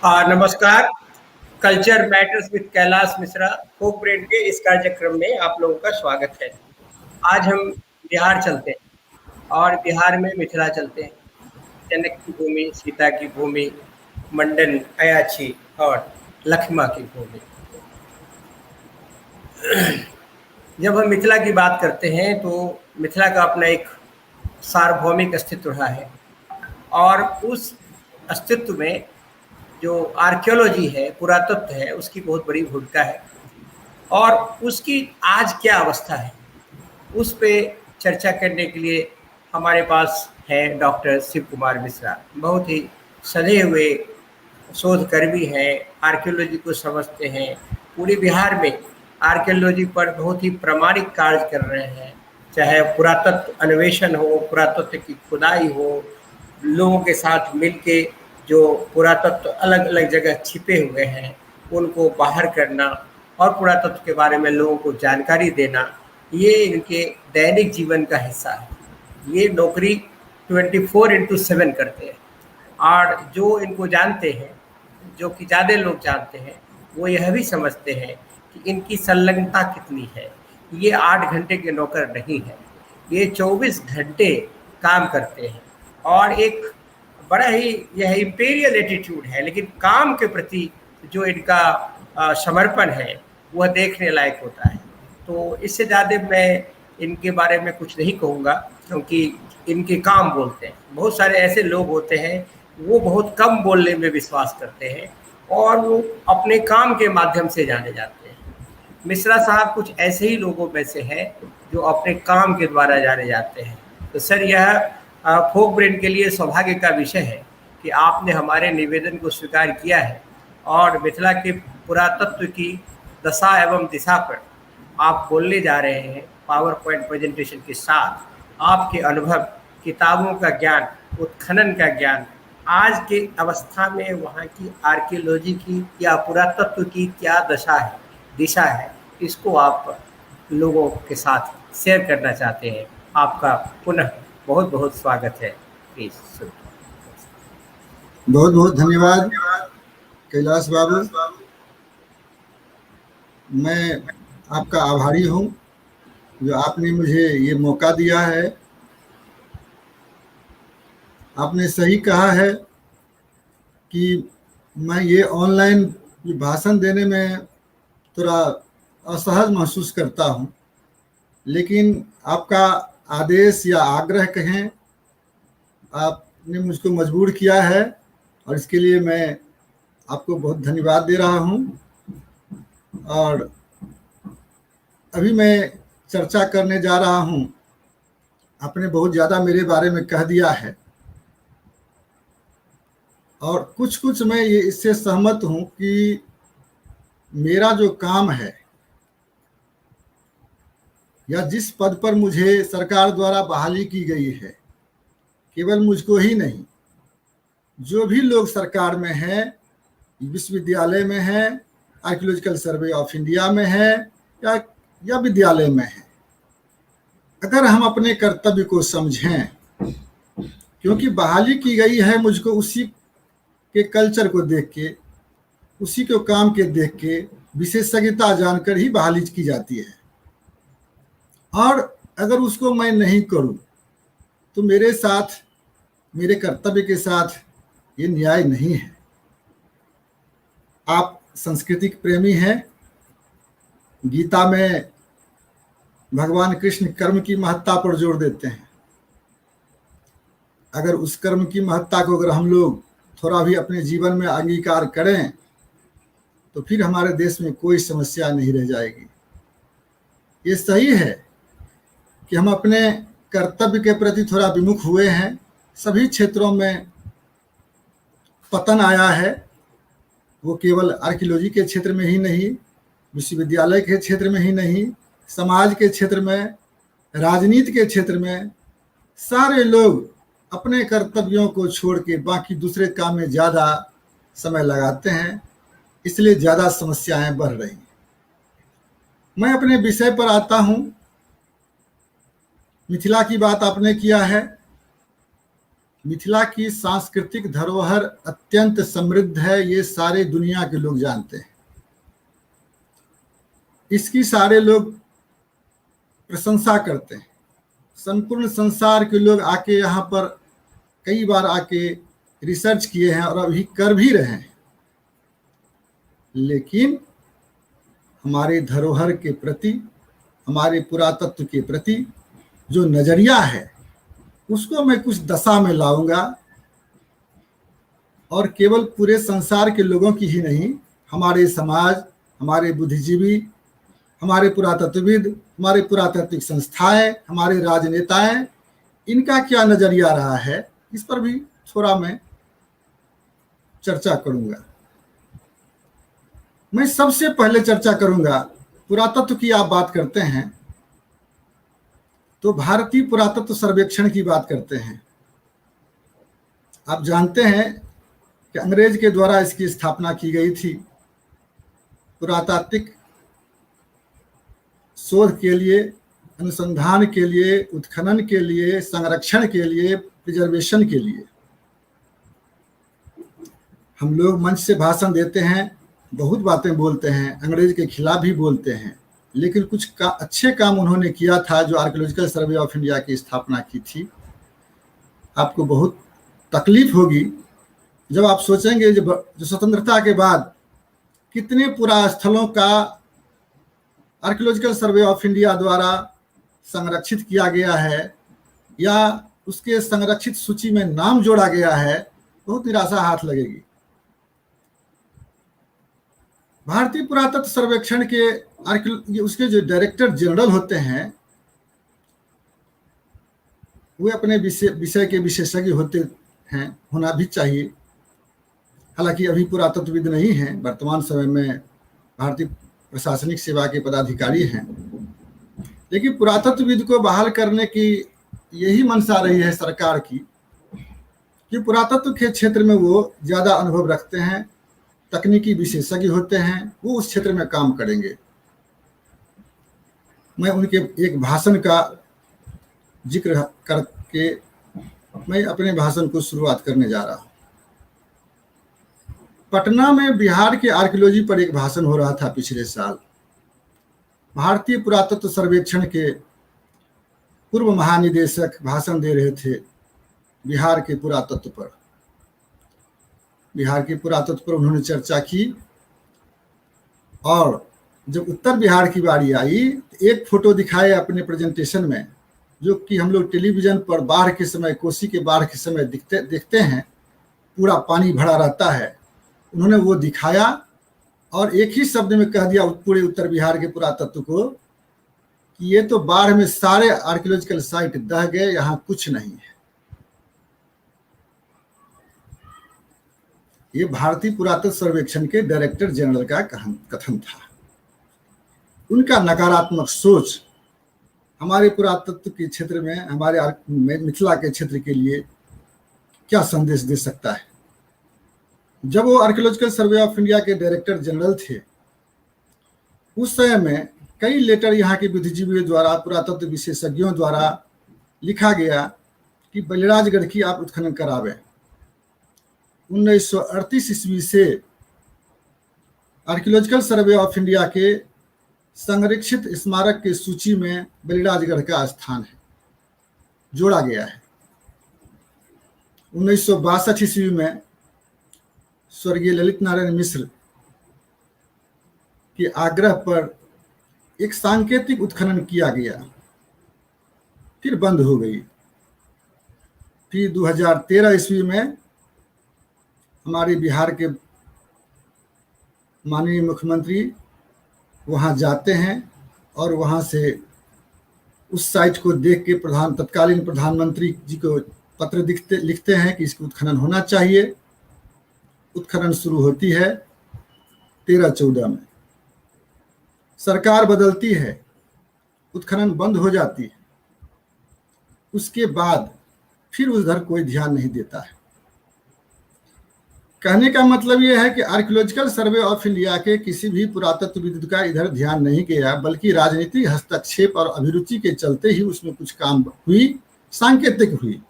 नमस्कार। Culture matters with Kailash Mishra folk bread के इस कार्यक्रम में आप लोगों का स्वागत है। आज हम बिहार चलते हैं और बिहार में मिथिला चलते हैं। जनक की भूमि, सीता की भूमि, मंडन, अयाची और लक्ष्मा की भूमि। जब हम मिथिला की बात करते हैं तो मिथिला का अपना एक सार्वभौमिक अस्तित्व रहा है और उस अस्तित्व में जो आर्कियोलॉजी है, पुरातत्व है, उसकी बहुत बड़ी भूमिका है और उसकी आज क्या अवस्था है, उस पे चर्चा करने के लिए हमारे पास हैं डॉक्टर शिव कुमार मिश्रा। बहुत ही सधे हुए शोधकर्मी हैं, आर्कियोलॉजी को समझते हैं। पूरे बिहार में आर्कियोलॉजी पर बहुत ही प्रामाणिक कार्य कर रहे हैं, चाहे पुरातत्व अन्वेषण हो, पुरातत्व की खुदाई हो, लोगों के साथ मिलके जो पुरातत्व अलग अलग जगह छिपे हुए हैं उनको बाहर करना और पुरातत्व के बारे में लोगों को जानकारी देना, ये इनके दैनिक जीवन का हिस्सा है। ये नौकरी 24/7 करते हैं और जो इनको जानते हैं, जो कि ज़्यादा लोग जानते हैं, वो यह भी समझते हैं कि इनकी संलग्नता कितनी है। ये 8 घंटे के नौकर नहीं है, ये 24 घंटे काम करते हैं और एक बड़ा ही यह इम्पेरियल एटीट्यूड है, लेकिन काम के प्रति जो इनका समर्पण है वह देखने लायक होता है। तो इससे ज़्यादा मैं इनके बारे में कुछ नहीं कहूँगा, क्योंकि इनके काम बोलते हैं। बहुत सारे ऐसे लोग होते हैं वो बहुत कम बोलने में विश्वास करते हैं और वो अपने काम के माध्यम से जाने जाते हैं। मिश्रा साहब कुछ ऐसे ही लोगों में से हैं जो अपने काम के द्वारा जाने जाते हैं। तो सर, यह फोक ब्रेन के लिए सौभाग्य का विषय है कि आपने हमारे निवेदन को स्वीकार किया है और मिथिला के पुरातत्व की दशा एवं दिशा पर आप बोलने जा रहे हैं पावर पॉइंट प्रेजेंटेशन के साथ। आपके अनुभव, किताबों का ज्ञान, उत्खनन का ज्ञान, आज के अवस्था में वहाँ की आर्कियोलॉजी की या पुरातत्व की क्या दिशा है, इसको आप लोगों के साथ शेयर करना चाहते हैं। आपका पुनः बहुत बहुत स्वागत है। प्लीज। बहुत बहुत धन्यवाद कैलाश बाबू। मैं आपका आभारी हूँ जो आपने मुझे ये मौका दिया है। आपने सही कहा है कि मैं ये ऑनलाइन भाषण देने में थोड़ा असहज महसूस करता हूँ, लेकिन आपका आदेश या आग्रह कहें, आपने मुझको मजबूर किया है और इसके लिए मैं आपको बहुत धन्यवाद दे रहा हूँ। और अभी मैं चर्चा करने जा रहा हूँ, आपने बहुत ज़्यादा मेरे बारे में कह दिया है और कुछ कुछ मैं ये इससे सहमत हूँ कि मेरा जो काम है या जिस पद पर मुझे सरकार द्वारा बहाली की गई है, केवल मुझको ही नहीं, जो भी लोग सरकार में हैं, विश्वविद्यालय में हैं, आर्कियोलॉजिकल सर्वे ऑफ इंडिया में है या विद्यालय में है, अगर हम अपने कर्तव्य को समझें, क्योंकि बहाली की गई है मुझको उसी के कल्चर को देख के, उसी के काम के देख के, विशेषज्ञता जानकर ही बहाली की जाती है। और अगर उसको मैं नहीं करूं तो मेरे साथ, मेरे कर्तव्य के साथ ये न्याय नहीं है। आप संस्कृति प्रेमी हैं। गीता में भगवान कृष्ण कर्म की महत्ता पर जोर देते हैं। अगर उस कर्म की महत्ता को अगर हम लोग थोड़ा भी अपने जीवन में अंगीकार करें तो फिर हमारे देश में कोई समस्या नहीं रह जाएगी। ये सही है कि हम अपने कर्तव्य के प्रति थोड़ा विमुख हुए हैं। सभी क्षेत्रों में पतन आया है, वो केवल आर्कियोलॉजी के क्षेत्र में ही नहीं, विश्वविद्यालय के क्षेत्र में ही नहीं, समाज के क्षेत्र में, राजनीति के क्षेत्र में, सारे लोग अपने कर्तव्यों को छोड़ के बाकी दूसरे काम में ज़्यादा समय लगाते हैं, इसलिए ज़्यादा समस्याएं बढ़ रही हैं। मैं अपने विषय पर आता हूँ। मिथिला की बात आपने किया है। मिथिला की सांस्कृतिक धरोहर अत्यंत समृद्ध है, ये सारे दुनिया के लोग जानते हैं। इसकी सारे लोग प्रशंसा करते हैं। संपूर्ण संसार के लोग आके यहाँ पर कई बार आके रिसर्च किए हैं और अभी कर भी रहे हैं। लेकिन हमारे धरोहर के प्रति, हमारे पुरातत्व के प्रति जो नजरिया है उसको मैं कुछ दशा में लाऊंगा, और केवल पूरे संसार के लोगों की ही नहीं, हमारे समाज, हमारे बुद्धिजीवी, हमारे पुरातत्वविद, हमारे पुरातात्विक संस्थाएं, हमारे राजनेताएं, इनका क्या नजरिया रहा है इस पर भी थोड़ा मैं चर्चा करूंगा। मैं सबसे पहले चर्चा करूंगा, पुरातत्व की आप बात करते हैं तो भारतीय पुरातत्व सर्वेक्षण की बात करते हैं। आप जानते हैं कि अंग्रेज के द्वारा इसकी स्थापना की गई थी पुरातात्विक शोध के लिए, अनुसंधान के लिए, उत्खनन के लिए, संरक्षण के लिए, प्रिजर्वेशन के लिए। हम लोग मंच से भाषण देते हैं, बहुत बातें बोलते हैं, अंग्रेज के खिलाफ भी बोलते हैं, लेकिन कुछ अच्छे काम उन्होंने किया था। जो आर्कियोलॉजिकल सर्वे ऑफ इंडिया की स्थापना की थी, आपको बहुत तकलीफ होगी जब आप सोचेंगे जो स्वतंत्रता के बाद कितने पुरा स्थलों का आर्कियोलॉजिकल सर्वे ऑफ इंडिया द्वारा संरक्षित किया गया है या उसके संरक्षित सूची में नाम जोड़ा गया है, बहुत निराशा हाथ लगेगी। भारतीय पुरातत्व सर्वेक्षण के उसके जो डायरेक्टर जनरल होते हैं वे अपने विषय के विशेषज्ञ होते हैं, होना भी चाहिए। हालांकि अभी पुरातत्वविद नहीं हैं, वर्तमान समय में भारतीय प्रशासनिक सेवा के पदाधिकारी हैं, लेकिन पुरातत्वविद को बहाल करने की यही मंशा रही है सरकार की कि पुरातत्व के क्षेत्र में वो ज़्यादा अनुभव रखते हैं, तकनीकी विशेषज्ञ होते हैं, वो उस क्षेत्र में काम करेंगे। मैं उनके एक भाषण का जिक्र करके मैं अपने भाषण को शुरुआत करने जा रहा हूँ। पटना में बिहार के आर्कियोलॉजी पर एक भाषण हो रहा था पिछले साल। भारतीय पुरातत्व सर्वेक्षण के पूर्व महानिदेशक भाषण दे रहे थे बिहार के पुरातत्व पर। बिहार के पुरातत्व पर उन्होंने चर्चा की, और जब उत्तर बिहार की बारी आई तो एक फोटो दिखाए अपने प्रेजेंटेशन में, जो कि हम लोग टेलीविजन पर बाढ़ के समय, कोसी के बाढ़ के समय देखते हैं, पूरा पानी भरा रहता है। उन्होंने वो दिखाया और एक ही शब्द में कह दिया पूरे उत्तर बिहार के पुरातत्व को कि ये तो बाढ़ में सारे आर्कियोलॉजिकल साइट दह गए, यहाँ कुछ नहीं है। ये भारतीय पुरातत्व सर्वेक्षण के डायरेक्टर जनरल का कथन था। उनका नकारात्मक सोच हमारे पुरातत्व के क्षेत्र में, हमारे मिथिला के क्षेत्र के लिए क्या संदेश दे सकता है। जब वो आर्कियोलॉजिकल सर्वे ऑफ इंडिया के डायरेक्टर जनरल थे, उस समय में कई लेटर यहाँ के बुद्धिजीवियों द्वारा, पुरातत्व विशेषज्ञों द्वारा लिखा गया कि बलिराजगढ़ की आप उत्खनन करावें। 1938 ईस्वी से आर्कियोलॉजिकल सर्वे ऑफ इंडिया के संरक्षित स्मारक के सूची में बलिराजगढ़ का स्थान है, जोड़ा गया है। 1962 ईस्वी में स्वर्गीय ललित नारायण मिश्र के आग्रह पर एक सांकेतिक उत्खनन किया गया, फिर बंद हो गई। फिर 2013 ईस्वी में हमारे बिहार के माननीय मुख्यमंत्री वहां जाते हैं और वहां से उस साइट को देख के तत्कालीन प्रधानमंत्री जी को पत्र लिखते हैं कि इसका उत्खनन होना चाहिए। उत्खनन शुरू होती है 13-14 में, सरकार बदलती है, उत्खनन बंद हो जाती है। उसके बाद फिर उधर कोई ध्यान नहीं देता है। कहने का मतलब यह है कि आर्कियोलॉजिकल सर्वे ऑफ इंडिया के किसी भी पुरातत्वविद का इधर ध्यान नहीं गया, बल्कि राजनीतिक हस्तक्षेप और अभिरुचि के चलते ही उसमें कुछ काम हुई, सांकेतिक हुई।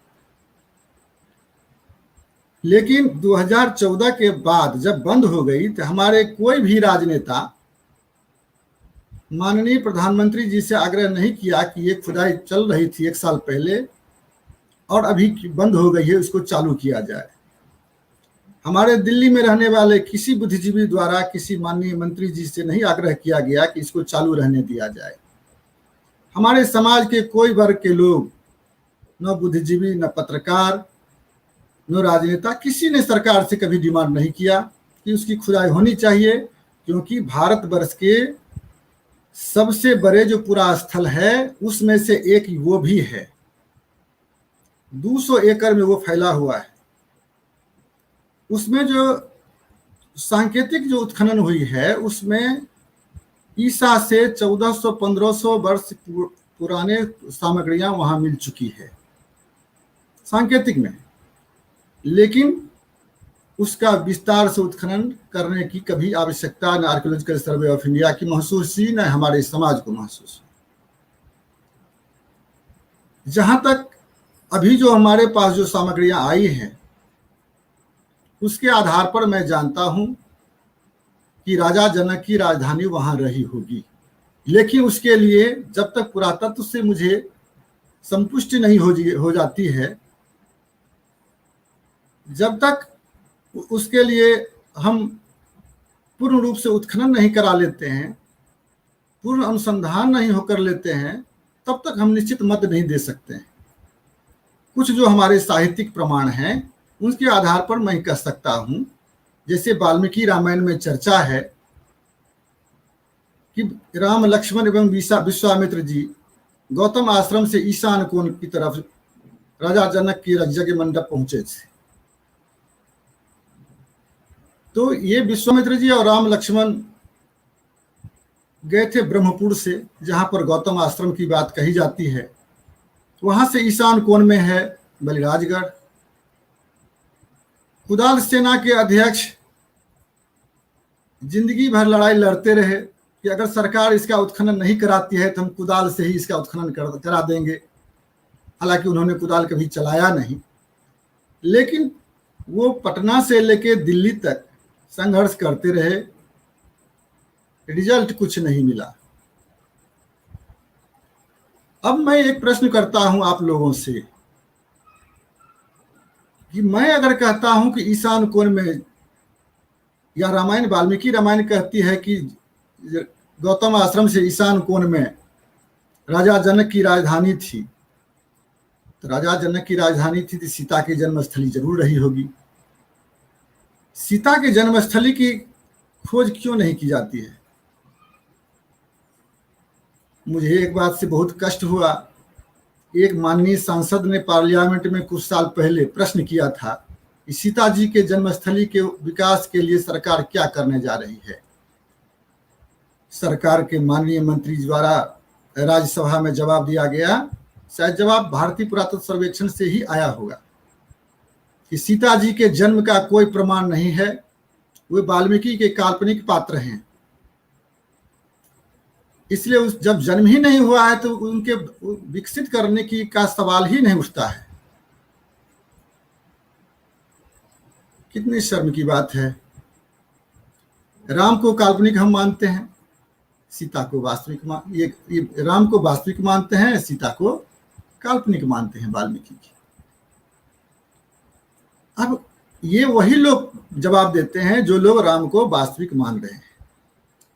लेकिन 2014 के बाद जब बंद हो गई तो हमारे कोई भी राजनेता माननीय प्रधानमंत्री जी से आग्रह नहीं किया कि ये खुदाई चल रही थी 1 साल पहले और अभी बंद हो गई है, उसको चालू किया जाए। हमारे दिल्ली में रहने वाले किसी बुद्धिजीवी द्वारा किसी माननीय मंत्री जी से नहीं आग्रह किया गया कि इसको चालू रहने दिया जाए। हमारे समाज के कोई वर्ग के लोग, न बुद्धिजीवी, न पत्रकार, न राजनेता, किसी ने सरकार से कभी डिमांड नहीं किया कि उसकी खुदाई होनी चाहिए, क्योंकि भारतवर्ष के सबसे बड़े जो पुरा स्थल है उसमें से एक वो भी है। 200 एकड़ में वो फैला हुआ है। उसमें जो सांकेतिक जो उत्खनन हुई है उसमें ईसा से 1400-1500 वर्ष पुराने सामग्रियां वहां मिल चुकी है सांकेतिक में, लेकिन उसका विस्तार से उत्खनन करने की कभी आवश्यकता न आर्कियोलॉजिकल सर्वे ऑफ इंडिया की महसूस हुई, न हमारे समाज को महसूस हुई। जहां तक अभी जो हमारे पास जो सामग्रियां आई हैं उसके आधार पर मैं जानता हूं कि राजा जनक की राजधानी वहां रही होगी, लेकिन उसके लिए जब तक पुरातत्व से मुझे संतुष्टि नहीं हो जाती है, जब तक उसके लिए हम पूर्ण रूप से उत्खनन नहीं करा लेते हैं, पूर्ण अनुसंधान नहीं होकर लेते हैं, तब तक हम निश्चित मत नहीं दे सकते हैं। कुछ जो हमारे साहित्यिक प्रमाण हैं उनके आधार पर मैं कह सकता हूं, जैसे वाल्मीकि रामायण में चर्चा है कि राम, लक्ष्मण एवं विश्वामित्र जी गौतम आश्रम से ईशान कोण की तरफ राजा जनक की यज्ञ मंडप पहुंचे थे। तो ये विश्वामित्र जी और राम लक्ष्मण गए थे ब्रह्मपुर से, जहां पर गौतम आश्रम की बात कही जाती है। वहां से ईशान कोण में है बलिराजगढ़। कुदाल सेना के अध्यक्ष जिंदगी भर लड़ाई लड़ते रहे कि अगर सरकार इसका उत्खनन नहीं कराती है तो हम कुदाल से ही इसका उत्खनन करा देंगे। हालांकि उन्होंने कुदाल कभी चलाया नहीं, लेकिन वो पटना से लेके दिल्ली तक संघर्ष करते रहे, रिजल्ट कुछ नहीं मिला। अब मैं एक प्रश्न करता हूं आप लोगों से कि मैं अगर कहता हूं कि ईशान कोण में, या रामायण वाल्मीकि रामायण कहती है कि गौतम आश्रम से ईशान कोण में राजा जनक की राजधानी थी, तो राजा जनक की राजधानी थी तो सीता की जन्मस्थली जरूर रही होगी। सीता के जन्मस्थली की खोज क्यों नहीं की जाती है? मुझे एक बात से बहुत कष्ट हुआ। एक माननीय सांसद ने पार्लियामेंट में कुछ साल पहले प्रश्न किया था कि सीता जी के जन्मस्थली के विकास के लिए सरकार क्या करने जा रही है। सरकार के माननीय मंत्री द्वारा राज्यसभा में जवाब दिया गया, शायद जवाब भारतीय पुरातत्व सर्वेक्षण से ही आया होगा, कि सीता जी के जन्म का कोई प्रमाण नहीं है, वे वाल्मीकि के काल्पनिक पात्र हैं। इसलिए उस जब जन्म ही नहीं हुआ है तो उनके विकसित करने की का सवाल ही नहीं उठता है। कितनी शर्म की बात है। राम को काल्पनिक हम मानते हैं, सीता को वास्तविक राम को वास्तविक मानते हैं, सीता को काल्पनिक मानते हैं वाल्मीकि की। अब ये वही लोग जवाब देते हैं जो लोग राम को वास्तविक मान रहे हैं,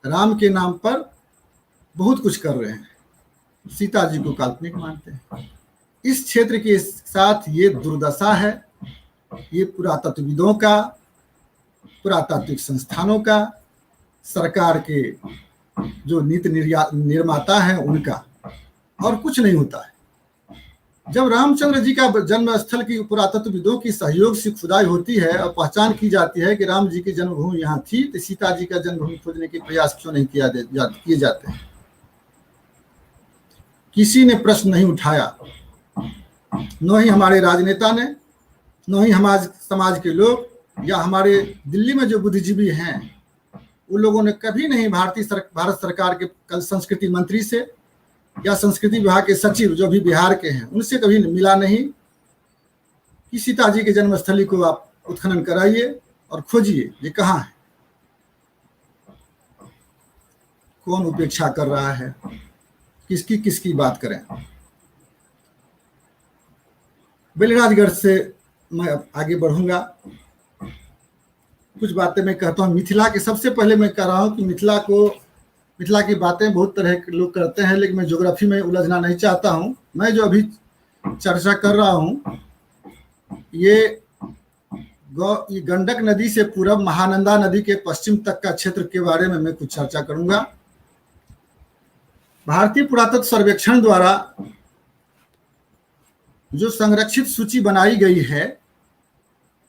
राम के नाम पर बहुत कुछ कर रहे हैं, सीता जी को काल्पनिक मानते हैं। इस क्षेत्र के साथ ये दुर्दशा है। ये पुरातत्वविदों का, पुरातात्विक संस्थानों का, सरकार के जो नीति निर्माता हैं उनका, और कुछ नहीं होता है। जब रामचंद्र जी का जन्म स्थल की पुरातत्वविदों की सहयोग से खुदाई होती है और पहचान की जाती है कि राम जी की जन्मभूमि यहाँ थी, तो सीता जी का जन्मभूमि खोजने के प्रयास क्यों नहीं किए जाते हैं? किसी ने प्रश्न नहीं उठाया, न ही हमारे राजनेता ने, न ही हमारे समाज के लोग, या हमारे दिल्ली में जो बुद्धिजीवी हैं उन लोगों ने कभी नहीं भारत सरकार के संस्कृति मंत्री से या संस्कृति विभाग के सचिव जो भी बिहार के हैं उनसे कभी मिला नहीं कि सीता जी के जन्मस्थली को आप उत्खनन कराइए और खोजिए ये कहाँ है, कौन उपेक्षा कर रहा है, किसकी बात करें। बलिराजगढ़ से मैं अब आगे बढ़ूंगा। कुछ बातें मैं कहता हूँ मिथिला के। सबसे पहले मैं कह रहा हूँ कि मिथिला की बातें बहुत तरह के लोग करते हैं, लेकिन मैं ज्योग्राफी में उलझना नहीं चाहता हूँ। मैं जो अभी चर्चा कर रहा हूँ ये गंडक नदी से पूरब महानंदा नदी के पश्चिम तक का क्षेत्र के बारे में मैं कुछ चर्चा करूंगा। भारतीय पुरातत्व सर्वेक्षण द्वारा जो संरक्षित सूची बनाई गई है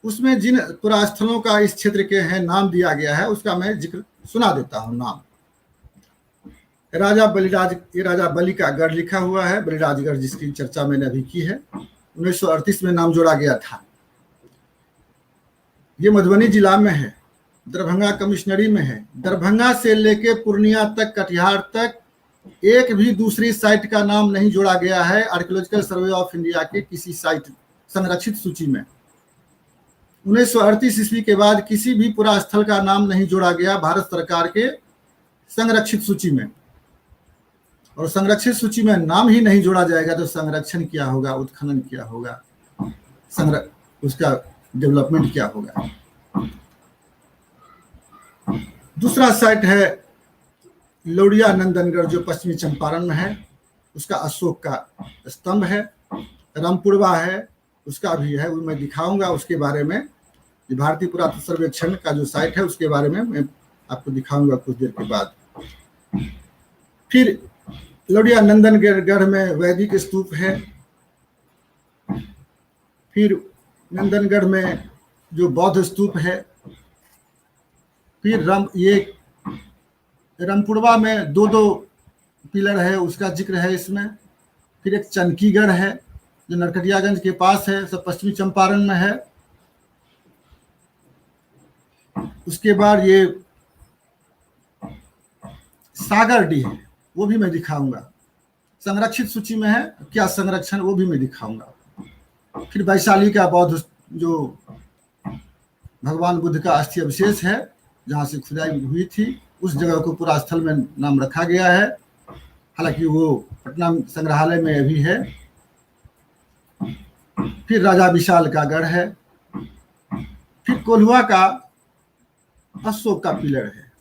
उसमें जिन पुरास्थलों का इस क्षेत्र के हैं नाम दिया गया है उसका मैं जिक्र सुना देता हूं। नाम राजा बलि का गढ़ लिखा हुआ है, बलिराजगढ़, जिसकी चर्चा मैंने अभी की है। 1938 में नाम जोड़ा गया था। ये मधुबनी जिला में है, दरभंगा कमिश्नरी में है। दरभंगा से लेके पूर्णिया तक, कटिहार तक एक भी दूसरी साइट का नाम नहीं जोड़ा गया है आर्कियोलॉजिकल सर्वे ऑफ इंडिया के किसी साइट संरक्षित सूची में। 1938 ईस्वी के बाद किसी भी पुरास्थल का नाम नहीं जोड़ा गया भारत सरकार के संरक्षित सूची में। और संरक्षित सूची में नाम ही नहीं जोड़ा जाएगा तो संरक्षण क्या होगा, उत्खनन क्या होगा, उसका डेवलपमेंट क्या होगा। दूसरा साइट है लौड़िया नंदनगढ़ जो पश्चिमी चंपारण में है, उसका अशोक का स्तंभ है। रामपुरवा है, उसका भी है, वो मैं दिखाऊंगा उसके बारे में। भारतीय पुरातत्व सर्वेक्षण का जो साइट है उसके बारे में मैं आपको दिखाऊंगा कुछ देर के बाद। फिर लौड़िया नंदनगढ़ में वैदिक स्तूप है। फिर नंदनगढ़ में जो बौद्ध स्तूप है। फिर रामपुरवा में दो पिलर है, उसका जिक्र है इसमें। फिर एक चनकीगढ़ है जो नरकटियागंज के पास है, सब पश्चिमी चंपारण में है। उसके बाद ये सागरडीह है, वो भी मैं दिखाऊंगा। संरक्षित सूची में है, क्या संरक्षण वो भी मैं दिखाऊंगा। फिर वैशाली का बौद्ध जो भगवान बुद्ध का अस्थि अवशेष है जहाँ से खुदाई हुई थी, उस जगह को पुरास्थल में नाम रखा गया है। हालांकि वो पटना संग्रहालय में अभी है। फिर राजा विशाल का गढ़ है। फिर कोल्हुआ का अशोक का पिलर है।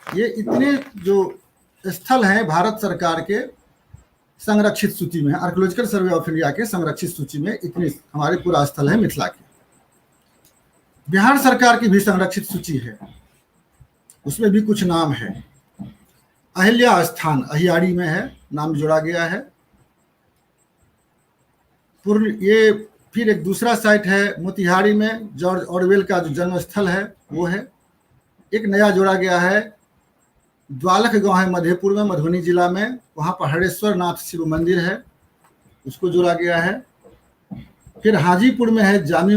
ये इतने जो स्थल हैं भारत सरकार के संरक्षित सूची में, आर्कियोलॉजिकल सर्वे ऑफ इंडिया के संरक्षित सूची में इतने हमारे पुरास्थल हैं मिथिला के। बिहार सरकार की भी संरक्षित सूची है, उसमें भी कुछ नाम है। अहिल्या स्थान अहियाड़ी में है, नाम जोड़ा गया है। ये फिर एक दूसरा साइट है मोतिहारी में, जॉर्ज ऑरवेल का जो जन्म स्थल है वो है। एक नया जोड़ा गया है द्वालख गांव है मधेपुर में, मधुबनी जिला में, वहाँ पर हरेश्वर नाथ शिव मंदिर है, उसको जोड़ा गया है। फिर हाजीपुर में है जामी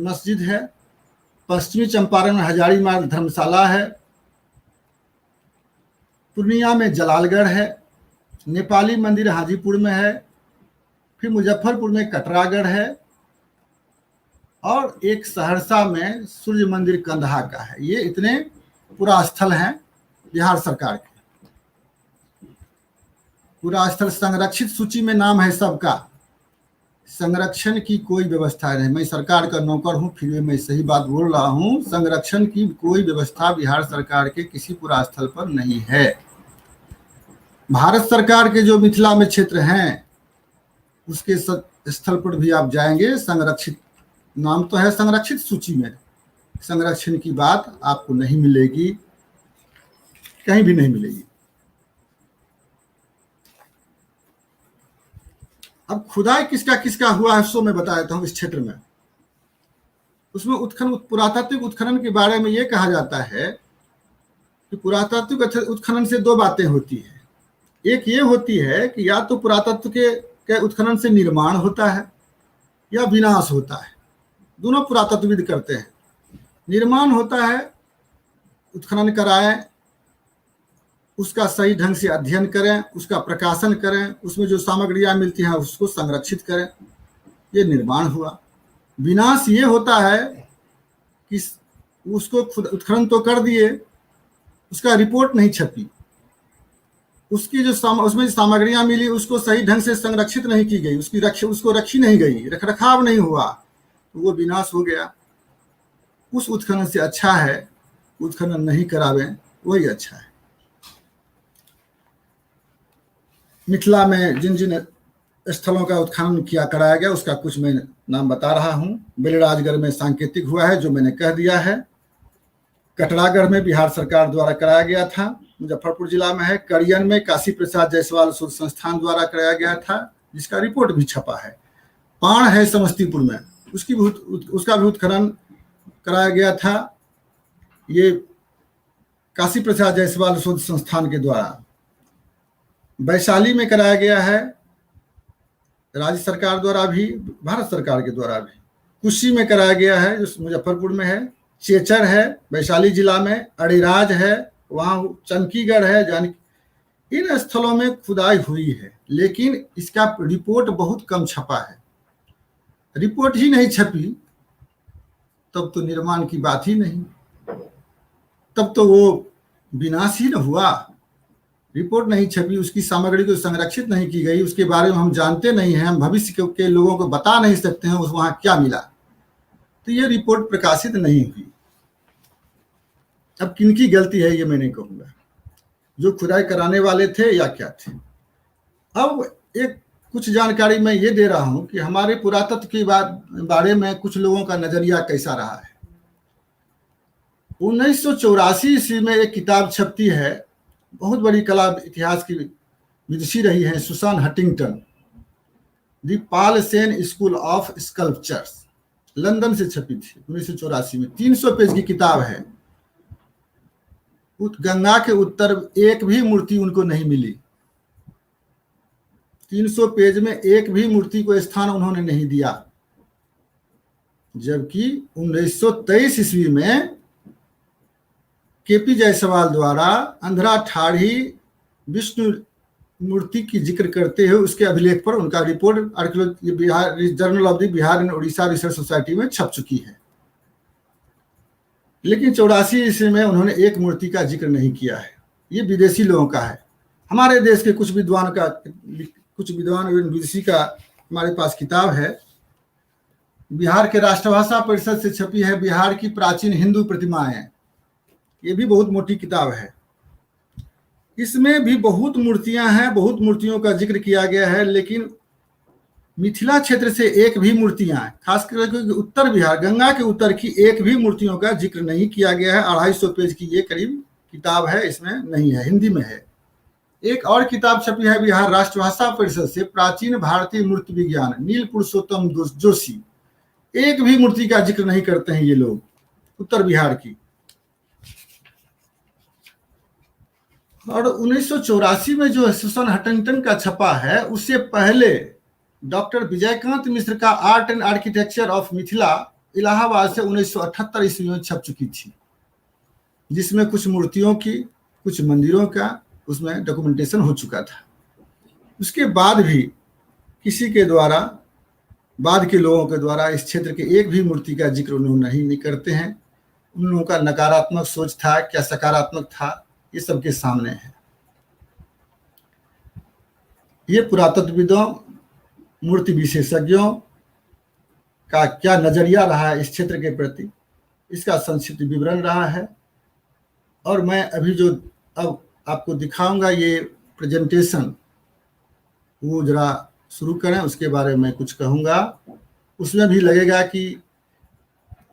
मस्जिद है। पश्चिमी चंपारण में हजारी मार्ग धर्मशाला है। पूर्णिया में जलालगढ़ है। नेपाली मंदिर हाजीपुर में है। फिर मुजफ्फरपुर में कटरागढ़ है। और एक सहरसा में सूर्य मंदिर कंदहा का है। ये इतने पुरास्थल हैं बिहार सरकार के। पुरास्थल संरक्षित सूची में नाम है सबका। संरक्षण की कोई व्यवस्था नहीं। मैं सरकार का नौकर हूं, फिर भी मैं सही बात बोल रहा हूं। संरक्षण की कोई व्यवस्था बिहार सरकार के किसी पुरास्थल पर नहीं है। भारत सरकार के जो मिथिला में क्षेत्र हैं उसके स्थल पर भी आप जाएंगे, संरक्षित नाम तो है संरक्षित सूची में, संरक्षण की बात आपको नहीं मिलेगी, कहीं भी नहीं मिलेगी। अब खुदाई किसका किसका हुआ है सो मैं बता देता हूं। इस क्षेत्र में उसमें पुरातात्विक उत्खनन के बारे में यह कहा जाता है कि पुरातात्विक उत्खनन से दो बातें होती है। एक ये होती है कि या तो पुरातत्व के उत्खनन से निर्माण होता है या विनाश होता है। दोनों पुरातत्वविद करते हैं। निर्माण होता है, उत्खनन कराएं, उसका सही ढंग से अध्ययन करें, उसका प्रकाशन करें, उसमें जो सामग्रियां मिलती हैं उसको संरक्षित करें, ये निर्माण हुआ। विनाश ये होता है कि उसको खुद उत्खनन तो कर दिए, उसका रिपोर्ट नहीं छपी, उसकी जो उसमें जो सामग्रियां मिली उसको सही ढंग से संरक्षित नहीं की गई, उसको रखी नहीं गई, रखरखाव नहीं हुआ, तो वो विनाश हो गया। उस उत्खनन से अच्छा है उत्खनन नहीं करावें, वही अच्छा है। मिथिला में जिन जिन स्थलों का उत्खनन कराया गया उसका कुछ मैं नाम बता रहा हूँ। बेलराजगढ़ में सांकेतिक हुआ है जो मैंने कह दिया है। कटरागढ़ में बिहार सरकार द्वारा कराया गया था, मुजफ्फरपुर जिला में है। करियन में काशी प्रसाद जायसवाल शोध संस्थान द्वारा कराया गया था, जिसका रिपोर्ट भी छपा है। पाण है समस्तीपुर में, उसका भी उत्खनन कराया गया था, ये काशी प्रसाद जायसवाल शोध संस्थान के द्वारा। वैशाली में कराया गया है राज्य सरकार द्वारा भी, भारत सरकार के द्वारा भी। कुशी में कराया गया है जो मुजफ्फरपुर में है। चेचर है वैशाली जिला में, अड़ीराज है, वहाँ चनकीगढ़ है, इन स्थलों में खुदाई हुई है, लेकिन इसका रिपोर्ट बहुत कम छपा है। रिपोर्ट ही नहीं छपी तब तो निर्माण की बात ही नहीं, तब तो वो विनाश ही न हुआ। रिपोर्ट नहीं छपी, उसकी सामग्री को संरक्षित नहीं की गई, उसके बारे में हम जानते नहीं हैं, हम भविष्य के लोगों को बता नहीं सकते हैं उस वहां क्या मिला, तो ये रिपोर्ट प्रकाशित नहीं हुई। अब किनकी गलती है ये मैं नहीं कहूंगा, जो खुदाई कराने वाले थे या क्या थे। अब एक कुछ जानकारी मैं ये दे रहा हूं कि हमारे पुरातत्व के बारे में कुछ लोगों का नजरिया कैसा रहा है। 1984 ईस्वी में एक किताब छपती है, बहुत बड़ी कला इतिहास की विदुषी रही है Susan Huntington, the Pal Sen school of sculptures, London से छपी थी 1984 में। 300 पेज की किताब है। गंगा के उत्तर एक भी मूर्ति उनको नहीं मिली, 300 पेज में एक भी मूर्ति को स्थान उन्होंने नहीं दिया, जबकि 1923 ईस्वी में केपी जायसवाल द्वारा अंधरा ठाड़ी विष्णु मूर्ति की जिक्र करते हुए उसके अभिलेख पर उनका report Bihar journal of the Bihar and Orissa research society में छप चुकी है। लेकिन 84 ईस्वी में उन्होंने एक मूर्ति का जिक्र नहीं किया है। ये विदेशी लोगों का है। हमारे देश के कुछ विद्वान विदेशी का हमारे पास किताब है, बिहार के राष्ट्रभाषा परिषद से छपी है, बिहार की प्राचीन हिंदू प्रतिमाएं। ये भी बहुत मोटी किताब है। इसमें भी बहुत मूर्तियां हैं, बहुत मूर्तियों का जिक्र किया गया है, लेकिन मिथिला क्षेत्र से एक भी मूर्तियां, खासकर उत्तर बिहार गंगा के उत्तर की एक भी मूर्तियों का जिक्र नहीं किया गया है। 250 पेज की ये करीब किताब है, इसमें नहीं है, हिंदी में है। एक और किताब छपी है बिहार राष्ट्रभाषा परिषद से, प्राचीन भारतीय मूर्ति विज्ञान, नील पुरुषोत्तम जोशी। एक भी मूर्ति का जिक्र नहीं करते हैं ये लोग उत्तर बिहार की। और 1984 में जो सुसान हंटिंगटन का छपा है, उससे पहले डॉक्टर विजयकांत मिश्र का art and architecture of Mithila Allahabad से 1978 ईस्वी में छप चुकी थी, जिसमें कुछ मूर्तियों की, कुछ मंदिरों का उसमें डॉक्यूमेंटेशन हो चुका था। उसके बाद भी किसी के द्वारा, बाद के लोगों के द्वारा इस क्षेत्र के एक भी मूर्ति का जिक्र उन्होंने नहीं करते हैं। उन लोगों का नकारात्मक सोच था क्या सकारात्मक था, ये सबके सामने है। ये पुरातत्वविदों, मूर्ति विशेषज्ञों का क्या नजरिया रहा है इस क्षेत्र के प्रति, इसका संक्षिप्त विवरण रहा है। और मैं अभी जो अब आपको दिखाऊंगा ये प्रेजेंटेशन, वो जरा शुरू करें, उसके बारे में कुछ कहूँगा। उसमें भी लगेगा कि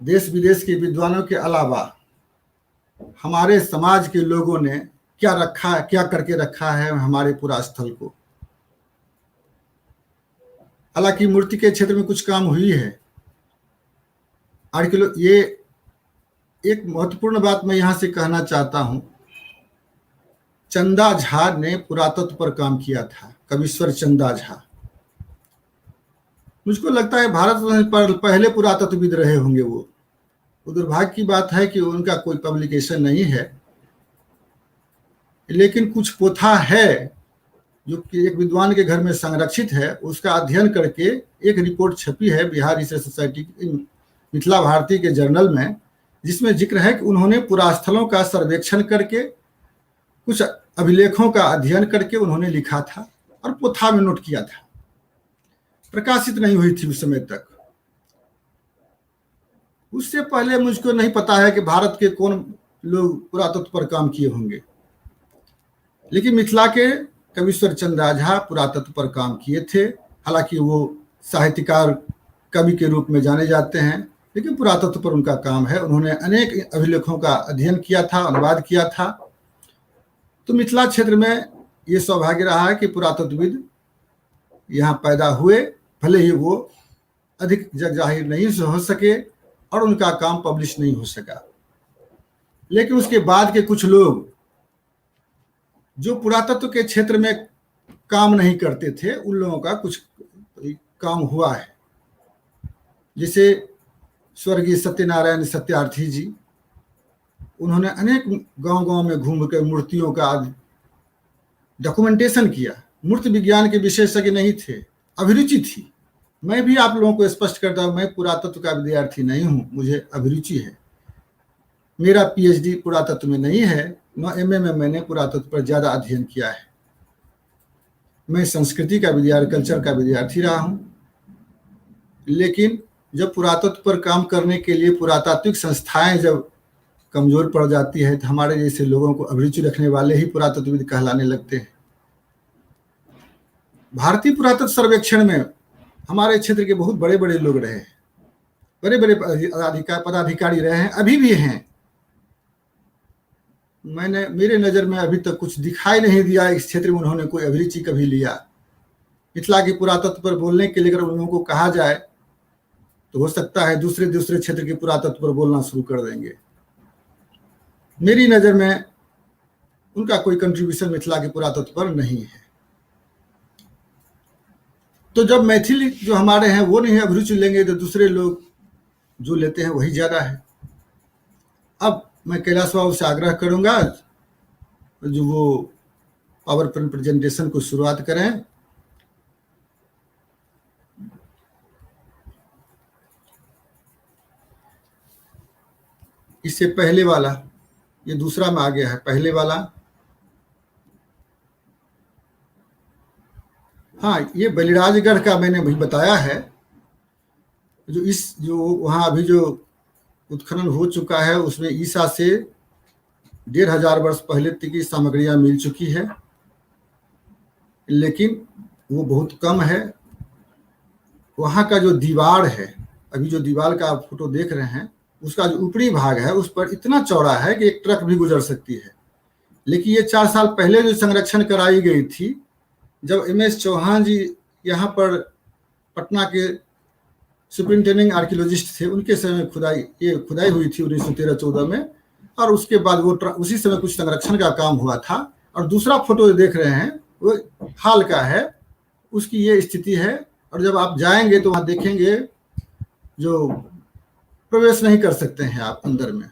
देश विदेश के विद्वानों के अलावा हमारे समाज के लोगों ने क्या करके रखा है हमारे पूरा स्थल को। हालांकि मूर्ति के क्षेत्र में कुछ काम हुई है। ये एक महत्वपूर्ण बात मैं यहाँ से कहना चाहता हूँ, चंदा झा ने पुरातत्व पर काम किया था, कविश्वर चंदा झा। मुझको लगता है भारत में पहले पुरातत्वविद रहे होंगे वो। दुर्भाग्य की बात है कि उनका कोई पब्लिकेशन नहीं है, लेकिन कुछ पोथा है जो कि एक विद्वान के घर में संरक्षित है, उसका अध्ययन करके एक रिपोर्ट छपी है बिहार रिसर्च सोसाइटी मिथिला भारती के जर्नल में, जिसमें जिक्र है कि उन्होंने पुरास्थलों का सर्वेक्षण करके कुछ अभिलेखों का अध्ययन करके उन्होंने लिखा था और पोथा में नोट किया था। प्रकाशित नहीं हुई थी उस समय तक। उससे पहले मुझको नहीं पता है कि भारत के कौन लोग पुरातत्व पर काम किए होंगे, लेकिन मिथिला के कविश्वर चंद्र झा पुरातत्व पर काम किए थे। हालांकि वो साहित्यकार कवि के रूप में जाने जाते हैं, लेकिन पुरातत्व पर उनका काम है। उन्होंने अनेक अभिलेखों का अध्ययन किया था, अनुवाद किया था। तो मिथिला क्षेत्र में ये सौभाग्य रहा है कि पुरातत्वविद यहाँ पैदा हुए, भले ही वो अधिक जग जाहिर नहीं हो सके और उनका काम पब्लिश नहीं हो सका, लेकिन उसके बाद के कुछ लोग जो पुरातत्व के क्षेत्र में काम नहीं करते थे, उन लोगों का कुछ काम हुआ है। जैसे स्वर्गीय सत्यनारायण सत्यार्थी जी, उन्होंने अनेक गांव-गांव में घूम कर मूर्तियों का डॉक्यूमेंटेशन किया। मूर्ति विज्ञान के विशेषज्ञ नहीं थे, अभिरुचि थी। मैं भी आप लोगों को स्पष्ट करता हूं, मैं पुरातत्व का विद्यार्थी नहीं हूं, मुझे अभिरुचि है। मेरा पीएचडी पुरातत्व में नहीं है, न एमए में मैंने पुरातत्व पर ज्यादा अध्ययन किया है। मैं संस्कृति का विद्यार्थी, कल्चर का विद्यार्थी रहा हूं। लेकिन जब पुरातत्व पर काम करने के लिए पुरातात्विक संस्थाएं जब कमजोर पड़ जाती है, तो हमारे जैसे लोगों को अभिरुचि रखने वाले ही पुरातत्वविद कहलाने लगते हैं। भारतीय पुरातत्व सर्वेक्षण में हमारे क्षेत्र के बहुत बड़े बड़े लोग रहे हैं, बड़े बड़े पदाधिकारी रहे हैं, अभी भी हैं। मेरे नज़र में अभी तक कुछ दिखाई नहीं दिया इस क्षेत्र में उन्होंने कोई अभिरुचि कभी लिया। मिथिला की पुरातत्व पर बोलने के लिए अगर उन लोगों को कहा जाए तो हो सकता है दूसरे क्षेत्र के पुरातत्व पर बोलना शुरू कर देंगे। मेरी नज़र में उनका कोई कंट्रीब्यूशन मिथिला के पुरातत्व पर नहीं है। तो जब मैथिली जो हमारे हैं वो नहीं अभिरुचि लेंगे, तो दूसरे लोग जो लेते हैं वही ज़्यादा है। अब मैं कैलाश बाबू से आग्रह करूंगा जो वो पावर पॉइंट प्रेजेंटेशन को शुरुआत करें। इससे पहले वाला, ये दूसरा में आ गया है, पहले वाला। हाँ, ये बलिराजगढ़ का मैंने भी बताया है। जो वहाँ अभी जो उत्खनन हो चुका है, उसमें ईसा से 1500 वर्ष पहले तक की सामग्रियां मिल चुकी है, लेकिन वो बहुत कम है। वहाँ का जो दीवार है, अभी जो दीवार का आप फोटो देख रहे हैं, उसका जो ऊपरी भाग है उस पर इतना चौड़ा है कि एक ट्रक भी गुजर सकती है। लेकिन ये 4 साल पहले जो संरक्षण कराई गई थी, जब MS चौहान जी यहाँ पर पटना के सुपरिंटेंडिंग आर्कियोलॉजिस्ट थे, उनके समय में खुदाई हुई थी 1913-14 में। और उसके बाद वो उसी समय कुछ संरक्षण का काम हुआ था। और दूसरा फोटो देख रहे हैं वो हाल का है, उसकी ये स्थिति है। और जब आप जाएंगे तो वहाँ देखेंगे जो प्रवेश नहीं कर सकते हैं आप अंदर में,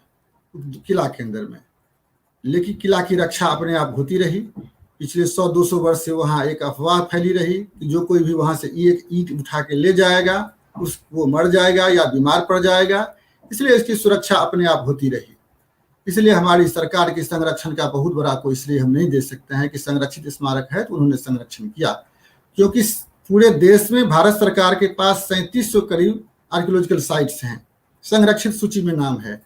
किला के अंदर में, लेकिन किला की रक्षा अपने आप होती रही। पिछले 100-200 वर्ष से वहाँ एक अफवाह फैली रही कि जो कोई भी वहाँ से एक ईंट उठा के ले जाएगा वो मर जाएगा या बीमार पड़ जाएगा, इसलिए इसकी सुरक्षा अपने आप होती रही। इसलिए हमारी सरकार के संरक्षण का बहुत बड़ा कोई श्रेय हम नहीं दे सकते हैं कि संरक्षित स्मारक है तो उन्होंने संरक्षण किया, क्योंकि पूरे देश में भारत सरकार के पास 3700 करीब आर्कियोलॉजिकल साइट्स हैं, संरक्षित सूची में नाम है।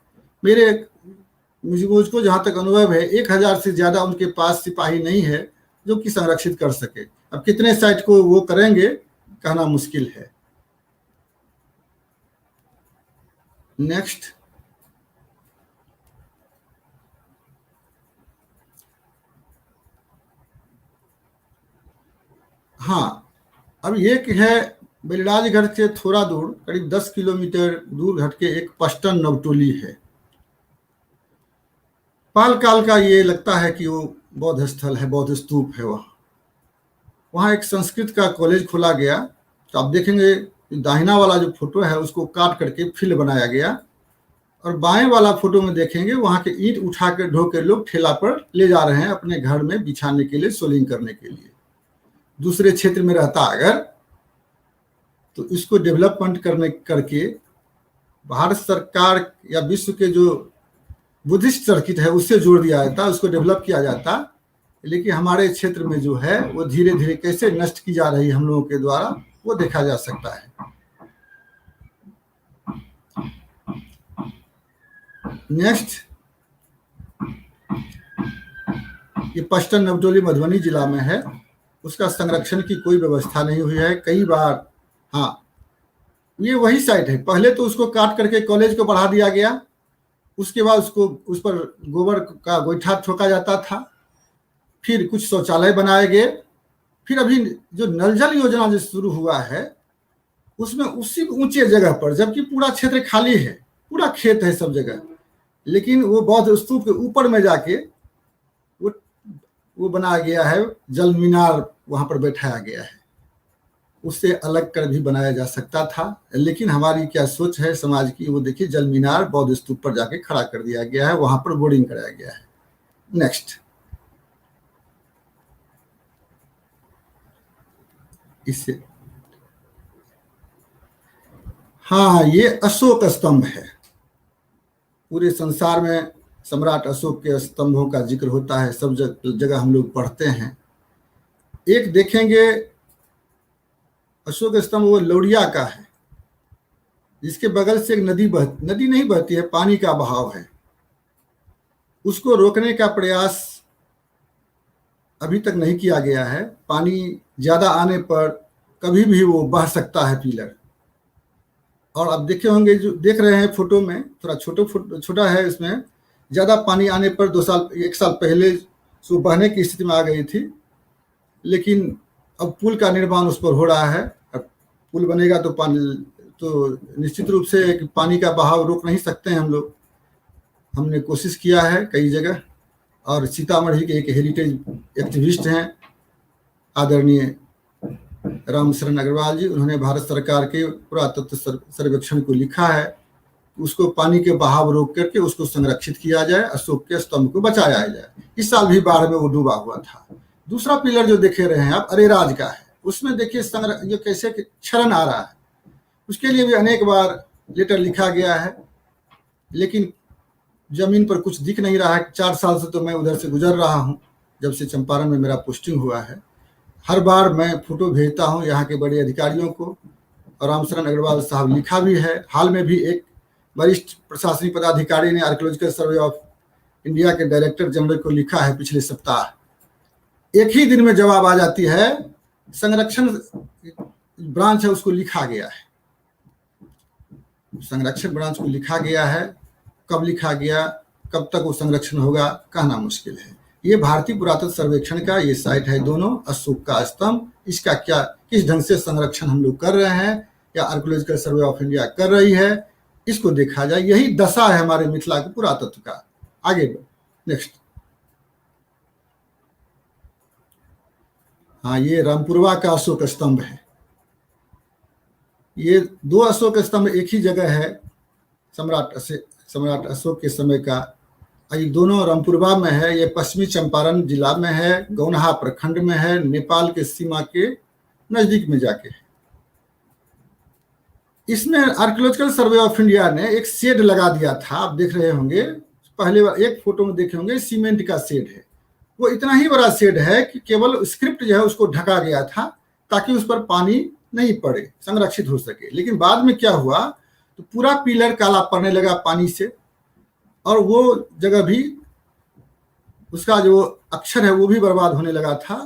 मुझको जहाँ तक अनुभव है 1000 से ज़्यादा उनके पास सिपाही नहीं है जो कि संरक्षित कर सके। अब कितने साइट को वो करेंगे कहना मुश्किल है। नेक्स्ट, हाँ, अब एक है बलिराजगढ़ से थोड़ा दूर, करीब 10 किलोमीटर दूर हटके एक पश्तन नवटोली है। पाल काल का ये लगता है कि वो बौद्ध स्थल है, बौद्ध स्तूप है। वहाँ एक संस्कृत का कॉलेज खोला गया। तो आप देखेंगे दाहिना वाला जो फोटो है उसको काट करके फील्ड बनाया गया, और बाएं वाला फोटो में देखेंगे वहाँ के ईंट उठा के ढो के लोग ठेला पर ले जा रहे हैं अपने घर में बिछाने के लिए, सोलिंग करने के लिए। दूसरे क्षेत्र में रहता अगर, तो इसको डेवलपमेंट करके भारत सरकार या विश्व के जो बुद्धिस्ट सर्किट है उससे जोड़ दिया जाता, उसको डेवलप किया जाता। लेकिन हमारे क्षेत्र में जो है वो धीरे धीरे कैसे नष्ट की जा रही है हम लोगों के द्वारा, वो देखा जा सकता है। नेक्स्ट, ये पश्चिम नवटोली मधुबनी जिला में है, उसका संरक्षण की कोई व्यवस्था नहीं हुई है। कई बार, हाँ, ये वही साइट है, पहले तो उसको काट करके कॉलेज को बढ़ा दिया गया, उसके बाद उसको उस पर गोबर का गोईठा ठोका जाता था, फिर कुछ शौचालय बनाए गए, फिर अभी जो नल जल योजना जो शुरू हुआ है उसमें उसी ऊंचे जगह पर, जबकि पूरा क्षेत्र खाली है, पूरा खेत है सब जगह, लेकिन वो बौद्ध स्तूप के ऊपर में जाके वो बनाया गया है, जल मीनार वहां पर बैठाया गया है। उससे अलग कर भी बनाया जा सकता था, लेकिन हमारी क्या सोच है समाज की, वो देखिए जल मीनार बौद्ध स्तूप पर जाके खड़ा कर दिया गया है, वहां पर बोर्डिंग कराया गया है। नेक्स्ट, इससे, हाँ, ये अशोक स्तंभ है। पूरे संसार में सम्राट अशोक के स्तंभों का जिक्र होता है, सब जगह हम लोग पढ़ते हैं। एक देखेंगे अशोक स्तंभ वो लौड़िया का है, जिसके बगल से एक नदी नहीं बहती है, पानी का बहाव है। उसको रोकने का प्रयास अभी तक नहीं किया गया है। पानी ज्यादा आने पर कभी भी वो बह सकता है पिलर। और अब देखे होंगे, जो देख रहे हैं फोटो में, थोड़ा छोटा है, इसमें ज्यादा पानी आने पर 1 साल पहले सो बहने की स्थिति में आ गई थी, लेकिन अब पुल का निर्माण उस पर हो रहा है। अब पुल बनेगा तो निश्चित रूप से पानी का बहाव रोक नहीं सकते हैं हम लोग। हमने कोशिश किया है कई जगह, और सीतामढ़ी के एक हेरिटेज एक्टिविस्ट हैं आदरणीय रामशरण अग्रवाल जी, उन्होंने भारत सरकार के पुरातत्व सर्वेक्षण को लिखा है, उसको पानी के बहाव रोक करके उसको संरक्षित किया जाए, अशोक के स्तंभ को बचाया जाए। इस साल भी बाढ़ में वो डूबा हुआ था। दूसरा पिलर जो देखे रहे हैं आप, अरेराज का है, उसमें देखिए ये कैसे क्षरण आ रहा है, उसके लिए भी अनेक बार लेटर लिखा गया है, लेकिन जमीन पर कुछ दिख नहीं रहा है। 4 साल से तो मैं उधर से गुजर रहा हूँ, जब से चंपारण में मेरा पोस्टिंग हुआ है। हर बार मैं फोटो भेजता हूँ यहाँ के बड़े अधिकारियों को, और रामशरण अग्रवाल साहब लिखा भी है। हाल में भी एक वरिष्ठ प्रशासनिक पदाधिकारी ने आर्कियोलॉजिकल सर्वे ऑफ इंडिया के डायरेक्टर जनरल को लिखा है पिछले सप्ताह। एक ही दिन में जवाब आ जाती है। संरक्षण ब्रांच है, उसको लिखा गया है, संरक्षण ब्रांच को लिखा गया है। कब लिखा गया, कब तक वो संरक्षण होगा, कहना मुश्किल है। ये भारतीय पुरातत्व सर्वेक्षण का ये साइट है, दोनों अशोक का स्तंभ, इसका क्या किस ढंग से संरक्षण हम लोग कर रहे हैं या आर्कियोलॉजिकल सर्वे ऑफ इंडिया कर रही है, इसको देखा जाए। यही दशा है हमारे मिथिला के पुरातत्व का। आगे नेक्स्ट, हाँ, ये रामपुरवा का अशोक स्तंभ है। ये 2 अशोक स्तंभ एक ही जगह है, सम्राट अशोक के समय का। ये दोनों रामपुरवा में है। ये पश्चिमी चंपारण जिला में है, गौनहा प्रखंड में है, नेपाल के सीमा के नजदीक में जाके है। इसमें आर्कियोलॉजिकल सर्वे ऑफ इंडिया ने एक शेड लगा दिया था, आप देख रहे होंगे, पहले एक फोटो में देखे होंगे, सीमेंट का शेड है। वो इतना ही बड़ा शेड है कि केवल स्क्रिप्ट जो है उसको ढका गया था ताकि उस पर पानी नहीं पड़े, संरक्षित हो सके। लेकिन बाद में क्या हुआ, तो पूरा पिलर काला पड़ने लगा पानी से, और वो जगह भी, उसका जो अक्षर है वो भी बर्बाद होने लगा था।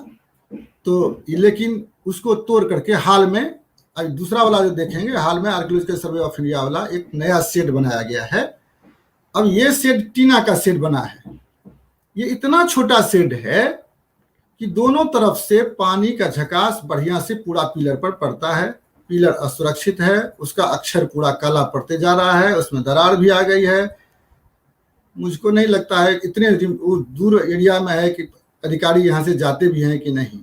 तो लेकिन उसको तोड़ करके हाल में, अब दूसरा वाला जो देखेंगे, हाल में आर्कियोलॉजिकल सर्वे ऑफ इंडिया वाला एक नया शेड बनाया गया है। अब ये शेड टीना का शेड बना है। ये इतना छोटा शेड है कि दोनों तरफ से पानी का झकास बढ़िया से पूरा पिलर पर पड़ता है। पिलर असुरक्षित है, उसका अक्षर पूरा काला पड़ते जा रहा है, उसमें दरार भी आ गई है। मुझको नहीं लगता है इतने दूर एरिया में है कि अधिकारी यहाँ से जाते भी हैं कि नहीं।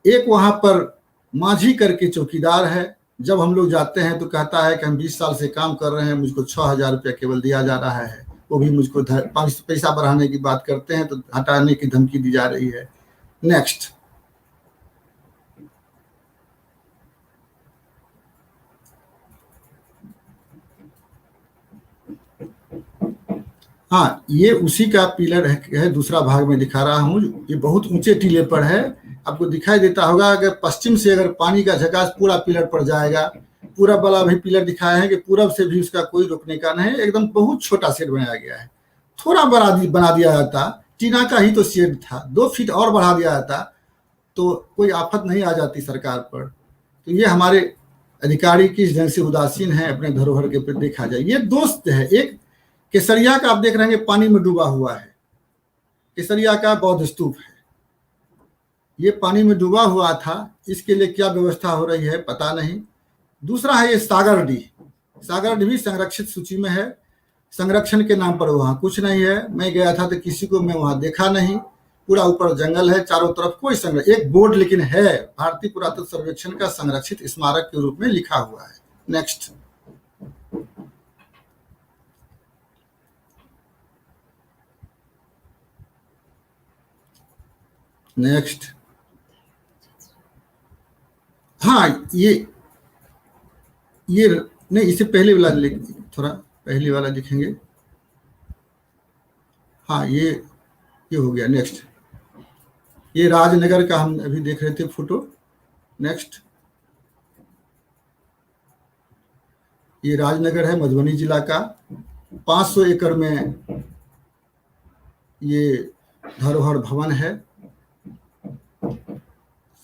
एक वहाँ पर माझी करके चौकीदार है, जब हम लोग जाते हैं तो कहता है कि हम 20 साल से काम कर रहे हैं, मुझको 6,000 रुपया केवल दिया जा रहा है, वो भी मुझको 5 पैसा बढ़ाने की बात करते हैं तो हटाने की धमकी दी जा रही है। नेक्स्ट, हाँ, ये उसी का पिलर है, दूसरा भाग में दिखा रहा हूँ। ये बहुत ऊंचे टीले पर है, आपको दिखाई देता होगा। अगर पश्चिम से अगर पानी का झकास पूरा पिलर पर जाएगा, पूरब वाला भी पिलर दिखाया है कि पूरब से भी उसका कोई रोकने का नहीं, एकदम बहुत छोटा शेड बनाया गया है। थोड़ा बना दिया जाता, टीना का ही तो शेड था, 2 फीट और बढ़ा दिया जाता तो कोई आफत नहीं आ जाती सरकार पर। तो ये हमारे अधिकारी किस ढंग से उदासीन है अपने धरोहर के प्रति देखा जाए। ये दोस्त है। एक केसरिया का आप देख रहे हैं पानी में डूबा हुआ है, केसरिया का बौद्ध स्तूप है, ये पानी में डूबा हुआ था। इसके लिए क्या व्यवस्था हो रही है पता नहीं। दूसरा है ये सागरडी भी संरक्षित सूची में है। संरक्षण के नाम पर वहां कुछ नहीं है। मैं गया था तो किसी को मैं वहां देखा नहीं। पूरा ऊपर जंगल है, चारों तरफ कोई संरक्षण, एक बोर्ड लेकिन है, भारतीय पुरातत्व सर्वेक्षण का संरक्षित स्मारक के रूप में लिखा हुआ है। नेक्स्ट। हाँ, ये नहीं, इससे पहले वाला थोड़ा पहले वाला दिखेंगे। हाँ, ये हो गया। नेक्स्ट, ये राजनगर का हम अभी देख रहे थे फोटो। नेक्स्ट, ये राजनगर है, मधुबनी जिला का। 500 एकड़ में ये धरोहर भवन है।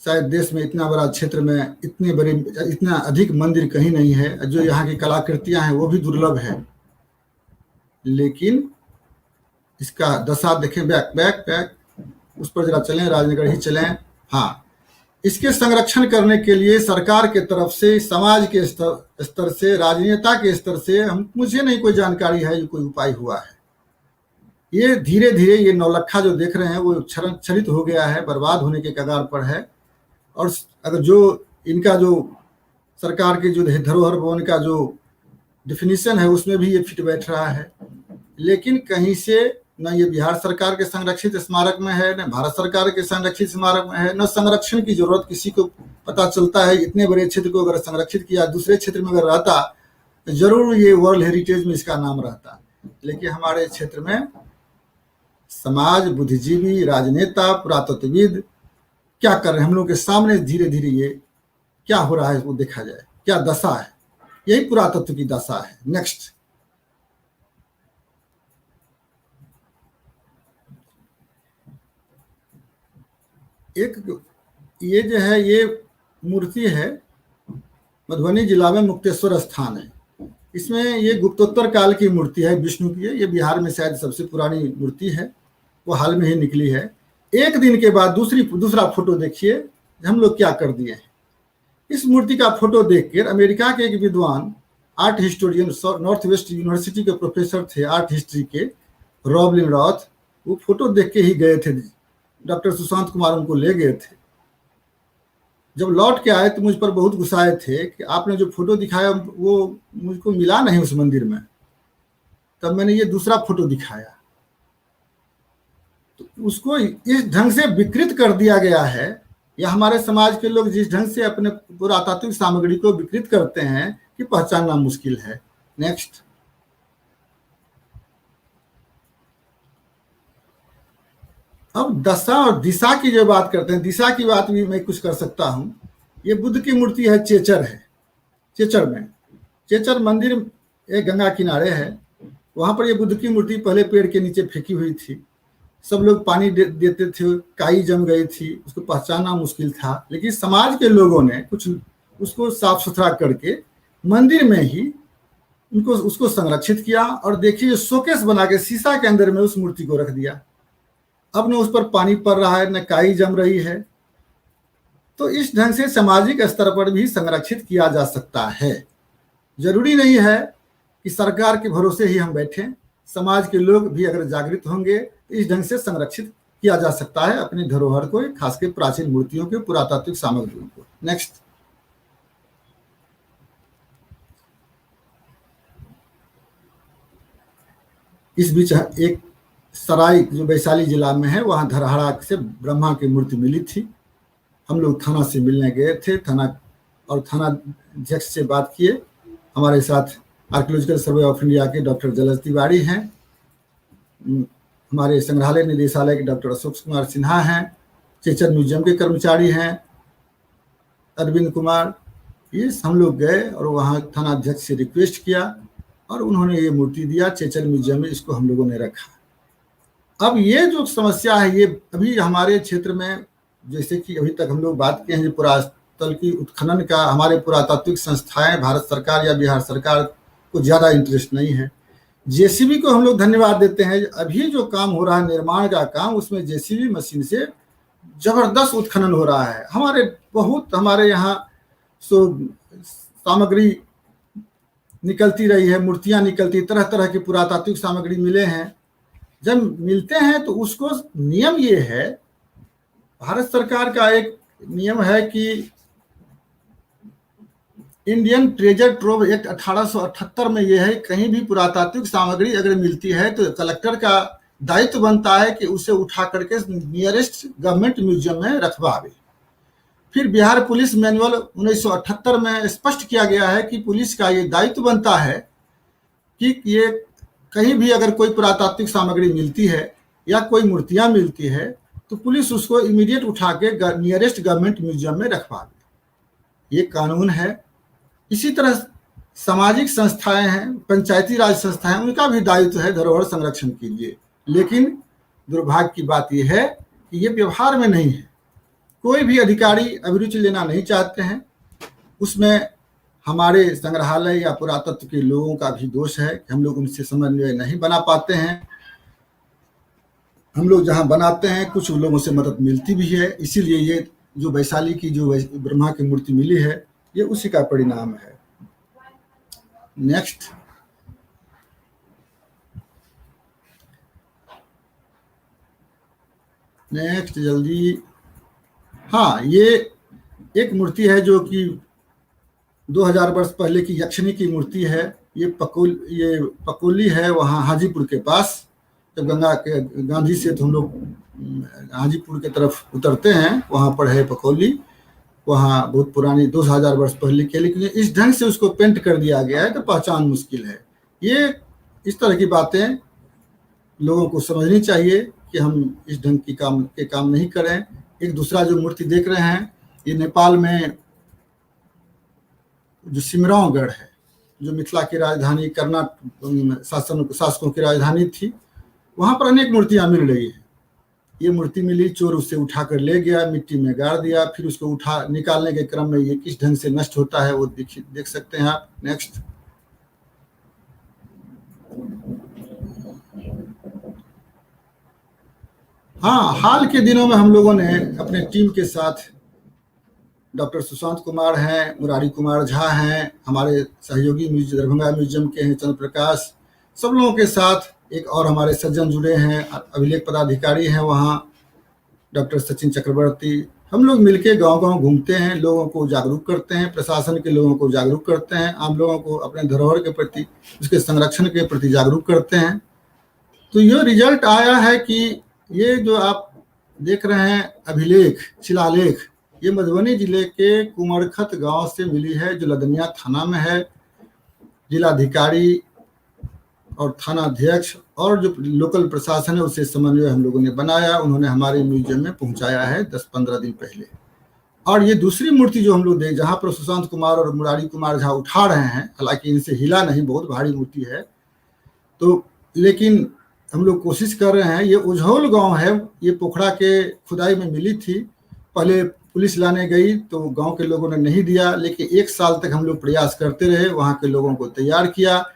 शायद देश में इतना बड़ा क्षेत्र में इतना अधिक मंदिर कहीं नहीं है। जो यहाँ की कलाकृतियां हैं वो भी दुर्लभ है, लेकिन इसका दशा देखें। बैक उस पर जरा चलें, राजनगर ही चलें। हाँ, इसके संरक्षण करने के लिए सरकार के तरफ से, समाज के स्तर से, राजनेता के स्तर से मुझे नहीं कोई जानकारी है, जो कोई उपाय हुआ है। ये धीरे धीरे ये नौलखा जो देख रहे हैं वो क्षरित हो गया है, बर्बाद होने के कगार पर है। और अगर जो इनका जो सरकार के जो धरोहर भवन का जो डिफिनीशन है उसमें भी ये फिट बैठ रहा है, लेकिन कहीं से न ये बिहार सरकार के संरक्षित स्मारक में है, न भारत सरकार के संरक्षित स्मारक में है, न संरक्षण की जरूरत किसी को पता चलता है। इतने बड़े क्षेत्र को अगर संरक्षित किया, दूसरे क्षेत्र में अगर रहता तो जरूर ये वर्ल्ड हेरिटेज में इसका नाम रहता। लेकिन हमारे क्षेत्र में समाज, बुद्धिजीवी, राजनेता, पुरातत्वविद क्या कर रहे हैं हम लोग के सामने। धीरे धीरे ये क्या हो रहा है वो देखा जाए, क्या दशा है। यही पुरातत्व की दशा है। नेक्स्ट। एक ये जो है ये मूर्ति है, मधुबनी जिला में मुक्तेश्वर स्थान है। इसमें ये गुप्तोत्तर काल की मूर्ति है, विष्णु की है। ये बिहार में शायद सबसे पुरानी मूर्ति है, वो हाल में ही निकली है। एक दिन के बाद दूसरा फोटो देखिए हम लोग क्या कर दिए हैं। इस मूर्ति का फोटो देखकर अमेरिका के एक विद्वान, art historian, north west university के प्रोफेसर थे आर्ट हिस्ट्री के, रॉबलिन रॉथ, वो फोटो देख के ही गए थे। डॉक्टर सुशांत कुमार उनको ले गए थे। जब लौट के आए तो मुझ पर बहुत गुस्साए थे कि आपने जो फोटो दिखाया वो मुझको मिला नहीं उस मंदिर में। तब मैंने ये दूसरा फोटो दिखाया तो उसको इस ढंग से विकृत कर दिया गया है। या हमारे समाज के लोग जिस ढंग से अपने पुरातात्विक सामग्री को विकृत करते हैं कि पहचानना मुश्किल है। नेक्स्ट। अब दशा और दिशा की जो बात करते हैं, दिशा की बात भी मैं कुछ कर सकता हूं। ये बुद्ध की मूर्ति है, चेचर में। चेचर मंदिर एक गंगा किनारे है, वहां पर ये बुद्ध की मूर्ति पहले पेड़ के नीचे फेंकी हुई थी। सब लोग पानी देते थे, काई जम गई थी, उसको पहचानना मुश्किल था। लेकिन समाज के लोगों ने कुछ उसको साफ सुथरा करके मंदिर में ही उसको संरक्षित किया। और देखिए शोकेस बना के शीशा के अंदर में उस मूर्ति को रख दिया। अब न उस पर पानी पड़ रहा है, न काई जम रही है। तो इस ढंग से सामाजिक स्तर पर भी संरक्षित किया जा सकता है। जरूरी नहीं है कि सरकार के भरोसे ही हम बैठें। समाज के लोग भी अगर जागृत होंगे तो इस ढंग से संरक्षित किया जा सकता है अपनी धरोहर को, खासकर प्राचीन मूर्तियों के, पुरातात्विक सामग्रियों को। नेक्स्ट। इस बीच एक सराय जो वैशाली जिला में है, वहां धरहरा से ब्रह्मा की मूर्ति मिली थी। हम लोग थाना से मिलने गए थे, थाना अध्यक्ष से बात किए। हमारे साथ आर्कियोलॉजिकल सर्वे ऑफ इंडिया के डॉक्टर जलज तिवारी हैं। हमारे संग्रहालय निदेशालय के डॉक्टर अशोक कुमार सिन्हा हैं, चेचर म्यूजियम के कर्मचारी हैं अरविंद कुमार। ये हम लोग गए और वहाँ थाना अध्यक्ष से रिक्वेस्ट किया और उन्होंने ये मूर्ति दिया। चेचर म्यूजियम में इसको हम लोगों ने रखा। अब ये जो समस्या है, ये अभी हमारे क्षेत्र में, जैसे कि अभी तक हम लोग बात किए हैं, पुरातत्व की उत्खनन का हमारे पुरातात्विक संस्थाएं, भारत सरकार या बिहार सरकार को ज़्यादा इंटरेस्ट नहीं है। जेसीबी को हम लोग धन्यवाद देते हैं। अभी जो काम हो रहा है निर्माण का काम, उसमें जेसीबी मशीन से जबरदस्त उत्खनन हो रहा है। हमारे यहाँ सामग्री निकलती रही है, मूर्तियां निकलती, तरह तरह की पुरातात्विक सामग्री मिले हैं। जब मिलते हैं तो उसको नियम ये है, भारत सरकार का एक नियम है कि इंडियन ट्रेजर ट्रोव एक्ट 1878 में यह है, कहीं भी पुरातात्विक सामग्री अगर मिलती है तो कलेक्टर का दायित्व बनता है कि उसे उठा करके नियरेस्ट गवर्नमेंट म्यूजियम में रखवावे। फिर बिहार पुलिस मैनुअल 1978 में स्पष्ट किया गया है कि पुलिस का ये दायित्व बनता है कि ये कहीं भी अगर कोई पुरातात्विक सामग्री मिलती है या कोई मूर्तियां मिलती है तो पुलिस उसको इमीडिएट उठा के नियरेस्ट गवर्नमेंट म्यूजियम में रखवावे। ये कानून है। इसी तरह सामाजिक संस्थाएं हैं, पंचायती राज संस्थाएं, उनका भी दायित्व है धरोहर संरक्षण के लिए। लेकिन दुर्भाग्य की बात यह है कि ये व्यवहार में नहीं है। कोई भी अधिकारी अभिरुचि लेना नहीं चाहते हैं। उसमें हमारे संग्रहालय या पुरातत्व के लोगों का भी दोष है कि हम लोग उनसे समन्वय नहीं बना पाते हैं। हम लोग जहां बनाते हैं कुछ लोगों से मदद मिलती भी है, इसीलिए ये जो वैशाली की जो ब्रह्मा की मूर्ति मिली है ये उसी का परिणाम है। नेक्स्ट, जल्दी। हाँ, ये एक मूर्ति है जो कि 2000 वर्ष पहले की यक्षिणी की मूर्ति है। ये पकोली है, वहाँ हाजीपुर के पास। जब गांधी से तो हम लोग हाजीपुर की तरफ उतरते हैं, वहाँ पर है पकोली। वहाँ बहुत पुरानी 2000 वर्ष पहले की, लेकिन इस ढंग से उसको पेंट कर दिया गया है तो पहचान मुश्किल है। ये इस तरह की बातें लोगों को समझनी चाहिए कि हम इस ढंग की काम नहीं करें। एक दूसरा जो मूर्ति देख रहे हैं, ये नेपाल में जो सिमरावगढ़ है, जो मिथिला की राजधानी, कर्नाटक शासकों की राजधानी थी, वहाँ पर अनेक मूर्तियाँ मिल रही हैं। ये मूर्ति मिली, चोर उससे उठाकर ले गया, मिट्टी में गाड़ दिया, फिर उसको निकालने के क्रम में ये किस ढंग से नष्ट होता है वो देख सकते हैं आप। नेक्स्ट, हाँ, हाल के दिनों में हम लोगों ने अपने टीम के साथ, डॉक्टर सुशांत कुमार हैं, मुरारी कुमार झा हैं, हमारे सहयोगी दरभंगा म्यूजियम के हैं चंद्र प्रकाश, सब लोगों के साथ एक और हमारे सज्जन जुड़े हैं, अभिलेख पदाधिकारी हैं वहाँ, डॉक्टर सचिन चक्रवर्ती। हम लोग मिलके गांव-गांव घूमते हैं, लोगों को जागरूक करते हैं, प्रशासन के लोगों को जागरूक करते हैं, आम लोगों को अपने धरोहर के प्रति, उसके संरक्षण के प्रति जागरूक करते हैं। तो ये रिजल्ट आया है कि ये जो आप देख रहे हैं अभिलेख, शिलालेख, ये मधुबनी जिले के कुमरखत गांव से मिली है, जो लदनिया थाना में है। जिलाधिकारी और थाना अध्यक्ष और जो लोकल प्रशासन है उससे समन्वय हम लोगों ने बनाया, उन्होंने हमारे म्यूजियम में पहुंचाया है 10-15 दिन पहले। और ये दूसरी मूर्ति जो हम लोग देख, जहाँ पर सुशांत कुमार और मुरारी कुमार झा उठा रहे हैं, हालांकि इनसे हिला नहीं, बहुत भारी मूर्ति है, तो लेकिन हम लोग कोशिश कर रहे हैं। ये उझौल गांव है, ये पोखरा के खुदाई में मिली थी। पहले पुलिस लाने गई तो गांव के लोगों ने नहीं दिया, लेकिन 1 साल तक हम लोग प्रयास करते रहे, वहाँ के लोगों को तैयार किया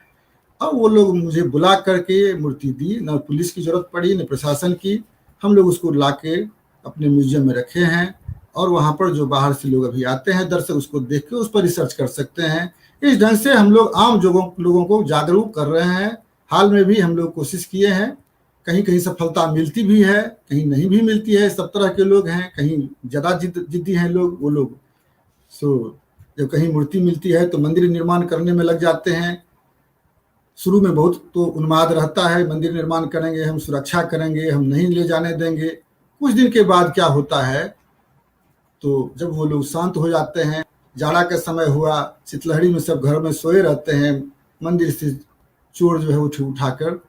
और वो लोग मुझे बुला करके मूर्ति दी। न पुलिस की जरूरत पड़ी न प्रशासन की, हम लोग उसको ला के अपने म्यूजियम में रखे हैं। और वहाँ पर जो बाहर से लोग अभी आते हैं दर्शक, उसको देख के उस पर रिसर्च कर सकते हैं। इस ढंग से हम लोग आम लोगों को जागरूक कर रहे हैं। हाल में भी हम लोग कोशिश किए हैं, कहीं कहीं सफलता मिलती भी है, कहीं नहीं भी मिलती है। सब तरह के लोग हैं, कहीं ज़्यादा जिद्दी हैं लोग, वो लोग जब कहीं मूर्ति मिलती है तो मंदिर निर्माण करने में लग जाते हैं। शुरू में बहुत तो उन्माद रहता है, मंदिर निर्माण करेंगे, हम सुरक्षा करेंगे, हम नहीं ले जाने देंगे। कुछ दिन के बाद क्या होता है, तो जब वो लोग शांत हो जाते हैं, जाड़ा का समय हुआ, शीतलहरी में सब घर में सोए रहते हैं, मंदिर से चोर जो है उठाकर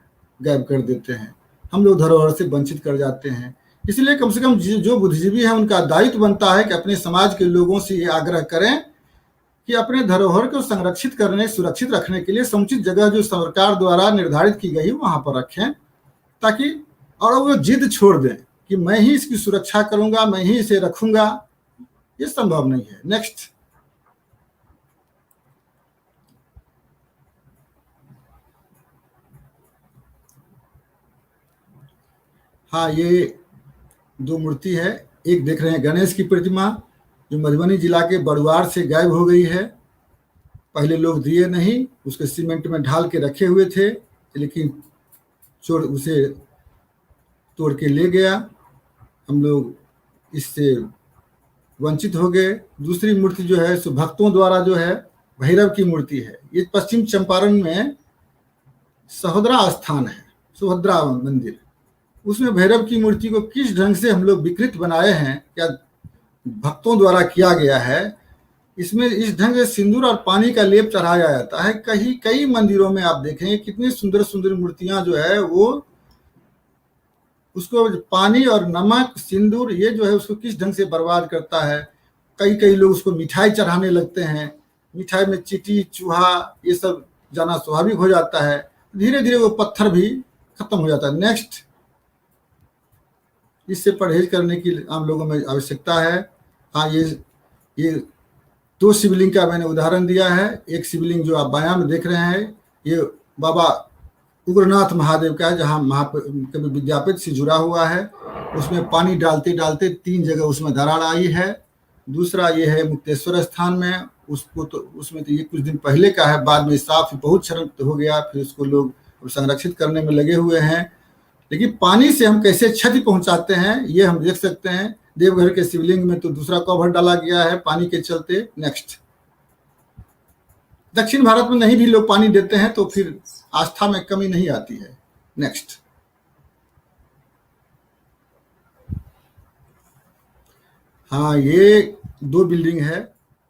गायब कर देते हैं। हम लोग धरोहर से वंचित कर जाते हैं। इसलिए कम से कम जो बुद्धिजीवी हैं उनका दायित्व बनता है कि अपने समाज के लोगों से ये आग्रह करें कि अपने धरोहर को संरक्षित करने, सुरक्षित रखने के लिए समुचित जगह जो सरकार द्वारा निर्धारित की गई वहां पर रखें, ताकि और वो जिद छोड़ दें कि मैं ही इसकी सुरक्षा करूंगा, मैं ही इसे रखूंगा, ये संभव नहीं है। नेक्स्ट। हाँ, ये दो मूर्ति है। एक देख रहे हैं गणेश की प्रतिमा, जो मधुबनी जिला के बड़ुआर से गायब हो गई है। पहले लोग दिए नहीं, उसके सीमेंट में ढाल के रखे हुए थे, लेकिन चोर उसे तोड़ के ले गया। हम लोग इससे वंचित हो गए। दूसरी मूर्ति जो है सो भक्तों द्वारा जो है भैरव की मूर्ति है। ये पश्चिम चंपारण में सहोदरा स्थान है, सुभद्रा मंदिर, उसमें भैरव की मूर्ति को किस ढंग से हम लोग विकृत बनाए हैं, क्या भक्तों द्वारा किया गया है। इसमें इस ढंग से सिंदूर और पानी का लेप चढ़ाया जाता है। कई मंदिरों में आप देखेंगे कितनी सुंदर सुंदर मूर्तियां जो है वो उसको पानी और नमक, सिंदूर, ये जो है उसको किस ढंग से बर्बाद करता है। कई लोग उसको मिठाई चढ़ाने लगते हैं, मिठाई में चींटी, चूहा, ये सब जाना स्वाभाविक हो जाता है। धीरे धीरे वो पत्थर भी खत्म हो जाता है। नेक्स्ट। इससे परहेज करने की आम लोगों में आवश्यकता है। हाँ, ये दो शिवलिंग का मैंने उदाहरण दिया है। एक शिवलिंग जो आप बायां में देख रहे हैं, ये बाबा उग्रनाथ महादेव का है, जहाँ महाकवि विद्यापति से जुड़ा हुआ है। उसमें पानी डालते डालते 3 जगह उसमें दरार आई है। दूसरा ये है मुक्तेश्वर स्थान में, उसको तो उसमें तो ये कुछ दिन पहले का है, बाद में साफ बहुत क्षरण हो गया, फिर उसको लोग संरक्षित करने में लगे हुए हैं। लेकिन पानी से हम कैसे क्षति पहुंचाते हैं ये हम देख सकते हैं। देवघर के शिवलिंग में तो दूसरा कवर डाला गया है पानी के चलते। नेक्स्ट। दक्षिण भारत में नहीं भी लोग पानी देते हैं तो फिर आस्था में कमी नहीं आती है। नेक्स्ट। हाँ, ये 2 बिल्डिंग है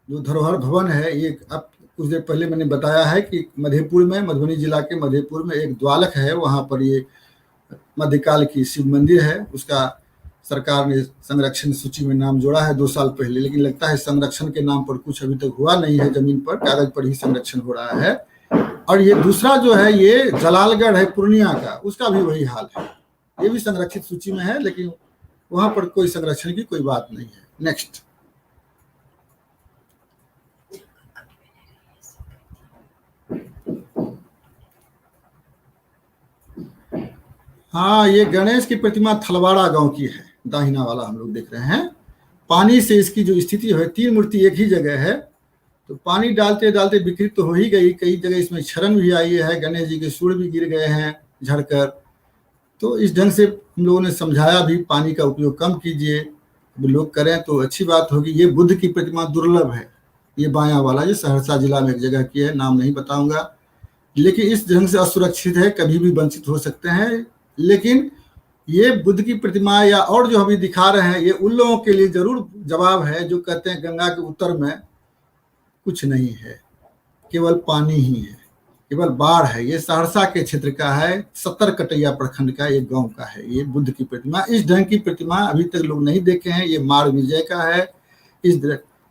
जो धरोहर भवन है। ये अब कुछ देर पहले मैंने बताया है कि मधेपुर में, मधुबनी जिला के मधेपुर में एक द्वालक है, वहां पर ये मध्यकाल की शिव मंदिर है। उसका सरकार ने संरक्षण सूची में नाम जोड़ा है 2 साल पहले, लेकिन लगता है संरक्षण के नाम पर कुछ अभी तक हुआ नहीं है, जमीन पर कागज पर ही संरक्षण हो रहा है। और ये दूसरा जो है ये जलालगढ़ है पूर्णिया का, उसका भी वही हाल है। ये भी संरक्षित सूची में है, लेकिन वहां पर कोई संरक्षण की कोई बात नहीं है। नेक्स्ट। हाँ, ये गणेश की प्रतिमा थलवाड़ा गांव की है, दाहिना वाला हम लोग देख रहे हैं। पानी से इसकी जो स्थिति है, 3 मूर्ति एक ही जगह है, तो पानी डालते डालते विकृत तो हो ही गई। कई जगह इसमें क्षरण भी आई है, गणेश जी के सूर भी गिर गए हैं झड़कर। तो इस ढंग से हम लोगों ने समझाया भी, पानी का उपयोग कम कीजिए, लोग करें तो अच्छी बात होगी। ये बुद्ध की प्रतिमा दुर्लभ है, ये बायां वाला, ये सहरसा जिला में एक जगह की है, नाम नहीं बताऊंगा, लेकिन इस ढंग से असुरक्षित है, कभी भी वंचित हो सकते हैं। लेकिन ये बुद्ध की प्रतिमा या और जो अभी दिखा रहे हैं, ये उन लोगों के लिए जरूर जवाब है जो कहते हैं गंगा के उत्तर में कुछ नहीं है, केवल पानी ही है, केवल बाढ़ है। ये सहरसा के क्षेत्र का है, 70 कटैया प्रखंड का एक गांव का है ये बुद्ध की प्रतिमा। इस ढंग की प्रतिमा अभी तक लोग नहीं देखे हैं। ये मार विजय का है।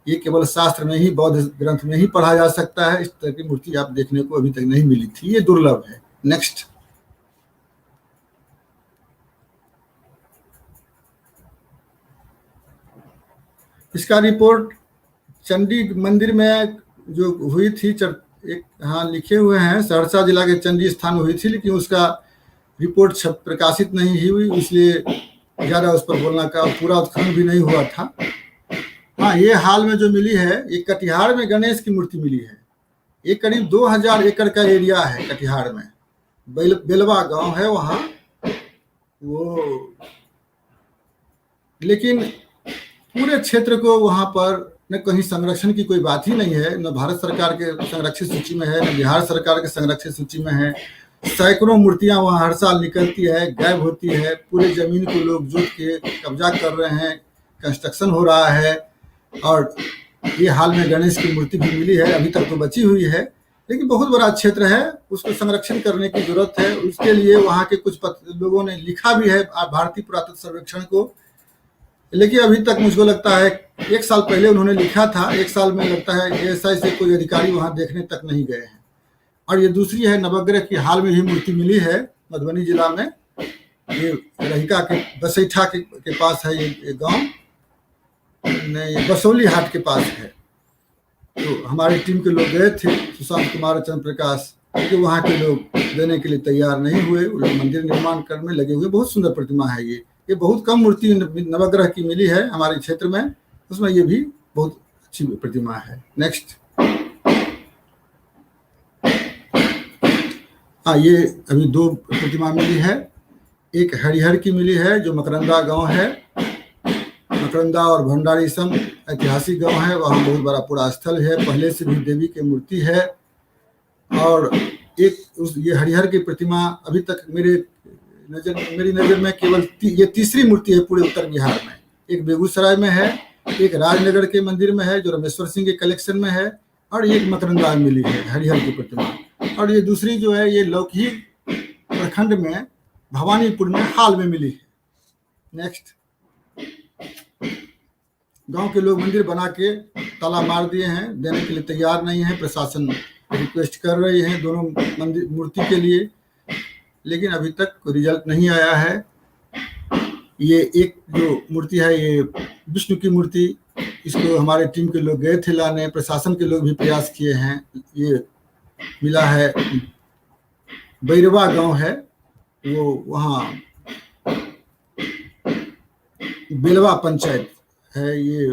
ये केवल शास्त्र में ही, बौद्ध ग्रंथ में ही पढ़ा जा सकता है। इस तरह की मूर्ति आप देखने को अभी तक नहीं मिली थी, ये दुर्लभ है। नेक्स्ट। इसका रिपोर्ट चंडी मंदिर में जो हुई थी, एक हाँ लिखे हुए हैं, सहरसा जिला के चंडी स्थान हुई थी, लेकिन उसका रिपोर्ट प्रकाशित नहीं हुई, इसलिए ज़्यादा उस पर बोलना का पूरा उत्खनन भी नहीं हुआ था। हाँ, ये हाल में जो मिली है, ये कटिहार में गणेश की मूर्ति मिली है। ये करीब 2000 एकड़ का एरिया है कटिहार में, बेलवा गांव है वहाँ वो। लेकिन पूरे क्षेत्र को वहाँ पर न कहीं संरक्षण की कोई बात ही नहीं है, न भारत सरकार के संरक्षित सूची में है, न बिहार सरकार के संरक्षित सूची में है। सैकड़ों मूर्तियां वहाँ हर साल निकलती है, गायब होती है। पूरे जमीन को लोग जोत के कब्जा कर रहे हैं, कंस्ट्रक्शन हो रहा है। और ये हाल में गणेश की मूर्ति भी मिली है, अभी तक तो बची हुई है, लेकिन बहुत बड़ा क्षेत्र है, उसको संरक्षण करने की जरूरत है। उसके लिए वहाँ के कुछ लोगों ने लिखा भी है भारतीय पुरातत्व सर्वेक्षण को, लेकिन अभी तक मुझको लगता है 1 साल पहले उन्होंने लिखा था, 1 साल में लगता है ऐसा से कोई अधिकारी वहाँ देखने तक नहीं गए हैं। और ये दूसरी है नवग्रह की हाल में ही मूर्ति मिली है मधुबनी जिला में, ये रहिका के बसैठा के पास है, ये गांव नहीं बसौली हाट के पास है। तो हमारी टीम के लोग गए थे, सुशांत कुमार, चंद्र प्रकाश, क्योंकि वहाँ के लोग देने के लिए तैयार नहीं हुए, वो लोग मंदिर निर्माण करने में लगे हुए। बहुत सुंदर प्रतिमा है ये बहुत कम मूर्ति नवग्रह की मिली है हमारे क्षेत्र में, उसमें ये भी बहुत अच्छी प्रतिमा है। नेक्स्ट, ये अभी 2 प्रतिमा मिली है। एक हरिहर की मिली है जो मकरंदा गांव है, मकरंदा और भंडारी सम ऐतिहासिक गांव है, वहाँ बहुत बड़ा पुरा स्थल है, पहले से भी देवी की मूर्ति है। और एक ये हरिहर की प्रतिमा अभी तक मेरी नज़र में केवल ये तीसरी मूर्ति है पूरे उत्तर बिहार में। एक बेगूसराय में है, एक राजनगर के मंदिर में है जो रामेश्वर सिंह के कलेक्शन में है, और एक मकरंदा में मिली है हरिहर की प्रतिमा। और ये दूसरी जो है ये लौकी प्रखंड में भवानीपुर में हाल में मिली है। नेक्स्ट, गांव के लोग मंदिर बना के ताला मार दिए हैं, देने के लिए तैयार नहीं है। प्रशासन रिक्वेस्ट कर रही है दोनों मंदिर मूर्ति के लिए, लेकिन अभी तक कोई रिजल्ट नहीं आया है। ये एक जो मूर्ति है ये विष्णु की मूर्ति, इसको हमारे टीम के लोग गए थे लाने, प्रशासन के लोग भी प्रयास किए हैं। ये मिला है बैरवा गांव है, वो वहाँ बेलवा पंचायत है, ये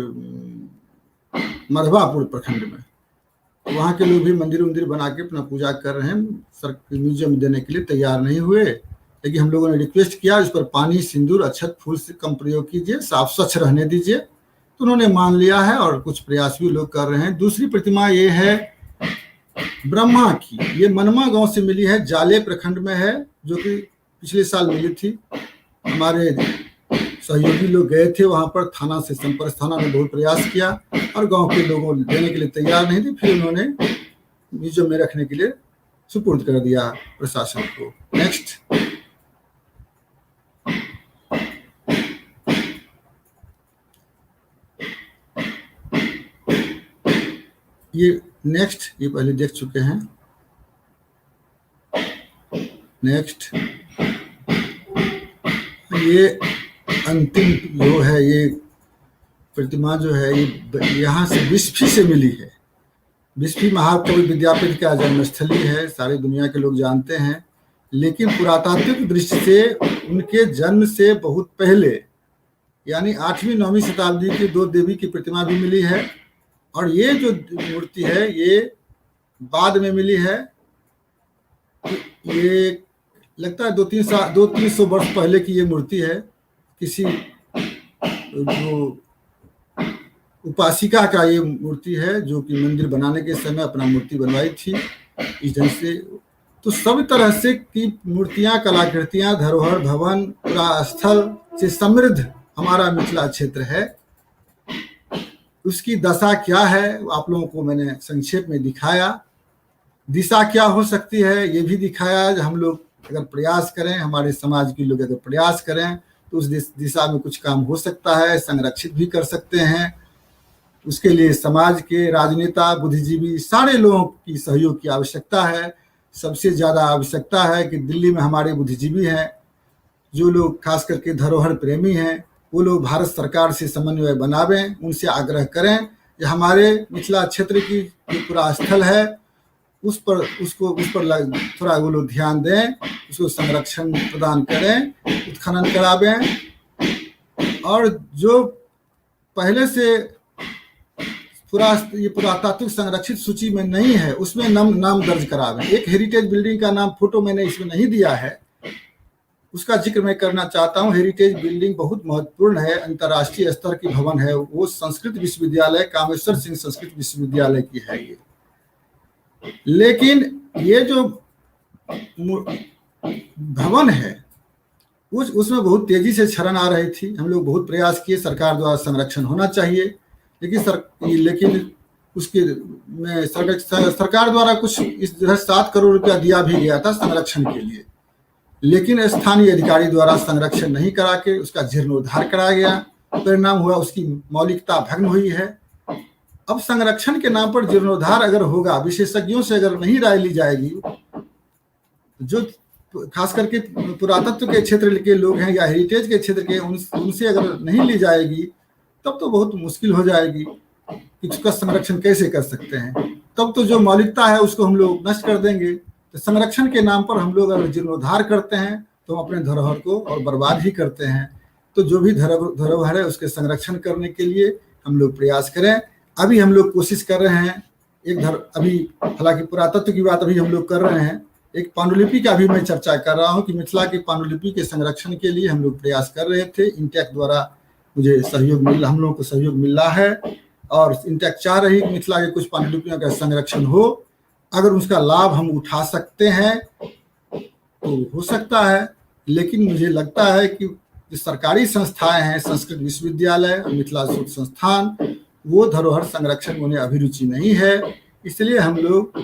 मधवापुर प्रखंड में। वहाँ के लोग भी मंदिर बना के अपना पूजा कर रहे हैं, म्यूजियम देने के लिए तैयार नहीं हुए। लेकिन हम लोगों ने रिक्वेस्ट किया इस पर पानी, सिंदूर, अक्षत, फूल से कम प्रयोग कीजिए, साफ स्वच्छ रहने दीजिए, तो उन्होंने मान लिया है और कुछ प्रयास भी लोग कर रहे हैं। दूसरी प्रतिमा ये है ब्रह्मा की, ये मनवा गांव से मिली है, जाले प्रखंड में है, जो कि पिछले साल मिली थी। हमारे सहयोगी लोग गए थे वहां पर, थाना से संपर्क, थाना ने बहुत प्रयास किया और गांव के लोगों देने के लिए तैयार नहीं थे, फिर उन्होंने म्यूजियम में रखने के लिए सुपुर्द कर दिया प्रशासन को। नेक्स्ट, ये पहले देख चुके हैं। नेक्स्ट, ये अंतिम जो है ये प्रतिमा जो है ये यहाँ से बिस्फी से मिली है। बिस्फी महाकवि विद्यापति का जन्मस्थली है, सारी दुनिया के लोग जानते हैं। लेकिन पुरातात्विक दृष्टि से उनके जन्म से बहुत पहले यानी 8वीं-9वीं शताब्दी की 2 देवी की प्रतिमा भी मिली है। और ये जो मूर्ति है ये बाद में मिली है, ये लगता है 200-300 वर्ष पहले की ये मूर्ति है। किसी जो उपासिका का ये मूर्ति है जो कि मंदिर बनाने के समय अपना मूर्ति बनवाई थी इस ढंग से। तो सब तरह से की मूर्तियां, कलाकृतियां, धरोहर, भवन, पूरा स्थल से समृद्ध हमारा मिथिला क्षेत्र है। उसकी दशा क्या है आप लोगों को मैंने संक्षेप में दिखाया। दिशा क्या हो सकती है ये भी दिखाया। हम लोग अगर प्रयास करें, हमारे समाज के लोग अगर प्रयास करें तो उस दिशा में कुछ काम हो सकता है, संरक्षित भी कर सकते हैं। उसके लिए समाज के राजनेता, बुद्धिजीवी, सारे लोगों की सहयोग की आवश्यकता है। सबसे ज़्यादा आवश्यकता है कि दिल्ली में हमारे बुद्धिजीवी हैं, जो लोग खास करके धरोहर प्रेमी हैं, वो लोग भारत सरकार से समन्वय बनावें, उनसे आग्रह करें कि हमारे मिथिला क्षेत्र की जो पूरा स्थल है उस पर थोड़ा वो लोग ध्यान दें, उसको संरक्षण प्रदान करें, उत्खनन करावें। और जो पहले से ये पुरातात्विक संरक्षित सूची में नहीं है उसमें नाम दर्ज करावें। एक हेरिटेज बिल्डिंग का नाम फोटो मैंने इसमें नहीं दिया है, उसका जिक्र मैं करना चाहता हूँ। हेरिटेज बिल्डिंग बहुत महत्वपूर्ण है, अंतर्राष्ट्रीय स्तर की भवन है। वो संस्कृत विश्वविद्यालय, कामेश्वर सिंह संस्कृत विश्वविद्यालय की है ये। लेकिन ये जो भवन है उसमें बहुत तेजी से क्षरण आ रही थी। हम लोग बहुत प्रयास किए, सरकार द्वारा संरक्षण होना चाहिए, लेकिन उसके में सरकार द्वारा कुछ इस तरह 7 करोड़ रुपया दिया भी गया था संरक्षण के लिए, लेकिन स्थानीय अधिकारी द्वारा संरक्षण नहीं करा के उसका जीर्णोद्धार कराया गया। परिणाम हुआ उसकी मौलिकता भंग हुई है। अब संरक्षण के नाम पर जीर्णोद्धार अगर होगा, विशेषज्ञों से अगर नहीं राय ली जाएगी, जो खास करके पुरातत्व के क्षेत्र के लोग हैं या हेरिटेज के क्षेत्र के, उनसे अगर नहीं ली जाएगी तब तो बहुत मुश्किल हो जाएगी कि उसका संरक्षण कैसे कर सकते हैं। तब तो जो मौलिकता है उसको हम लोग नष्ट कर देंगे। तो संरक्षण के नाम पर हम लोग अगर जीर्णोद्धार करते हैं तो हम अपने धरोहर को और बर्बाद ही करते हैं। तो जो भी धरोहर है उसके संरक्षण करने के लिए हम लोग प्रयास करें। अभी हम लोग कोशिश कर रहे हैं अभी हालांकि पुरातत्व की बात अभी हम लोग कर रहे हैं, एक पांडुलिपि का भी मैं चर्चा कर रहा हूं कि मिथिला की पांडुलिपि के संरक्षण के लिए हम लोग प्रयास कर रहे थे। इंटेक द्वारा मुझे हम लोगों को सहयोग मिल रहा है और इंटेक चाह रही कि मिथिला के कुछ पांडुलिपियों का संरक्षण हो। अगर उसका लाभ हम उठा सकते हैं तो हो सकता है, लेकिन मुझे लगता है कि जो सरकारी संस्थाएं हैं, संस्कृत विश्वविद्यालय और मिथिला शोध संस्थान, वो धरोहर संरक्षण में उन्हें अभिरुचि नहीं है। इसलिए हम लोग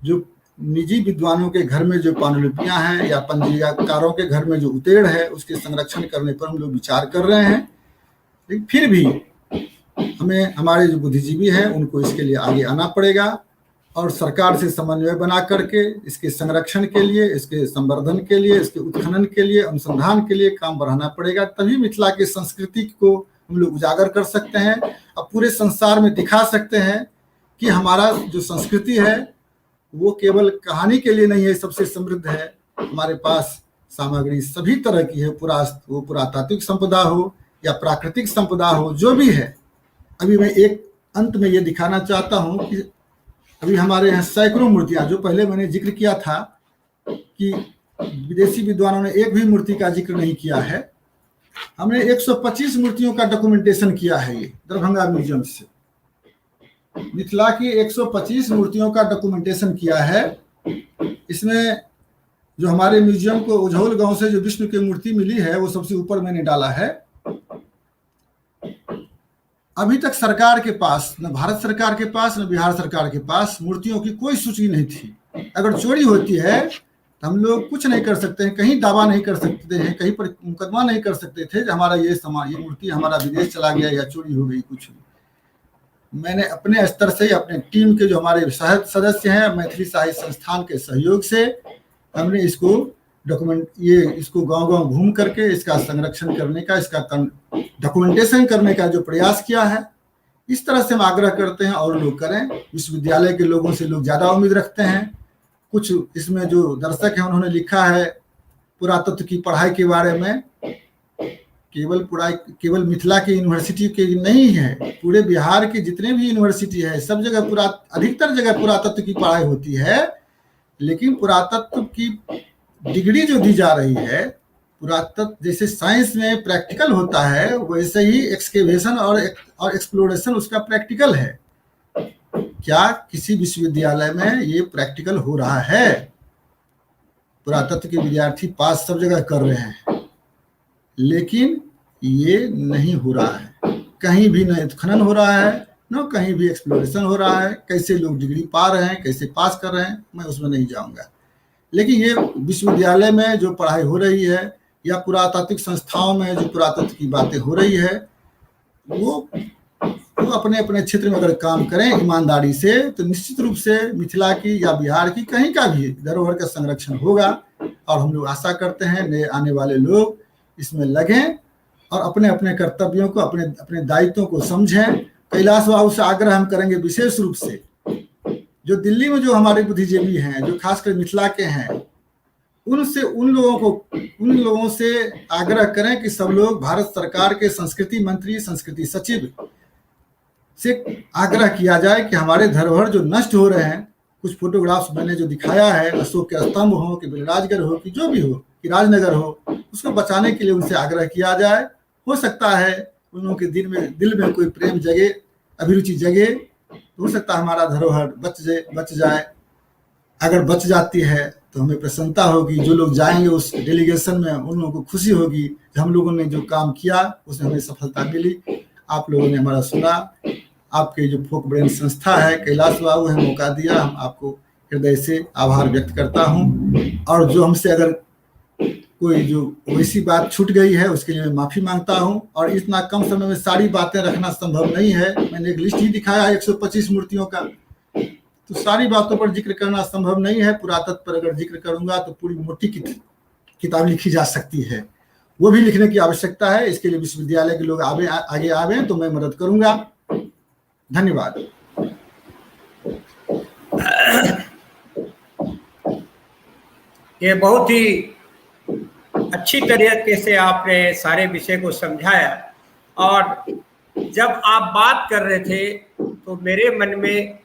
जो निजी विद्वानों के घर में जो पांडुलिपियां हैं या पंजीकारों के घर में जो उतेड़ है उसके संरक्षण करने पर हम लोग विचार कर रहे हैं। लेकिन फिर भी हमें हमारे जो बुद्धिजीवी हैं उनको इसके लिए आगे आना पड़ेगा और सरकार से समन्वय बना करके इसके संरक्षण के लिए, इसके संवर्धन के लिए, इसके उत्खनन के लिए, अनुसंधान के लिए काम बढ़ाना पड़ेगा। तभी मिथिला की संस्कृति को हम लोग उजागर कर सकते हैं और पूरे संसार में दिखा सकते हैं कि हमारा जो संस्कृति है वो केवल कहानी के लिए नहीं है, सबसे समृद्ध है। हमारे पास सामग्री सभी तरह की है, वो पुरातात्विक संपदा हो या प्राकृतिक संपदा हो, जो भी है। अभी मैं एक अंत में ये दिखाना चाहता हूँ कि अभी हमारे यहाँ सैकड़ों मूर्तियां, जो पहले मैंने जिक्र किया था कि विदेशी विद्वानों ने एक भी मूर्ति का जिक्र नहीं किया है, हमने 125 मूर्तियों का डॉक्यूमेंटेशन किया है। ये दरभंगा म्यूजियम से मिथिला की 125 मूर्तियों का डॉक्यूमेंटेशन किया है। इसमें जो हमारे म्यूजियम को उझौल गांव से जो विष्णु की मूर्ति मिली है वो सबसे ऊपर मैंने डाला है। अभी तक सरकार के पास, न भारत सरकार के पास, न बिहार सरकार के पास मूर्तियों की कोई सूची नहीं थी। अगर चोरी होती है तो हम लोग कुछ नहीं कर सकते हैं, कहीं दावा नहीं कर सकते हैं, कहीं पर मुकदमा नहीं कर सकते थे कि हमारा ये मूर्ति हमारा विदेश चला गया या चोरी हो गई। कुछ मैंने अपने स्तर से, अपने टीम के जो हमारे सदस्य हैं, मैथिली साहित्य संस्थान के सहयोग से हमने इसको इसको गांव-गांव घूम करके इसका संरक्षण करने का, इसका डॉक्यूमेंटेशन करने का जो प्रयास किया है। इस तरह से हम आग्रह करते हैं और लोग करें। विश्वविद्यालय के लोगों से लोग ज्यादा उम्मीद रखते हैं। कुछ इसमें जो दर्शक हैं उन्होंने लिखा है पुरातत्व की पढ़ाई के बारे में, केवल मिथिला की यूनिवर्सिटी के नहीं है, पूरे बिहार की जितने भी यूनिवर्सिटी है सब जगह अधिकतर जगह पुरातत्व की पढ़ाई होती है। लेकिन पुरातत्व की डिग्री जो दी जा रही है, पुरातत्व जैसे साइंस में प्रैक्टिकल होता है वैसे ही एक्सकेवेशन और एक्सप्लोरेशन उसका प्रैक्टिकल है। क्या किसी विश्वविद्यालय में ये प्रैक्टिकल हो रहा है? पुरातत्व के विद्यार्थी पास सब जगह कर रहे हैं, लेकिन ये नहीं हो रहा है। कहीं भी न उत्खनन हो रहा है, न कहीं भी एक्सप्लोरेशन हो रहा है। कैसे लोग डिग्री पा रहे हैं, कैसे पास कर रहे हैं, मैं उसमें नहीं जाऊंगा। लेकिन ये विश्वविद्यालय में जो पढ़ाई हो रही है या पुरातात्विक संस्थाओं में जो पुरातत्व की बातें हो रही है, वो अपने अपने क्षेत्र में अगर काम करें ईमानदारी से, तो निश्चित रूप से मिथिला की या बिहार की कहीं का भी धरोहर का संरक्षण होगा। और हम लोग आशा करते हैं नए आने वाले लोग इसमें लगें और अपने अपने कर्तव्यों को, अपने अपने दायित्वों को समझें। कैलाश बाबू से आग्रह हम करेंगे विशेष रूप से, जो दिल्ली में जो हमारे बुद्धिजीवी हैं, जो खासकर मिथिला के हैं, उन लोगों से आग्रह करें कि सब लोग भारत सरकार के संस्कृति मंत्री, संस्कृति सचिव से आग्रह किया जाए कि हमारे धरोहर जो नष्ट हो रहे हैं, कुछ फोटोग्राफ्स मैंने जो दिखाया है, अशोक के स्तंभ हो कि बलराजगढ़ हो कि जो भी हो कि राजनगर हो, उसको बचाने के लिए उनसे आग्रह किया जाए। हो सकता है उन लोगों के दिल में कोई प्रेम जगे, अभिरुचि जगे, तो हो सकता है हमारा धरोहर बच जाए। अगर बच जाती है तो हमें प्रसन्नता होगी। जो लोग जाएंगे उस डेलीगेशन में, उन लोगों को खुशी होगी कि हम लोगों ने जो काम किया उसमें हमें सफलता मिली। आप लोगों ने हमारा सुना। आपके जो फोक ब्रेन संस्था है, कैलाश बाबू है, मौका दिया, हम आपको हृदय से आभार व्यक्त करता हूँ। और जो हमसे अगर कोई जो वैसी बात छूट गई है उसके लिए मैं माफ़ी मांगता हूँ। और इतना कम समय में सारी बातें रखना संभव नहीं है। मैंने एक लिस्ट ही दिखाया है 125 मूर्तियों का, तो सारी बातों पर जिक्र करना संभव नहीं है। पुरातत्व पर अगर जिक्र करूंगा तो पूरी मोटी किताब लिखी जा सकती है, वो भी लिखने की आवश्यकता है। इसके लिए विश्वविद्यालय के लोग आगे आवे तो मैं मदद करूंगा। धन्यवाद। ये बहुत ही अच्छी तरीके से आपने सारे विषय को समझाया। और जब आप बात कर रहे थे तो मेरे मन में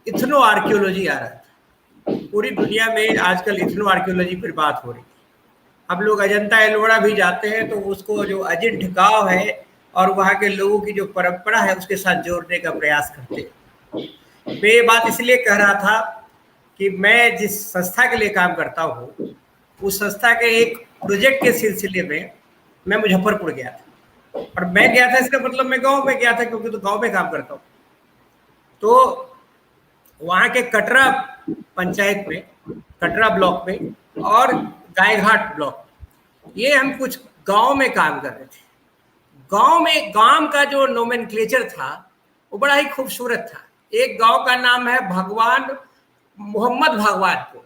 इथनो आर्कियोलॉजी आ रहा था। पूरी दुनिया में आजकल इथनो आर्कियोलॉजी पर बात हो रही है। हम लोग अजंता एलोरा भी जाते हैं तो उसको जो अजिंठ गांव है और वहाँ के लोगों की जो परंपरा है उसके साथ जोड़ने का प्रयास करते हैं। मैं ये बात इसलिए कह रहा था कि मैं जिस संस्था के लिए काम करता हूँ उस संस्था के एक प्रोजेक्ट के सिलसिले में मैं मुजफ्फरपुर गया था। और मैं गया था इसका मतलब मैं गांव में गया था, क्योंकि तो गांव में काम करता हूँ। तो वहाँ के कटरा पंचायत में, कटरा ब्लॉक में और गायघाट ब्लॉक, ये हम कुछ गांव में काम कर रहे थे। गांव में गांव का जो नोमेनक्लेचर था वो बड़ा ही खूबसूरत था। एक गांव का नाम है भगवान मोहम्मद भगवानपुर,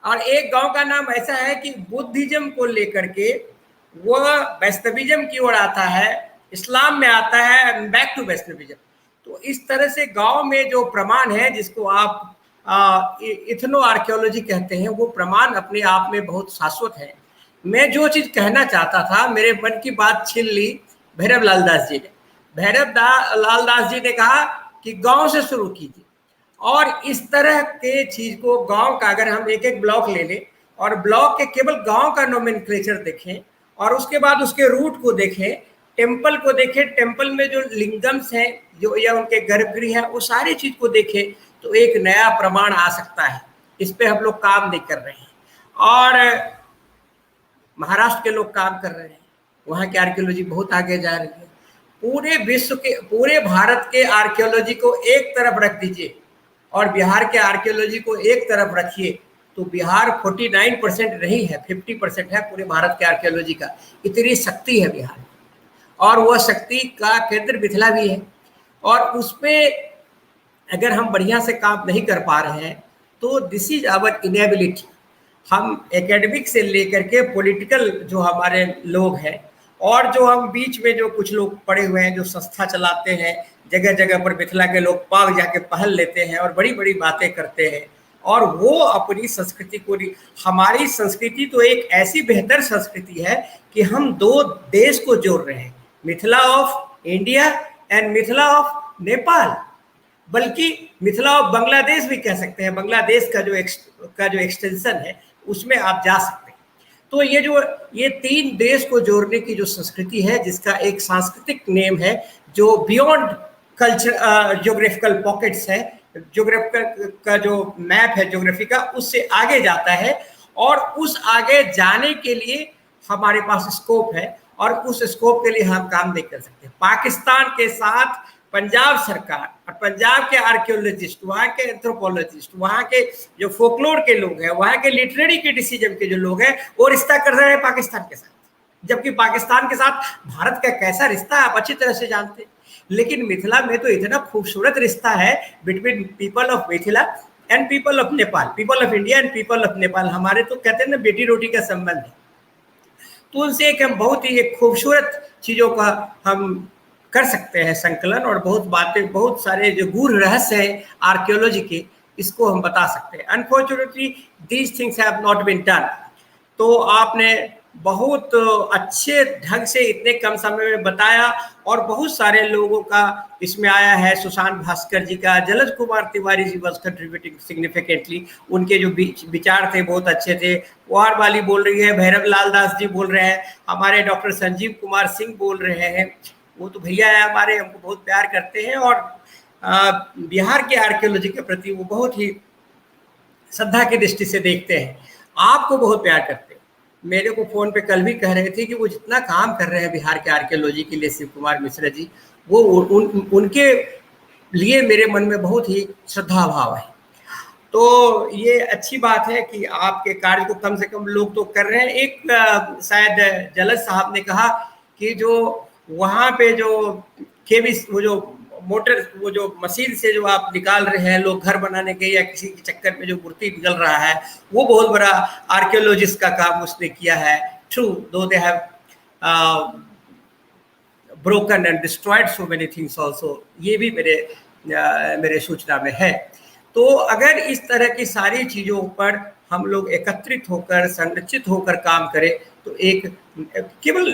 और एक गांव का नाम ऐसा है कि बुद्धिज्म को लेकर के वह वैष्णविज्म की ओर आता है, इस्लाम में आता है, बैक टू वैष्णविज्म। तो इस तरह से गांव में जो प्रमाण है जिसको आप इथनो आर्कियोलॉजी कहते हैं, वो प्रमाण अपने आप में बहुत शाश्वत है। मैं जो चीज कहना चाहता था, मेरे मन की बात छीन ली भैरव लाल दास जी ने। लाल दास जी ने कहा कि गांव से शुरू कीजिए, और इस तरह के चीज को गांव का अगर हम एक एक ब्लॉक ले लें और ब्लॉक के केवल गांव का नोमेनक्लेचर देखें और उसके बाद उसके रूट को देखें, टेम्पल को देखें, टेम्पल में जो लिंगम्स हैं जो या उनके गर्भगृह हैं, वो सारी चीज को देखें तो एक नया प्रमाण आ सकता है। इस पे हम लोग काम नहीं कर रहे हैं, और महाराष्ट्र के लोग काम कर रहे हैं। वहाँ की आर्कियोलॉजी बहुत आगे जा रही है। पूरे विश्व के, पूरे भारत के आर्कियोलॉजी को एक तरफ रख दीजिए और बिहार के आर्कियोलॉजी को एक तरफ रखिए, तो बिहार 49% नहीं है, 50% है पूरे भारत के आर्कियोलॉजी का। इतनी शक्ति है बिहार, और वह शक्ति का केंद्र मिथिला भी है। और उस पर अगर हम बढ़िया से काम नहीं कर पा रहे हैं तो दिस इज आवर इनेबिलिटी। हम एकेडमिक से लेकर के पॉलिटिकल जो हमारे लोग हैं, और जो हम बीच में जो कुछ लोग पड़े हुए हैं जो संस्था चलाते हैं, जगह जगह पर मिथिला के लोग पाग जाके पहल लेते हैं और बड़ी बड़ी बातें करते हैं, और वो अपनी संस्कृति को, हमारी संस्कृति तो एक ऐसी बेहतर संस्कृति है कि हम दो देश को जोड़ रहे हैं, Mithila of India and Mithila of Nepal, बल्कि मिथिला ऑफ बांग्लादेश भी कह सकते हैं। बांग्लादेश का जो एक्सटेंशन है उसमें आप जा सकते हैं। तो ये तीन देश को जोड़ने की जो संस्कृति है, जिसका एक सांस्कृतिक नेम है जो बियॉन्ड कल्चर, ज्योग्राफिकल पॉकेट्स है, ज्योग्राफिकल का जो मैप है ज्योग्राफी का, उससे आगे जाता है। और उस आगे जाने के लिए हमारे पास स्कोप है, और उस स्कोप के लिए हम काम नहीं कर सकते। पाकिस्तान के साथ पंजाब सरकार और पंजाब के आर्कियोलॉजिस्ट, वहाँ के एंथ्रोपोलॉजिस्ट, वहाँ के जो फोकलोर के लोग हैं, वहाँ के लिटरेरी के डिसीजन के जो लोग हैं, वो रिश्ता कर रहे हैं पाकिस्तान के साथ, जबकि पाकिस्तान के साथ भारत का कैसा रिश्ता है आप अच्छी तरह से जानते हैं। लेकिन मिथिला में तो इतना खूबसूरत रिश्ता है between people of Mithila and people of Nepal, people of India and people of Nepal. हमारे तो कहते हैं ना बेटी रोटी का संबंध है। तो उनसे एक हम बहुत ही एक खूबसूरत चीज़ों का हम कर सकते हैं संकलन, और बहुत बातें, बहुत सारे जो गूढ़ रहस्य है आर्कियोलॉजी के, इसको हम बता सकते हैं। Unfortunately these things have not been done. तो आपने बहुत अच्छे ढंग से इतने कम समय में बताया, और बहुत सारे लोगों का इसमें आया है। सुशांत भास्कर जी का, जलज Kumar Tiwari ji was contributing significantly, उनके जो विचार थे बहुत अच्छे थे। कुहार वाली बोल रही है, भैरव लाल दास जी बोल रहे हैं, हमारे डॉक्टर संजीव कुमार सिंह बोल रहे हैं, वो तो भैया है हमारे, हमको बहुत प्यार करते हैं, और बिहार के आर्कियोलॉजी के प्रति वो बहुत ही श्रद्धा की दृष्टि से देखते हैं, आपको बहुत प्यार करते हैं। मेरे को फोन पे कल भी कह रहे थे कि वो जितना काम कर रहे हैं बिहार के आर्कियोलॉजी के लिए शिव कुमार मिश्रा जी, वो उनके लिए मेरे मन में बहुत ही श्रद्धा भाव है। तो ये अच्छी बात है कि आपके कार्य को कम से कम लोग तो कर रहे हैं। एक शायद जलज साहब ने कहा कि जो वहाँ पे जो केविस वो जो मोटर वो जो मशीन से जो आप निकाल रहे हैं लोग घर बनाने के या किसी के चक्कर में जो मूर्ति निकल रहा है, वो बहुत बड़ा आर्कियोलॉजिस्ट का काम उसने किया है। ट्रू, दो they have broken and destroyed so many things also, ये भी मेरे सूचना में है। तो अगर इस तरह की सारी चीज़ों पर हम लोग एकत्रित होकर संरचित होकर काम करें तो एक केवल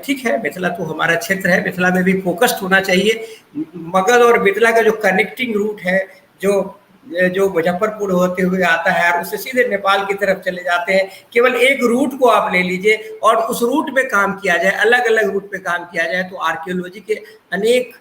ठीक है, मिथिला तो हमारा क्षेत्र है, मिथिला में भी फोकस्ड होना चाहिए। मगध और मिथिला का जो कनेक्टिंग रूट है, जो मुजफ्फरपुर होते हुए आता है और उससे सीधे नेपाल की तरफ चले जाते हैं, केवल एक रूट को आप ले लीजिए और उस रूट पे काम किया जाए, अलग अलग रूट पे काम किया जाए, तो आर्कियोलॉजी के अनेक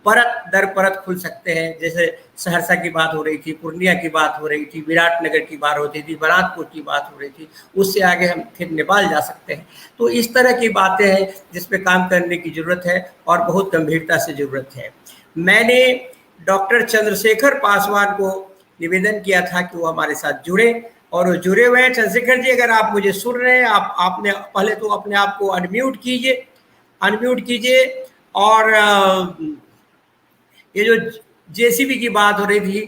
परत दर परत खुल सकते हैं। जैसे सहरसा की बात हो रही थी, पूर्णिया की बात हो रही थी, विराटनगर की बात होती थी, बरातपुर की बात हो रही थी, उससे आगे हम फिर नेपाल जा सकते हैं। तो इस तरह की बातें हैं जिसपे काम करने की ज़रूरत है और बहुत गंभीरता से ज़रूरत है। मैंने डॉक्टर चंद्रशेखर पासवान को निवेदन किया था कि वो हमारे साथ जुड़े और वो जुड़े हुए हैं। चंद्रशेखर जी, अगर आप मुझे सुन रहे हैं, आपने पहले तो अपने आप को अनम्यूट कीजिए और ये जो जेसीबी की बात हो रही थी,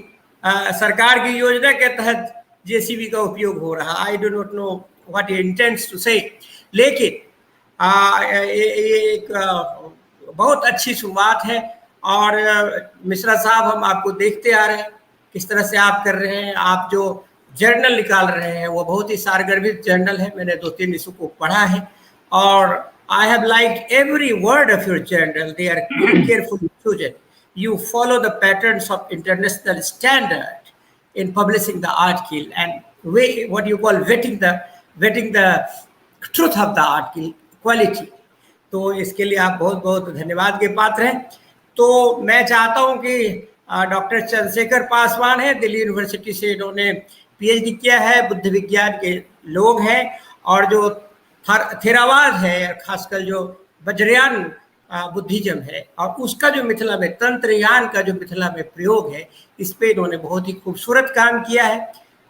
सरकार की योजना के तहत जेसीबी का उपयोग हो रहा, I do not know what he intends to say, लेकिन ये एक बहुत अच्छी शुरुआत है। और मिश्रा साहब, हम आपको देखते आ रहे हैं किस तरह से आप कर रहे हैं। आप जो जर्नल निकाल रहे हैं वो बहुत ही सारगर्भित जर्नल है, मैंने 2-3 इसको को पढ़ा है और I have liked every word of your journal, they are carefully chosen. You follow the patterns of international standard in publishing the article and what you call vetting the truth of the article quality. तो इसके लिए आप बहुत बहुत धन्यवाद के पात्र हैं। तो मैं चाहता हूं कि डॉक्टर चंद्रशेखर पासवान है, दिल्ली यूनिवर्सिटी से इन्होंने पीएचडी किया है, बुद्ध विज्ञान के लोग हैं और जो थेरावाद है, खासकर जो वज्रयान बुद्धिज्म है और उसका जो मिथिला में तंत्रयान का जो मिथिला में प्रयोग है, इस पे इन्होंने बहुत ही खूबसूरत काम किया है।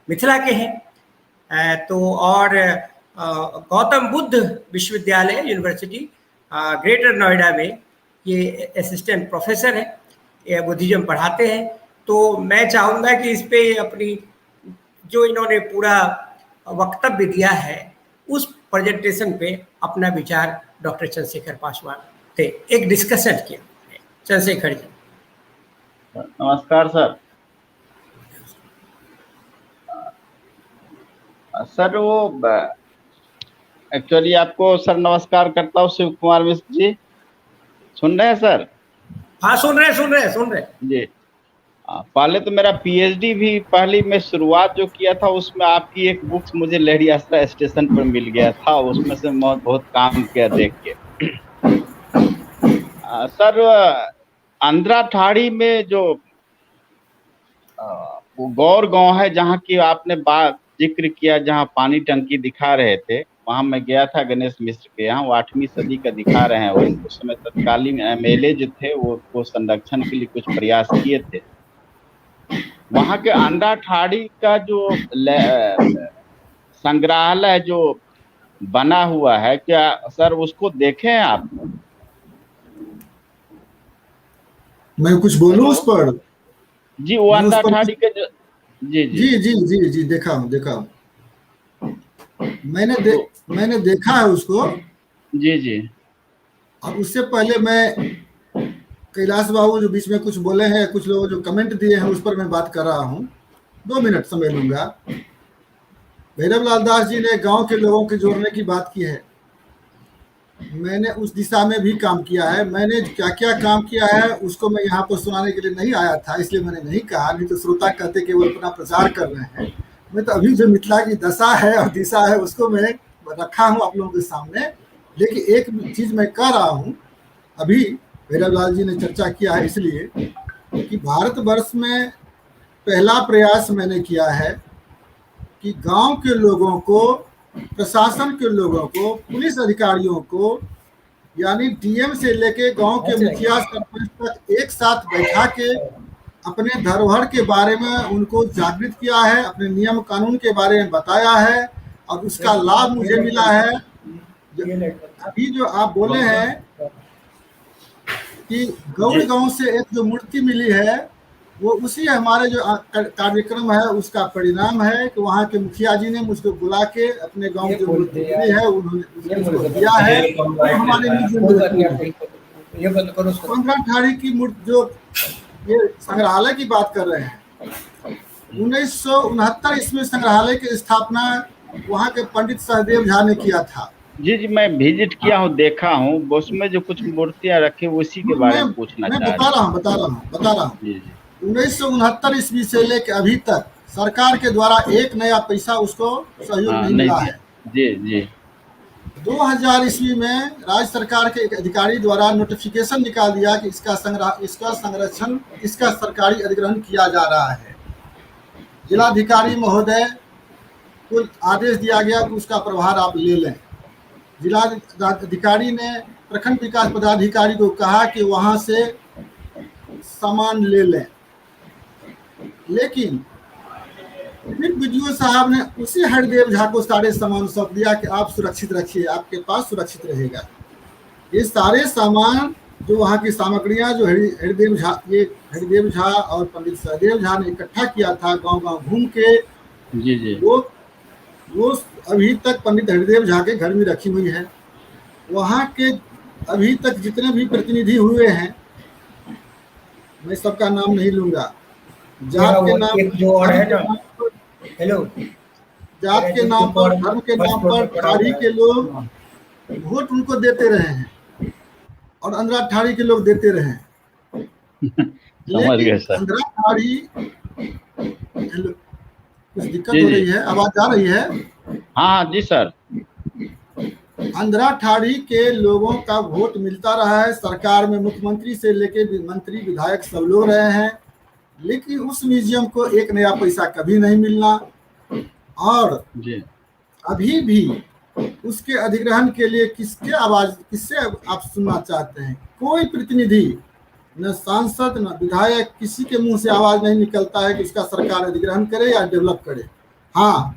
मिथिला के हैं तो और गौतम बुद्ध विश्वविद्यालय यूनिवर्सिटी ग्रेटर नोएडा में ये असिस्टेंट प्रोफेसर है, ये बुद्धिज्म पढ़ाते हैं। तो मैं चाहूँगा कि इस पे अपनी जो इन्होंने पूरा वक्तव्य दिया है उस प्रेजेंटेशन पे अपना विचार डॉक्टर चंद्रशेखर पासवान थे एक डिस्कशन किया। चंद्रशेखर जी नमस्कार सर। सर वो एक्चुअली आपको सर नमस्कार करता हूँ, शिव कुमार मिश्र जी, सुन रहे हैं सर? हाँ सुन रहे जी। पहले तो मेरा पीएचडी भी पहली में शुरुआत जो किया था उसमें आपकी एक बुक्स मुझे लहरियासरा स्टेशन पर मिल गया था, उसमें से मैं बहुत काम किया देख के। सर आंध्रा ठाड़ी में जो वो गौर गांव है जहाँ की आपने बात जिक्र किया, जहाँ पानी टंकी दिखा रहे थे, वहां मैं गया था गणेश मिश्र के यहाँ, वो 8वीं सदी का दिखा रहे हैं। उस समय तत्कालीन एमएलए जो थे वो संरक्षण के लिए कुछ प्रयास किए थे। वहां के आंध्रा ठाड़ी का जो संग्रहालय जो बना हुआ है, क्या सर उसको देखे हैं आप? मैं कुछ बोलूं उस पर? जी, वो आंध्रा ठाड़ी के जो जी देखा हूँ मैंने देखा है उसको। जी। और उससे पहले मैं कैलाश बाबू जो बीच में कुछ बोले हैं, कुछ लोग जो कमेंट दिए हैं, उस पर मैं बात कर रहा हूँ। 2 मिनट समय लूंगा। भैरव लाल दास जी ने गांव के लोगों के जोड़ने की बात की है, मैंने उस दिशा में भी काम किया है। मैंने क्या क्या काम किया है उसको मैं यहाँ पर सुनाने के लिए नहीं आया था, इसलिए मैंने नहीं कहा, नहीं तो श्रोता कहते कि वो अपना प्रचार कर रहे हैं। मैं तो अभी जो मिथिला की दशा है और दिशा है उसको मैं रखा हूँ आप लोगों के सामने। लेकिन एक चीज मैं कह रहा हूँ, अभी भैरव लाल जी ने चर्चा किया है इसलिए कि भारतवर्ष में पहला प्रयास मैंने किया है कि गांव के लोगों को, प्रशासन के लोगों को, पुलिस अधिकारियों को यानी डीएम से लेके गांव के मुखिया सरपंच तक एक साथ बैठा के अपने धरोहर के बारे में उनको जागृत किया है, अपने नियम कानून के बारे में बताया है और उसका लाभ मुझे मिला है। अभी जो आप बोले हैं कि गौड़ गांव से एक जो मूर्ति मिली है वो उसी हमारे जो कार्यक्रम है उसका परिणाम है कि वहाँ के मुखिया जी ने मुझको बुला के अपने गांव जो मूर्ति मिली है उन्होंने दिया है। हमारे 15 ठाड़ी की मूर्ति जो ये संग्रहालय की बात कर रहे हैं, 1969 ईस्वी संग्रहालय की स्थापना वहाँ के पंडित सहदेव झा ने किया था। जी जी, मैं विजिट किया हूँ, देखा हूँ, उसमें जो कुछ मूर्तियां रखी उसी के बारे में पूछना चाह रहा हूँ। बता रहा हूँ 1969 ईस्वी से लेकर अभी तक सरकार के द्वारा एक नया पैसा उसको सहयोग नहीं मिला है। जी जी। 2000 ईस्वी में राज्य सरकार के एक अधिकारी द्वारा नोटिफिकेशन निकाल दिया कि इसका संरक्षण, इसका सरकारी अधिग्रहण किया जा रहा है। जिलाधिकारी महोदय को आदेश दिया गया कि उसका प्रभार आप ले लें। जिलाधिकारी ने प्रखंड विकास पदाधिकारी को कहा कि वहां से सामान ले लें, लेकिन फिर बीडीओ साहब ने उसी हरिदेव झा को सारे सामान सौंप दिया कि आप सुरक्षित रखिए, आपके पास सुरक्षित रहेगा। ये सारे सामान जो वहाँ की सामग्रियां जो हरिदेव झा और पंडित सहदेव झा ने इकट्ठा किया था गांव गांव घूम के, जी जी, वो अभी तक पंडित हरिदेव झा के घर में रखी हुई है। वहाँ के अभी तक जितने भी प्रतिनिधि हुए हैं, मैं सबका नाम नहीं लूंगा, जात के नाम जो और है ना, हेलो, जात के नाम पर, धर्म के नाम पर ठाड़ी के लोग वोट उनको देते रहे हैं और अंदरा ठाड़ी के लोग देते रहे हैं। लेकिन अंदरा ठाड़ी, हेलो, कुछ दिक्कत हो रही है, आवाज आ रही है? हाँ जी सर। अंदरा ठाड़ी के लोगों का वोट मिलता रहा है, सरकार में मुख्यमंत्री से लेके मंत्री विधायक सब लोग रहे हैं, लेकिन उस म्यूजियम को एक नया पैसा कभी नहीं मिलना। और अभी भी उसके अधिग्रहण के लिए किससे आप सुनना चाहते हैं? कोई प्रतिनिधि, न सांसद न विधायक, किसी के मुंह से आवाज नहीं निकलता है कि उसका सरकार अधिग्रहण करे या डेवलप करे। हाँ,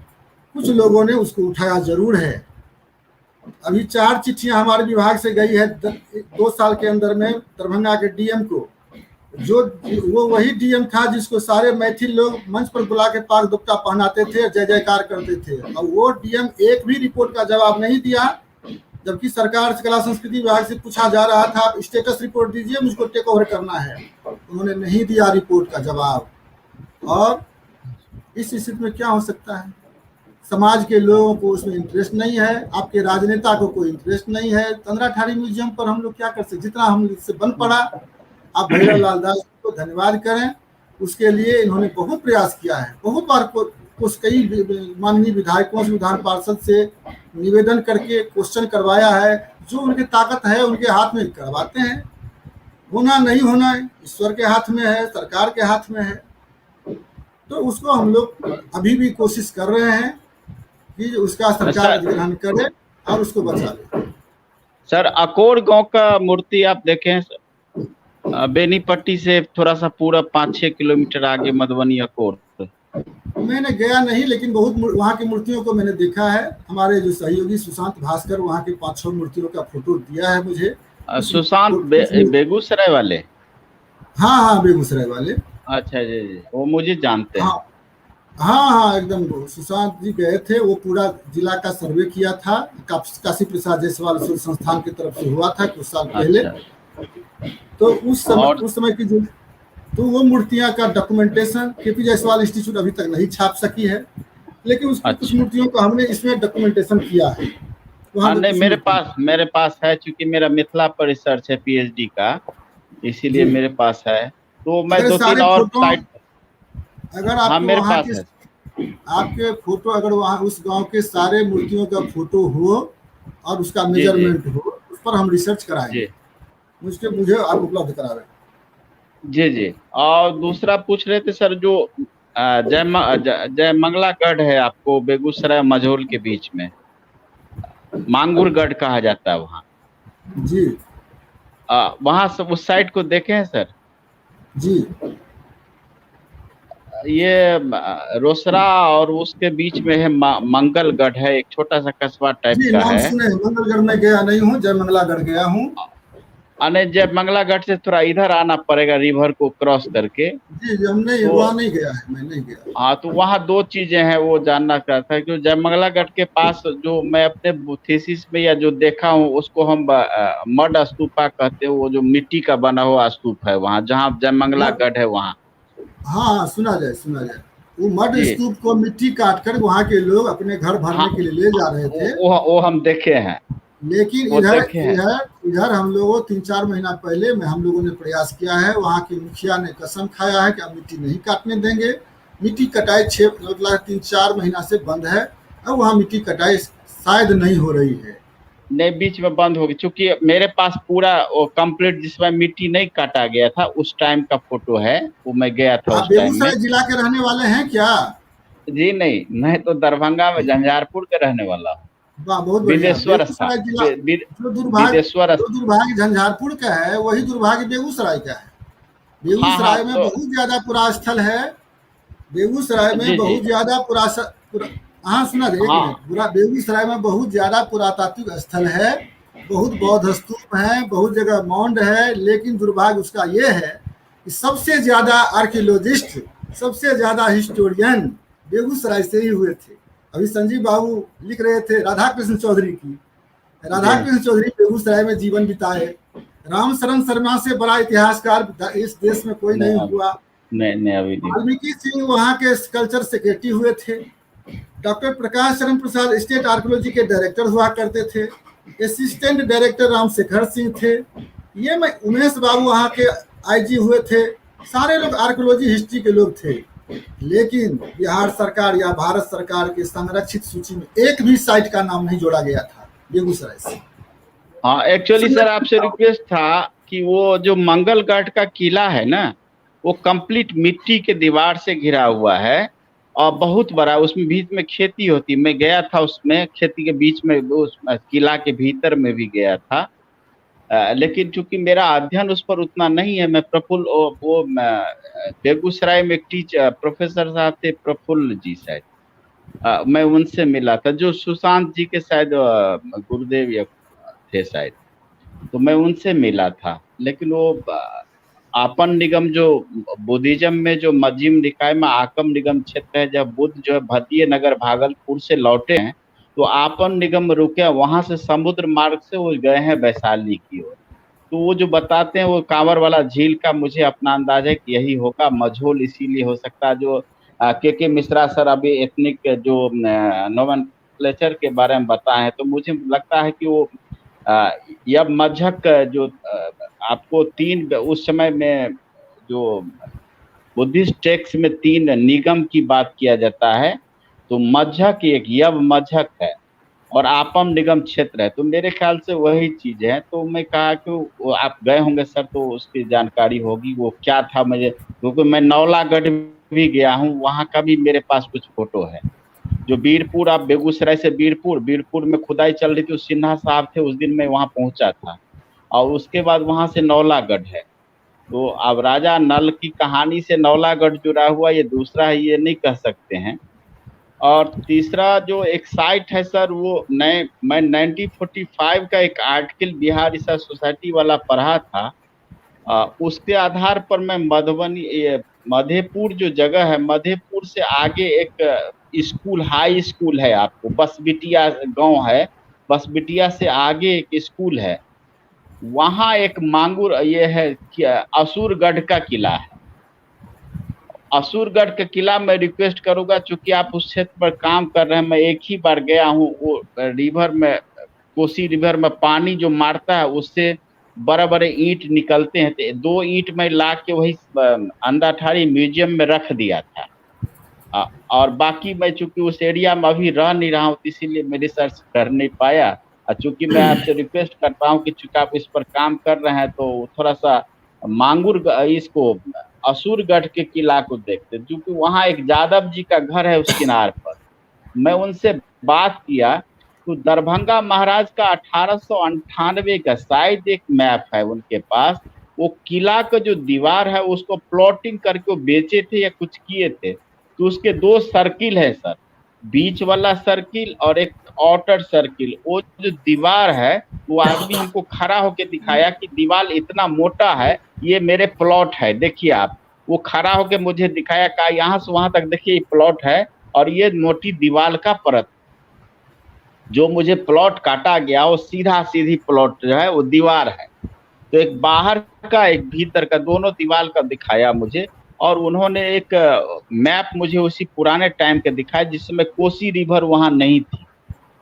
कुछ लोगों ने उसको उठाया जरूर है। अभी 4 चिट्ठियां हमारे विभाग से गई है 2 साल के अंदर में दरभंगा के डीएम को, जो वो वही डीएम था जिसको सारे मैथिल लोग मंच पर बुला के पाग दुपट्टा पहनाते थे, जय जयकार करते थे, और वो डीएम एक भी रिपोर्ट का जवाब नहीं दिया। जबकि सरकार से कला संस्कृति विभाग से पूछा जा रहा था, आप स्टेटस रिपोर्ट दीजिए, मुझको टेक ओवर करना है, उन्होंने नहीं दिया रिपोर्ट का जवाब। और इस स्थिति में क्या हो सकता है? समाज के लोगों को उसमें इंटरेस्ट नहीं है, आपके राजनेता को कोई इंटरेस्ट नहीं है। अंदरा ठाड़ी म्यूजियम पर हम लोग क्या कर सकते? जितना हम इससे बन पड़ा, आप भैरव लाल दास को धन्यवाद करें, उसके लिए इन्होंने बहुत प्रयास किया है। बहुत बार कई माननीय विधायकों से, विधान पार्षद से निवेदन करके क्वेश्चन करवाया है, जो उनकी ताकत है उनके हाथ में करवाते हैं। होना नहीं होना ईश्वर के हाथ में है, सरकार के हाथ में है। तो उसको हम लोग अभी भी कोशिश कर रहे हैं कि उसका सरकार अधिग्रहण करे और उसको बचा ले। सर, अकोर गांव का मूर्ति आप देखें, बेनीपट्टी से थोड़ा सा पूरा 5-6 किलोमीटर आगे मधुबनी अकोर। मैंने गया नहीं, लेकिन बहुत वहाँ की मूर्तियों को मैंने देखा है। हमारे जो सहयोगी सुशांत भास्कर वहाँ की 5-6 मूर्तियों का फोटो दिया है मुझे। सुशांत बेगूसराय वाले? हाँ, बेगूसराय वाले। अच्छा जी, वो मुझे जानते हैं। हाँ, एकदम सुशांत जी गए थे, वो पूरा जिला का सर्वे किया था, काशी प्रसाद जायसवाल संस्थान की तरफ से हुआ था कुछ साल पहले। तो उस समय की जो तो वो मूर्तियां का डॉक्यूमेंटेशन केपी जायसवाल इंस्टीट्यूट अभी तक नहीं छाप सकी है, लेकिन उसकी कुछ मूर्तियों का हमने इसमें डॉक्यूमेंटेशन किया है। नहीं, मेरे पास है, क्योंकि मेरा मिथिला पर रिसर्च है पीएचडी का, इसीलिए मेरे पास है। तो मैं 2-3 और साइट, अगर आप मेरे पास है आपके फोटो, अगर वहाँ उस गांव के सारे मूर्तियों का फोटो हो और उसका मेजरमेंट हो, उस पर हम रिसर्च कराएंगे, मुझे आप उपलब्ध करा रहे हैं। जी। और दूसरा पूछ रहे थे सर, जो जयमंगलागढ़ है आपको बेगूसराय मझौल के बीच में, मांगुरगढ़ कहा जाता है वहाँ, जी वहां से उस साइड को देखे हैं सर? जी ये रोसड़ा और उसके बीच में है मंगलगढ़ है, एक छोटा सा कस्बा टाइप जी, का नाम है। सुने हैं। मंगलगढ़ में गया नहीं हूँ, जयमंगलागढ़ गया हूँ। अने जब मंगलागढ़ से थोड़ा इधर आना पड़ेगा रिवर को क्रॉस करके। जी जी, हम नहीं, तो वहाँ नहीं गया है, मैं नहीं गया। हाँ, तो वहाँ दो चीजें हैं वो जानना चाहता है कि जयमंगलागढ़ के पास जो मैं अपने थीसिस में या जो देखा हूँ उसको हम मड स्तूपा कहते हैं, वो जो मिट्टी का बना हुआ स्तूप है वहाँ जहाँ मड, जयमंगलागढ़ है वहाँ। हाँ हाँ, सुना जाए सुना जाए। वो मड जी स्तूप को मिट्टी काट कर वहाँ के लोग अपने घर हाँ, भरने के लिए ले जा रहे थे। वो हम देखे हैं, लेकिन वो इधर देखे हैं। इधर इधर हम लोगों 3-4 महीना पहले में हम लोगों ने प्रयास किया है। वहाँ की मुखिया ने कसम खाया है कि हम मिट्टी नहीं काटने देंगे। मिट्टी कटाई 3-4 महीना से बंद है। अब वहाँ मिट्टी कटाई शायद नहीं हो रही है। नहीं, बीच में बंद होगी, क्योंकि मेरे पास पूरा वो कंप्लीट जिसमें मिट्टी नहीं काटा गया था उस टाइम का फोटो है, वो मैं गया था आप उस टाइम में। बेगूसराय जिला के रहने वाले हैं क्या? जी नहीं, मैं तो दरभंगा में झंझारपुर के रहने वाला हूँ। वाह, बहुत बढ़िया। बिदेश्वर स्थान, बेगूसराय जिला, बिदेश्वर जो दुर्भाग्य झंझारपुर का है वही दुर्भाग्य बेगूसराय का है। हाँ हाँ, बेगूसराय में तो बहुत ज्यादा पुरास्थल है। बेगूसराय में जी जी बहुत ज्यादा हाँ सुना दे, एक हाँ मिनट। पूरा बेगूसराय में बहुत ज्यादा पुरातात्विक स्थल है। बहुत बौद्ध स्तूप है, बहुत जगह मौंड है। लेकिन दुर्भाग्य उसका ये है कि सबसे ज्यादा आर्कियोलॉजिस्ट, सबसे ज्यादा हिस्टोरियन बेगूसराय से ही हुए थे। अभी संजीव बाबू लिख रहे थे राधा कृष्ण चौधरी की। राधा जी। कृष्ण चौधरी बेगूसराय में जीवन बिताए। राम शरण शर्मा से बड़ा इतिहासकार इस देश में कोई नहीं नहीं अब हुआ। नहीं अभी नहीं हुआ। वाल्मीकि सिंह वहाँ के कल्चर सेक्रेटरी हुए थे। डॉक्टर प्रकाश चरण प्रसाद स्टेट आर्कियोलॉजी के डायरेक्टर हुआ करते थे। असिस्टेंट डायरेक्टर रामशेखर सिंह थे। ये मैं उमेश बाबू वहाँ के आईजी हुए थे। सारे लोग आर्कियोलॉजी हिस्ट्री के लोग थे। लेकिन बिहार सरकार या भारत सरकार के संरक्षित सूची में एक भी साइट का नाम नहीं जोड़ा गया था बेगूसराय से। हाँ, एक्चुअली सर आपसे रिक्वेस्ट था कि वो जो मंगलगढ़ का किला है ना, वो कंप्लीट मिट्टी के दीवार से घिरा हुआ है और बहुत बड़ा, उसमें बीच में खेती होती। मैं गया था उसमें, खेती के बीच में, उस किला के भीतर में भी गया था। लेकिन चूंकि मेरा अध्ययन उस पर उतना नहीं है, मैं प्रफुल्ल वो बेगूसराय में एक प्रोफेसर साहब थे, प्रफुल्ल जी शायद, मैं उनसे मिला था, जो सुशांत जी के शायद गुरुदेव या थे शायद। तो मैं उनसे मिला था। लेकिन वो आपन निगम जो बुद्धिज्म में जो मध्यम निकाय में आकम निगम क्षेत्र है, जब बुद्ध जो है भतीय नगर भागलपुर से लौटे हैं तो आपन निगम रुके, वहां से समुद्र मार्ग से वो गए हैं वैशाली की ओर। तो वो जो बताते हैं वो कांवर वाला झील का मुझे अपना अंदाज है कि यही होगा। मजहूल इसीलिए हो सकता है जो के मिश्रा सर अभी एथनिक जो नोमेनक्लेचर के बारे में बताए हैं, तो मुझे लगता है कि वो यब मजहक जो आपको तीन उस समय में जो बुद्धिस्ट टेक्स्ट में तीन निगम की बात किया जाता है, तो मजहक एक यव मजहक है और आपम निगम क्षेत्र है। तो मेरे ख्याल से वही चीज है। तो मैं कहा कि वो आप गए होंगे सर तो उसकी जानकारी होगी वो क्या था मुझे, क्योंकि मैं नौलागढ़ भी गया हूँ, वहाँ का भी मेरे पास कुछ फोटो है। जो बीरपुर, आप बेगूसराय से बीरपुर में खुदाई चल रही थी, सिन्हा साहब थे उस दिन मैं वहाँ पहुंचा था। और उसके बाद वहां से नौलागढ़ है। तो अब राजा नल की कहानी से नौलागढ़ जुड़ा हुआ ये दूसरा है, ये नहीं कह सकते हैं। और तीसरा जो एक साइट है सर, वो मैं 1945 का एक आर्टिकल बिहार रिसर्च सोसाइटी वाला पढ़ा था। उसके आधार पर मैं मधेपुर जो जगह है, मधेपुर से आगे एक स्कूल, हाई स्कूल है, आपको बसबिटिया गांव है, बसबिटिया से आगे एक स्कूल है, वहां एक मांगुर ये है असुरगढ़ का किला है। असुरगढ़ का किला मैं रिक्वेस्ट करूंगा, चूंकि आप उस क्षेत्र पर काम कर रहे हैं, मैं एक ही बार गया हूँ। वो रिवर में, कोसी रिवर में पानी जो मारता है उससे बड़े बड़े ईंट निकलते हैं। तो 2 ईंट में ला के वही अंडाठारी म्यूजियम में रख दिया था। और बाकी मैं चूंकि उस एरिया में अभी रह नहीं रहा हूँ, इसीलिए मैं रिसर्च कर नहीं पाया। चूंकि मैं आपसे रिक्वेस्ट करता हूँ कि चूंकि आप इस पर काम कर रहे हैं तो थोड़ा सा मांगुर इसको असुरगढ़ के किला को देखते, क्योंकि वहां एक जादव जी का घर है उस किनार पर। मैं उनसे बात किया तो दरभंगा महाराज का 1898 का शायद एक मैप है उनके पास। वो किला का जो दीवार है उसको प्लॉटिंग करके वो बेचे थे या कुछ किए थे। तो उसके 2 सर्किल है सर, बीच वाला सर्किल और एक आउटर सर्किल। वो जो दीवार है वो आदमी हमको खड़ा होके दिखाया कि दीवार इतना मोटा है, ये मेरे प्लॉट है, देखिए आप। वो खड़ा होके मुझे दिखाया, कहा यहाँ से वहां तक देखिए ये प्लॉट है और ये मोटी दीवार का परत। जो मुझे प्लॉट काटा गया वो सीधा सीधी प्लॉट जो है वो दीवार है। तो एक बाहर का एक भीतर का, दोनों दीवार का दिखाया मुझे। और उन्होंने एक मैप मुझे उसी पुराने टाइम के दिखाया जिसमें कोसी रिवर वहां नहीं थी,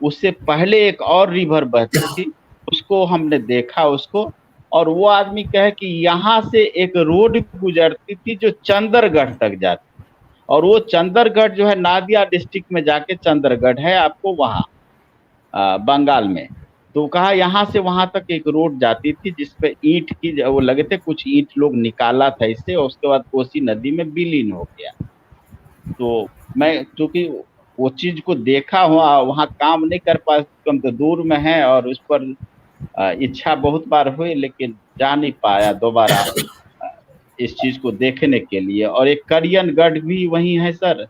उससे पहले एक और रिवर बहती थी, उसको हमने देखा उसको। और वो आदमी कहे कि यहाँ से एक रोड गुजरती थी जो चंदरगढ़ तक जाती, और वो चंदरगढ़ जो है नादिया डिस्ट्रिक्ट में जाके चंदरगढ़ है आपको वहाँ बंगाल में। तो कहा यहाँ से वहां तक एक रोड जाती थी जिसपे ईंट की वो लगे थे, कुछ ईंट लोग निकाला था इससे, और उसके बाद कोसी नदी में विलीन हो गया। तो मैं क्योंकि वो चीज को देखा हुआ, वहां काम नहीं कर पाया, कम तो दूर में है, और उस पर इच्छा बहुत बार हुई लेकिन जा नहीं पाया दोबारा इस चीज को देखने के लिए। और एक करियनगढ़ भी वहीं है सर,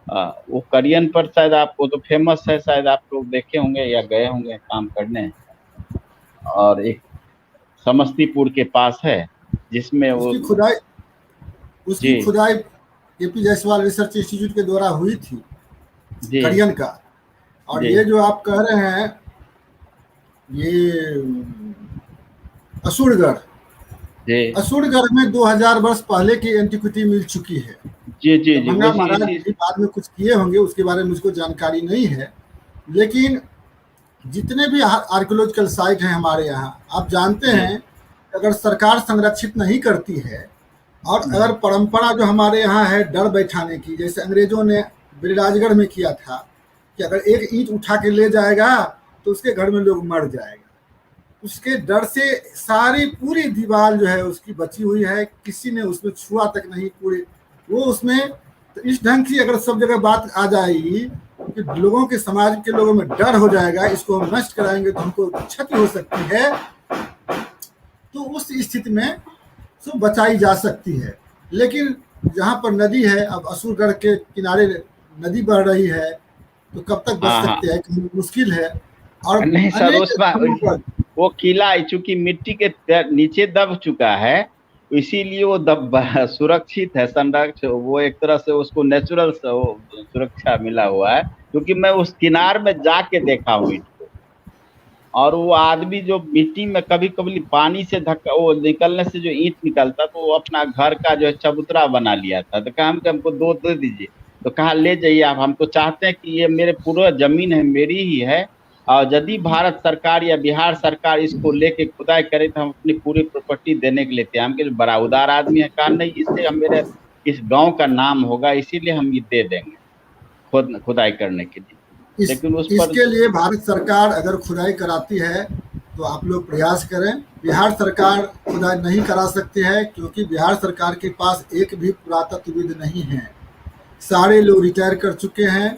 वो करियन पर शायद आपको तो फेमस है, शायद आप लोग देखे होंगे या गए होंगे काम करने। और एक समस्तीपुर के पास है जिसमें वो उसकी खुदाई एपी जायसवाल रिसर्च इंस्टीट्यूट के द्वारा हुई थी करियन का। और ये जो आप कह रहे हैं ये असुरगढ़ में 2000 वर्ष पहले की एंटिक्विटी मिल चुकी है। जी महाराज बाद में कुछ किए होंगे, उसके बारे में मुझको जानकारी नहीं है। लेकिन जितने भी आर्कियोलॉजिकल साइट हैं हमारे यहाँ, आप जानते हैं अगर सरकार संरक्षित नहीं करती है और अगर परंपरा जो हमारे यहाँ है डर बैठाने की, जैसे अंग्रेजों ने बिरराजगढ़ में किया था कि अगर एक ईंट उठा के ले जाएगा तो उसके घर में लोग मर जाएगा, उसके डर से सारी पूरी दीवार जो है उसकी बची हुई है, किसी ने उसमें छुआ तक नहीं पूरे वो उसमें। तो इस ढंग की अगर सब जगह बात आ जाएगी कि लोगों के, समाज के लोगों में डर हो जाएगा, इसको हम नष्ट कराएंगे तो हमको क्षति हो सकती है, तो उस स्थिति में सो बचाई जा सकती है। लेकिन जहाँ पर नदी है, अब असुरगढ़ के किनारे नदी बह रही है, तो कब तक बच सकते हैं, मुश्किल है। और नहीं सर, उसमें वो किला चूंकि मिट्टी के नीचे दब चुका है, इसीलिए वो सुरक्षित है, संरक्षित, वो एक तरह से उसको नेचुरल सुरक्षा मिला हुआ है। क्योंकि मैं उस किनार में जाके देखा हूँ ईंट को, और वो आदमी जो मिट्टी में कभी कभी पानी से धक्का, वो निकलने से जो ईंट निकलता, तो वो अपना घर का जो है चबूतरा बना लिया था। तो कहा हमको 2 दे दीजिए, तो कहा ले जाइए आप, हमको चाहते हैं कि ये मेरे पूरा जमीन है, मेरी ही है, और यदि भारत सरकार या बिहार सरकार इसको लेके खुदाई करे तो हम अपनी पूरी प्रॉपर्टी देने के लिए तैयार। हम बड़ा उदार आदमी है, कहा नहीं, इससे हम मेरे इस गांव का नाम होगा, इसीलिए हम ये दे देंगे खुदाई करने के लिए। लेकिन उस पर इसके लिए भारत सरकार अगर खुदाई कराती है तो आप लोग प्रयास करें। बिहार सरकार खुदाई नहीं करा सकती है क्योंकि बिहार सरकार के पास एक भी पुरातत्वविद नहीं है, सारे लोग रिटायर कर चुके हैं।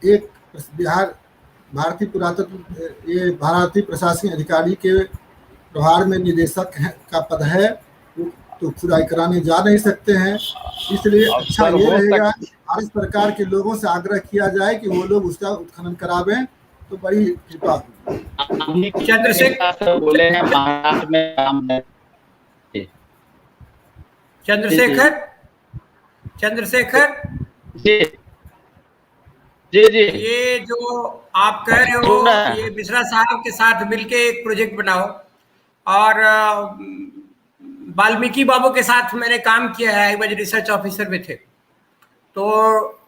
एक भारतीय पुरातत्व, ये भारतीय प्रशासनिक अधिकारी के प्रभार में निदेशक का पद है, तो खुदाई कराने जा नहीं सकते हैं। इसलिए अच्छा ये रहेगा भारत सरकार के लोगों से आग्रह किया जाए कि वो लोग उसका उत्खनन करावें, तो बड़ी कृपा होगी। चंद्रशेखर बोले हैं महाराष्ट्र में काम है। चंद्रशेखर जी ये जो आप कह रहे हो, ये मिश्रा साहब के साथ मिलके एक प्रोजेक्ट बनाओ। और वाल्मीकि बाबू के साथ मैंने काम किया है, एक रिसर्च ऑफिसर में थे, तो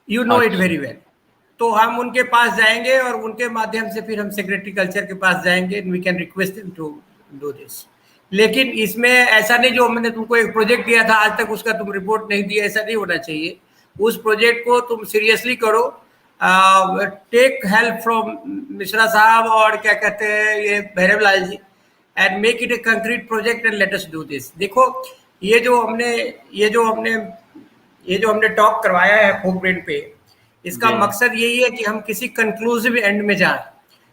you know it very well. तो हम उनके पास जाएंगे और उनके माध्यम से फिर हम सेक्रेटरी कल्चर के पास जाएंगे, we can request them to do this. लेकिन इसमें ऐसा नहीं जो मैंने तुमको एक प्रोजेक्ट दिया था आज तक उसका तुम रिपोर्ट नहीं दिया, ऐसा नहीं होना चाहिए। उस प्रोजेक्ट को तुम सीरियसली करो, टेक हेल्प फ्रॉम मिश्रा साहब और क्या कहते हैं ये Bhairav Lal ji, and make it a concrete project and let us do this. देखो ये जो हमने टॉक करवाया है फोक ब्रेन पे, इसका मकसद यही है कि हम किसी कंक्लूसिव एंड में जाएं।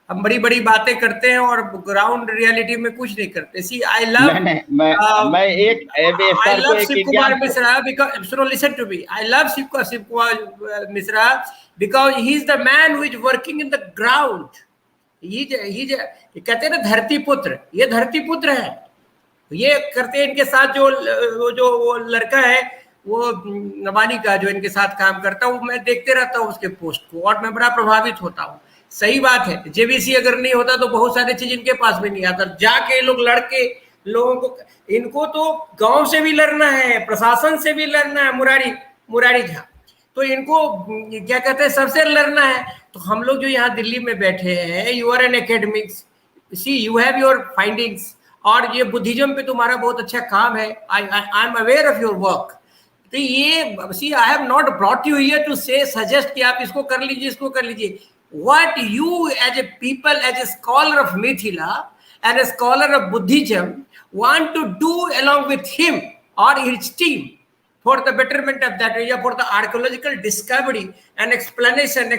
हम बड़ी बड़ी बातें करते हैं और ग्राउंड रियलिटी में कुछ नहीं करते। सी आई लव मैं एक I love Shiv Kumar Misra because so listen to me. I love Shiv Kumar Misra because he is the man who is working in the ground. He कहते हैं ना धरती पुत्र, ये धरती पुत्र है। ये करते हैं इनके साथ जो वो लड़का है वो नवानी का जो इनके साथ काम करता हूँ, मैं देखते रहता हूँ उसके पोस्ट को और मैं बड़ा प्रभावित होता हूँ। सही बात है, जेबीसी अगर नहीं होता तो बहुत सारी चीज इनके पास भी नहीं आता। जाके लोग लड़के लोगों को, इनको तो गांव से भी लड़ना है, प्रशासन से भी लड़ना है, मुरारी झा तो इनको क्या कहते हैं सबसे लड़ना है। तो हम लोग जो यहाँ दिल्ली में बैठे हैं, you are an academics, see you have your findings और ये बुद्धिज्म पे तुम्हारा बहुत अच्छा काम है। I am aware of your work. तो ये see I have not brought you here to say suggest कि आप इसको कर लीजिए, इसको कर लीजिए। What you as a people, as a scholar of Mithila and a scholar of Buddhism want to do along with him or his team for the betterment of that area, for the archaeological discovery and exploration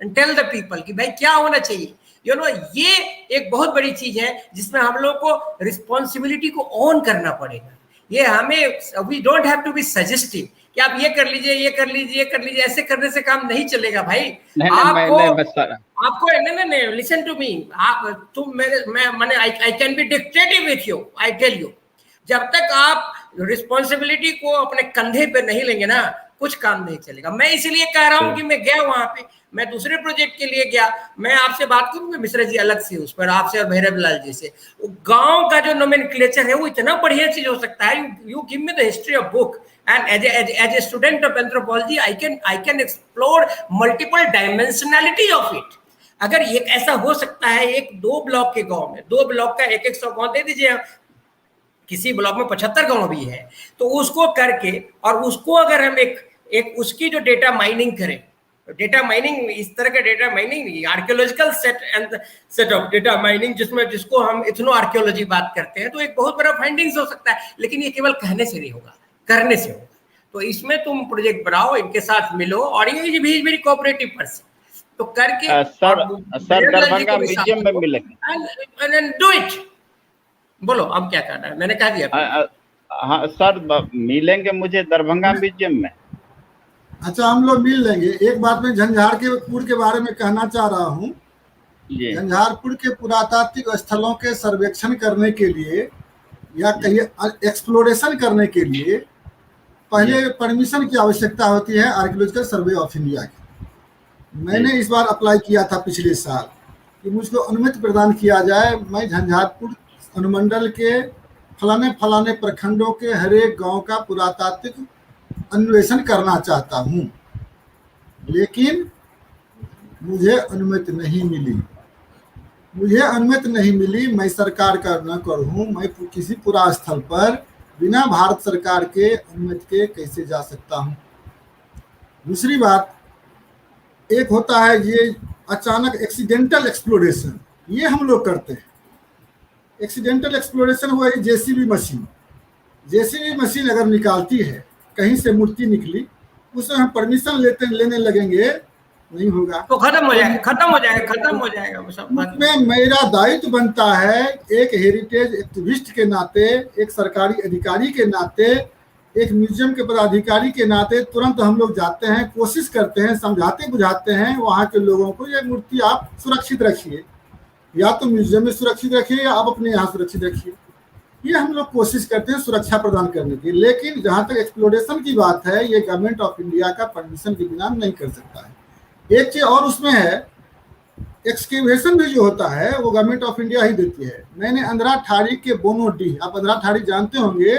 and tell the people कि भाई क्या होना चाहिए। You know, ये एक बहुत बड़ी चीज है जिसमें हम लोग को रिस्पॉन्सिबिलिटी को ऑन करना पड़ेगा। ये हमें, we don't have to be suggestive कि आप ये कर लीजिए, ये कर लीजिए, ये कर लीजिए। ऐसे करने से काम नहीं चलेगा भाई। आपको नहीं लिसन टू मी, आप तुम मैंने I can be dictative with you, I tell you. जब तक आप रिस्पॉन्सिबिलिटी को अपने कंधे पे नहीं लेंगे ना, कुछ काम नहीं चलेगा। मैं इसलिए कह रहा हूँ कि मैं गया वहां पे, मैं दूसरे प्रोजेक्ट के लिए गया। मैं आपसे बात करूंगा मिश्रा जी अलग से उस पर, आपसे और भैरव लाल जी से। गांव का जो नोमेनक्लेचर है वो इतना बढ़िया चीज हो सकता है। You give me the history of book and as a student of anthropology I can explore multiple dimensionality of it। अगर ये ऐसा हो सकता है, एक 2 ब्लॉक के गांव में, 2 ब्लॉक का 100 गांव दे दीजिए, किसी ब्लॉक में 75 गांव भी है तो उसको करके और उसको अगर हम एक उसकी जो डेटा माइनिंग करें, डेटा माइनिंग इस तरह का data mining archaeological set of data mining जिसको हम इथनो आर्कियोलॉजी बात करते हैं, तो एक बहुत बड़ा फाइंडिंग्स हो सकता है। लेकिन ये केवल कहने से नहीं होगा, करने से होगा। तो इसमें तुम प्रोजेक्ट बनाओ, इनके साथ मिलो और ये भी वेरी कोऑपरेटिव पर्सन तो करके सर दरभंगा म्यूजियम में मिलेंगे, डू इट। बोलो अब क्या करना है, मैंने कह दिया। हाँ सर मिलेंगे मुझे दरभंगा म्यूजियम में। अच्छा हम लोग मिल लेंगे। एक बात मैं झंझारपुर के बारे में कहना चाह रहा हूँ। झंझारपुर के पुरातात्विक स्थलों के सर्वेक्षण करने के लिए या कहीं एक्सप्लोरेशन करने के लिए पहले परमिशन की आवश्यकता होती है आर्कियोलॉजिकल सर्वे ऑफ इंडिया की। मैंने इस बार अप्लाई किया था पिछले साल कि मुझको अनुमति प्रदान किया जाए, मैं झंझारपुर अनुमंडल के फलाने प्रखंडों के हर एक गांव का पुरातात्विक अन्वेषण करना चाहता हूं, लेकिन मुझे अनुमति नहीं मिली। मैं सरकार का नौकर हूं, मैं किसी पुरा स्थल पर बिना भारत सरकार के अनुमति के कैसे जा सकता हूं। दूसरी बात, एक होता है ये अचानक एक्सीडेंटल एक्सप्लोरेशन, ये हम लोग करते हैं। एक्सीडेंटल एक्सप्लोरेशन हुआ जेसीबी मशीन अगर निकालती है, कहीं से मूर्ति निकली, उससे हम परमिशन लेने लगेंगे, नहीं होगा तो खत्म हो जाएगा वो सब। उसमें मेरा दायित्व बनता है एक हेरिटेज एक्टिविस्ट के नाते, एक सरकारी अधिकारी के नाते, एक म्यूजियम के पदाधिकारी के नाते तुरंत हम लोग जाते हैं, कोशिश करते हैं, समझाते बुझाते हैं वहाँ के लोगों को, ये मूर्ति आप सुरक्षित रखिए, या तो म्यूजियम में सुरक्षित रखिए या आप अपने यहाँ सुरक्षित रखिए। ये हम लोग कोशिश करते हैं सुरक्षा प्रदान करने की। लेकिन जहाँ तक एक्सप्लोरेशन की बात है, ये गवर्नमेंट ऑफ इंडिया का परमिशन के बिना नहीं कर सकता है। एक चीज और उसमें है, एक्सकेवेशन भी जो होता है वो गवर्नमेंट ऑफ इंडिया ही देती है। मैंने अंधरा ठाड़ी के बोनोडीह, आप अंधरा ठाड़ी जानते होंगे,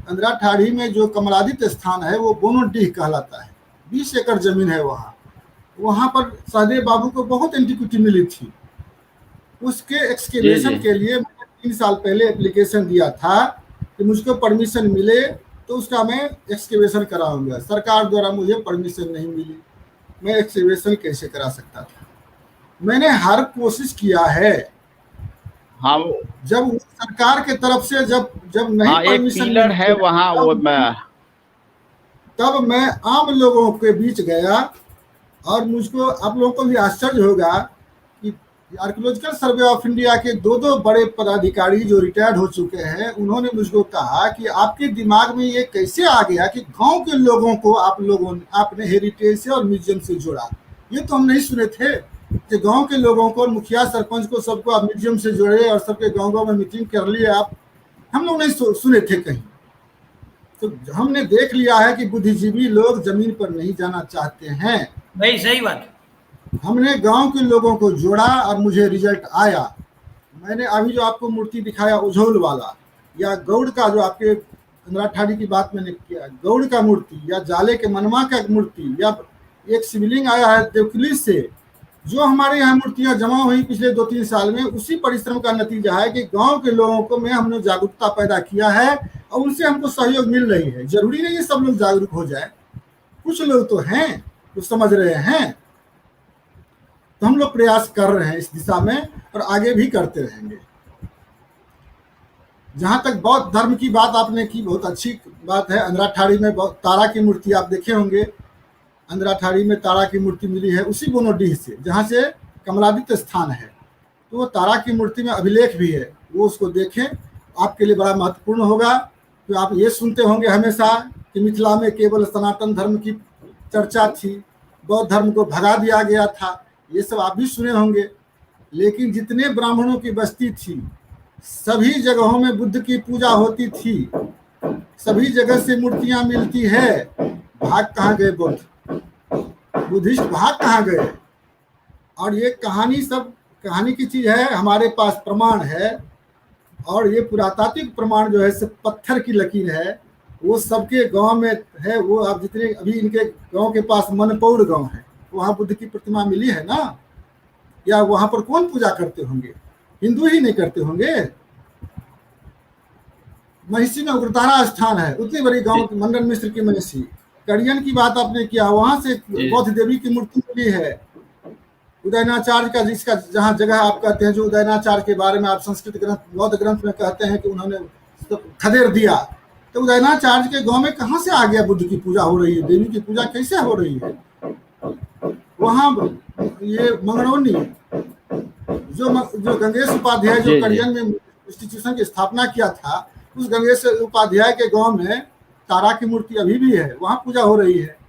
अंधरा ठाड़ी में जो कमलादित्य स्थान है वो बोनोडीह कहलाता है। 20 एकड़ जमीन है वहाँ पर सहदेव बाबू को बहुत एंटिक्विटी मिली थी। उसके एक्सकेवेशन के लिए 3 साल पहले एप्लीकेशन दिया था कि मुझको परमिशन मिले तो उसका मैं एक्सकेवेशन कराऊंगा। सरकार द्वारा मुझे परमिशन नहीं मिली, मैं एक्सकेवेशन कैसे करा सकता था। मैंने हर कोशिश किया है। हाँ, जब सरकार के तरफ से जब नहीं परमिशन है वहाँ, वो तब मैं आम लोगों के बीच गया और मुझको आप लोगों को भी आश्चर्य होगा कि आर्कियोलॉजिकल सर्वे ऑफ इंडिया के दो बड़े पदाधिकारी जो रिटायर्ड हो चुके हैं, उन्होंने मुझको कहा कि आपके दिमाग में ये कैसे आ गया कि गांव के लोगों को आपने हेरिटेज से और म्यूजियम से जोड़ा। ये तो हम नहीं सुने थे कि गांव के लोगों को, मुखिया सरपंच को, सबको आप म्यूजियम से जोड़े और सबके गाँव में मीटिंग कर लिए आप। हम लोग नहीं सुने थे कहीं। तो हमने देख लिया है कि बुद्धिजीवी लोग जमीन पर नहीं जाना चाहते हैं। भाई सही बात। हमने गांव के लोगों को जोड़ा और मुझे रिजल्ट आया। मैंने अभी जो आपको मूर्ति दिखाया उझोल वाला, या गौड़ का जो आपके कंदराठाड़ी की बात मैंने किया, गौड़ का मूर्ति, या जाले के मनवा का मूर्ति, या एक शिवलिंग आया है देवकुली से, जो हमारे यहाँ मूर्तियां जमा हुई पिछले 2-3 साल में, उसी परिश्रम का नतीजा है कि गांव के लोगों को में हमने जागरूकता पैदा किया है और उनसे हमको सहयोग मिल रही है। जरूरी नहीं है सब लोग जागरूक हो जाए, कुछ लोग तो हैं जो समझ रहे हैं। तो हम लोग प्रयास कर रहे हैं इस दिशा में और आगे भी करते रहेंगे। जहां तक बौद्ध धर्म की बात आपने की, बहुत अच्छी बात है। अंदराठाड़ी में तारा की मूर्ति आप देखे होंगे। अंदराठाड़ी में तारा की मूर्ति मिली है उसी बोनोडीह से, जहाँ से कमलादित्य स्थान है। तो वो तारा की मूर्ति में अभिलेख भी है, वो उसको देखें, आपके लिए बड़ा महत्वपूर्ण होगा। तो आप ये सुनते होंगे हमेशा कि मिथिला में केवल सनातन धर्म की चर्चा थी, बौद्ध धर्म को भगा दिया गया था, ये सब आप भी सुने होंगे। लेकिन जितने ब्राह्मणों की बस्ती थी, सभी जगहों में बुद्ध की पूजा होती थी, सभी जगह से मूर्तियां मिलती है। भाग कहाँ गए बुद्ध? बुद्धिस्ट भाग कहाँ गए? और ये कहानी सब कहानी की चीज है, हमारे पास प्रमाण है। और ये पुरातात्विक प्रमाण जो है सब पत्थर की लकीर है, वो सबके गांव में है। वो आप जितने अभी इनके गांव के पास मनपौर गांव है, वहां बुद्ध की प्रतिमा मिली है ना। या वहां पर कौन पूजा करते होंगे? हिंदू ही नहीं करते होंगे। महिषी में उग्रतारा स्थान है, उतनी बड़ी गांव मंडन मिश्र की महिषी। कड़ियन की बात आपने किया, वहां से बौद्ध देवी की मूर्ति मिली है। उदयनाचार्य का, जिसका जहाँ जगह आप कहते हैं, जो उदयनाचार्य के बारे में आप संस्कृत ग्रंथ बौद्ध ग्रंथ में कहते हैं कि उन्होंने खदेड़ दिया, तो उदयनाचार्य के गांव में कहाँ से आ गया बुद्ध की पूजा हो रही है? देवी की पूजा कैसे हो रही है? वहाँ ये मंगनौनी जो गंगेश उपाध्याय जो कड़ियन में इंस्टीट्यूशन की स्थापना किया था, उस गंगेश उपाध्याय के गांव में तारा की मूर्ति अभी भी है, वहां पूजा हो रही है।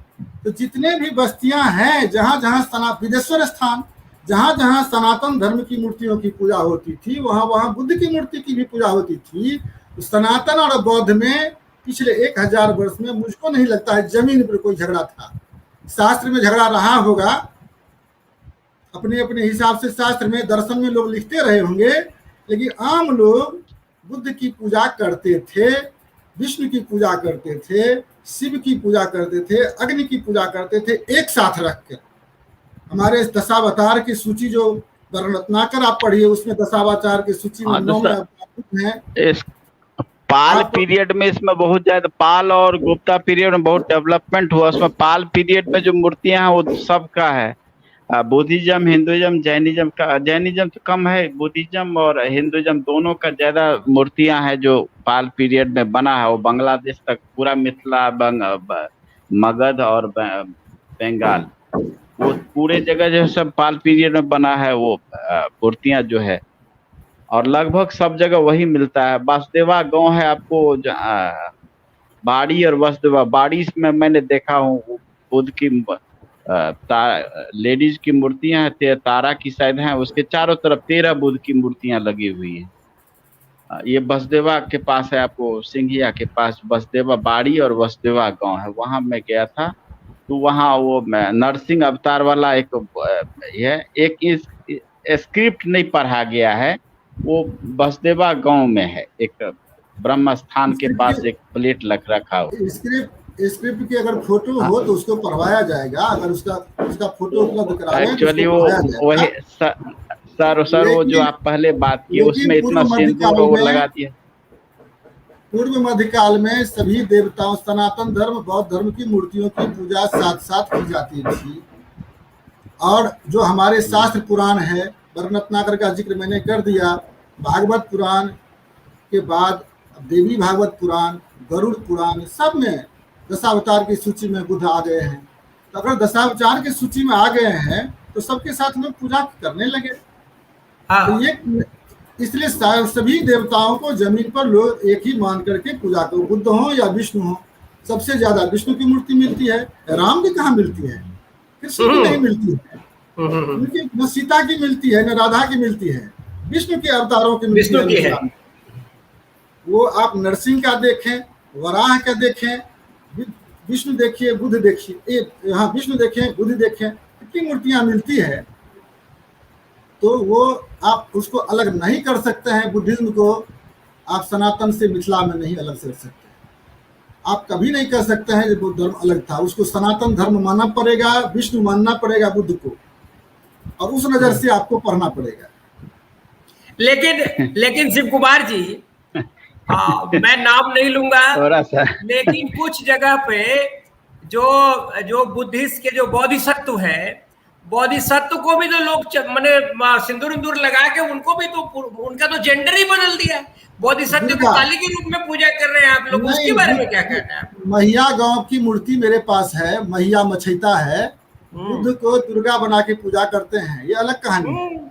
तो जितने भी बस्तियां हैं, जहां जहां विदेश्वर स्थान, जहां जहां सनातन धर्म की मूर्तियों की पूजा होती थी, वहां वहां बुद्ध की मूर्ति की भी पूजा होती थी। तो सनातन और बौद्ध में पिछले 1000 वर्ष में मुझको नहीं लगता है जमीन पर कोई झगड़ा था। शास्त्र में झगड़ा रहा होगा, अपने अपने हिसाब से शास्त्र में, दर्शन में लोग लिखते रहे होंगे, लेकिन आम लोग बुद्ध की पूजा करते थे, विष्णु की पूजा करते थे, शिव की पूजा करते थे, अग्नि की पूजा करते थे, एक साथ रख कर। हमारे दशावतार की सूची जो रत्नाकर आप पढ़िए, उसमें दशावतार की सूची में 9 है। पाल पीरियड में इसमें बहुत ज्यादा, पाल और गुप्ता पीरियड में बहुत डेवलपमेंट हुआ। उसमें पाल पीरियड में जो मूर्तियां हैं वो सबका है। बुद्धिज्म, हिंदुइज्म, जैनिज्म तो कम है, बुद्धिज्म और हिंदुइज्म दोनों का ज्यादा मूर्तियां हैं जो पाल पीरियड में बना है। वो बांग्लादेश तक पूरा मिथिला, मगध और बंगाल, वो पूरे जगह जो सब पाल पीरियड में बना है वो मूर्तियां जो है। और लगभग सब जगह वही मिलता है। वासुदेवा गांव है आपको, बाड़ी और वासुदेवा, बाड़ी में मैंने देखा हूँ बुद्ध की लेडीज की मूर्तियां हैं, तारा की शायद हैं, उसके चारों तरफ 13 बुद्ध की मूर्तियां लगी हुई हैं। ये वासुदेवा के पास है, आपको सिंघिया के पास वासुदेवा बाड़ी और वासुदेवा गांव है, वहां मैं गया था। तो वहाँ वो नरसिंह अवतार वाला एक स्क्रिप्ट नहीं पढ़ा गया है, वो वासुदेवा गांव में है। एक ब्रह्म स्थान के पास एक प्लेट रखा हो। स्क्रिप्ट की अगर फोटो हो तो उसको पढ़वाया जाएगा, अगर उसका फोटो उपलब्ध कराएं। एक्चुअली वो वही सर वो जो आप पहले बात की उसमें इतना सिंदूर वो लगा दिया। पूर्व मध्यकाल में सभी देवताओं, सनातन धर्म, बौद्ध धर्म की मूर्तियों की पूजा साथ साथ की जाती थी। और जो हमारे शास्त्र पुराण है, रत्नाकर का जिक्र मैंने कर दिया, भागवत पुराण के बाद देवी भागवत पुराण, गरुड़ पुराण, सब में दशावतार की सूची में बुद्ध आ गए हैं। तो अगर दशावतार की सूची में आ गए हैं तो सबके साथ लोग पूजा करने लगे। तो हाँ ये इसलिए सभी देवताओं को जमीन पर लोग एक ही मान करके पूजा करो, बुद्ध हो या विष्णु हो। सबसे ज्यादा विष्णु की मूर्ति मिलती है, राम की कहाँ मिलती है, कृष्ण की नहीं मिलती है, उनकी न सीता की मिलती है न राधा की मिलती है, विष्णु के अवतारों की मिलती विष्णु की है। है। वो आप नरसिंह का देखें, वराह का देखें, विष्णु देखिए, बुद्ध देखिए, हाँ विष्णु देखें, बुद्ध देखें, कितनी मूर्तियां मिलती है। तो वो आप उसको अलग नहीं कर सकते हैं। बुद्धिज्म को आप सनातन से मिथिला में नहीं अलग से रख सकते। आप कभी नहीं कह सकते हैं वो धर्म अलग था, उसको सनातन धर्म मानना पड़ेगा, विष्णु मानना पड़ेगा बुद्ध को, और उस नजर से आपको पढ़ना पड़ेगा। लेकिन शिव कुमार जी, मैं नाम नहीं लूंगा, थोड़ा सा लेकिन कुछ जगह पे जो बुद्धिस्ट के जो बोधिसत्व है, बोधिसत्व को भी तो लोग मैंने सिंदूर इंदूर लगा के उनको भी तो उनका तो जेंडर ही बदल दिया है। बोधिसत्व को काली के रूप में पूजा कर रहे हैं आप लोग, उसके बारे में क्या कहना है? मैया गांव की मूर्ति मेरे पास है, मैया मछैता है, बुद्ध को दुर्गा बना के पूजा करते हैं, ये अलग कहानी है।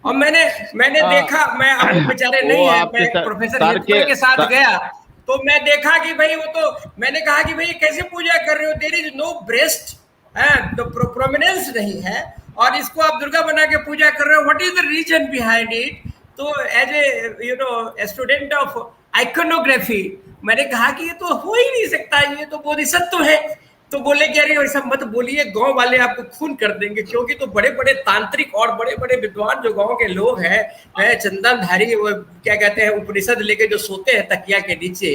और मैंने देखा, मैं अब बेचारे नहीं है, मैं प्रोफेसर हितमल के साथ गया तो मैं देखा कि भाई वो तो, मैंने कहा कि भाई कैसे पूजा कर रहे हो, देयर इज नो ब्रेस्ट, तो प्रोमिनेंस नहीं है और इसको आप दुर्गा बना के पूजा कर रहे हो, what is the reason behind it? तो as a student of iconography मैंने कहा कि ये तो हो ही नहीं सकता, ये तो बोधिसत्व है। तो बोले कि अरे ऐसा मत बोलिए, गांव वाले आपको खून कर देंगे, क्योंकि तो बड़े बड़े तांत्रिक और बड़े बड़े विद्वान जो गांव के लोग हैं, चंदनधारी, वो क्या कहते हैं, उपनिषद लेके जो सोते हैं तकिया के नीचे,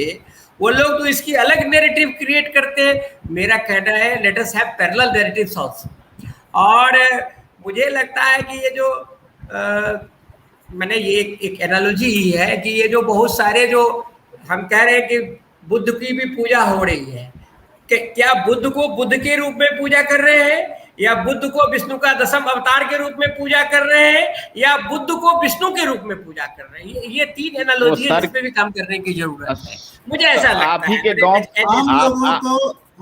वो लोग तो इसकी अलग नैरेटिव क्रिएट करते हैं। मेरा कहना है let us have parallel narratives also. और मुझे लगता है कि ये जो मैंने ये एक एनालॉजी ही है कि ये जो बहुत सारे जो हम कह रहे हैं कि बुद्ध की भी पूजा हो रही है, कि क्या बुद्ध को बुद्ध के रूप में पूजा कर रहे हैं, या बुद्ध को विष्णु का दसम अवतार के रूप में पूजा कर रहे हैं, या बुद्ध को विष्णु के रूप में पूजा कर रहे हैं? ये तीन एनालॉजी है, इस पे भी काम करने की जरूरत है, मुझे ऐसा लगता है। आप ही के गांव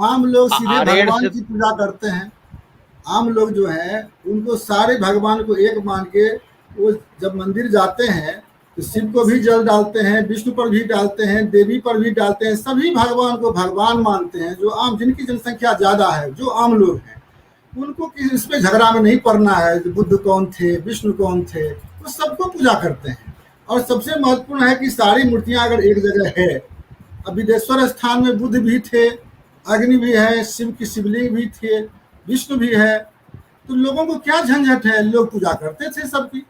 आम लोग सीधे भगवान की पूजा करते हैं। आम लोग जो हैं उनको सारे भगवान को एक मान के वो जब मंदिर जाते हैं तो शिव को भी जल डालते हैं, विष्णु पर भी डालते हैं, देवी पर भी डालते हैं, सभी भगवान को भगवान मानते हैं। जो आम, जिनकी जनसंख्या ज्यादा है, जो आम लोग हैं, उनको इस पे झगड़ा में नहीं पड़ना है बुद्ध कौन थे, विष्णु कौन थे, वो सबको पूजा करते हैं। और सबसे महत्वपूर्ण है कि सारी मूर्तियां अगर एक जगह है, अब विदेश्वर स्थान में बुद्ध भी थे, अग्नि भी है, शिव की शिवलिंग भी थे, विष्णु भी है, तो लोगों को क्या झंझट है, लोग पूजा करते थे सबकी।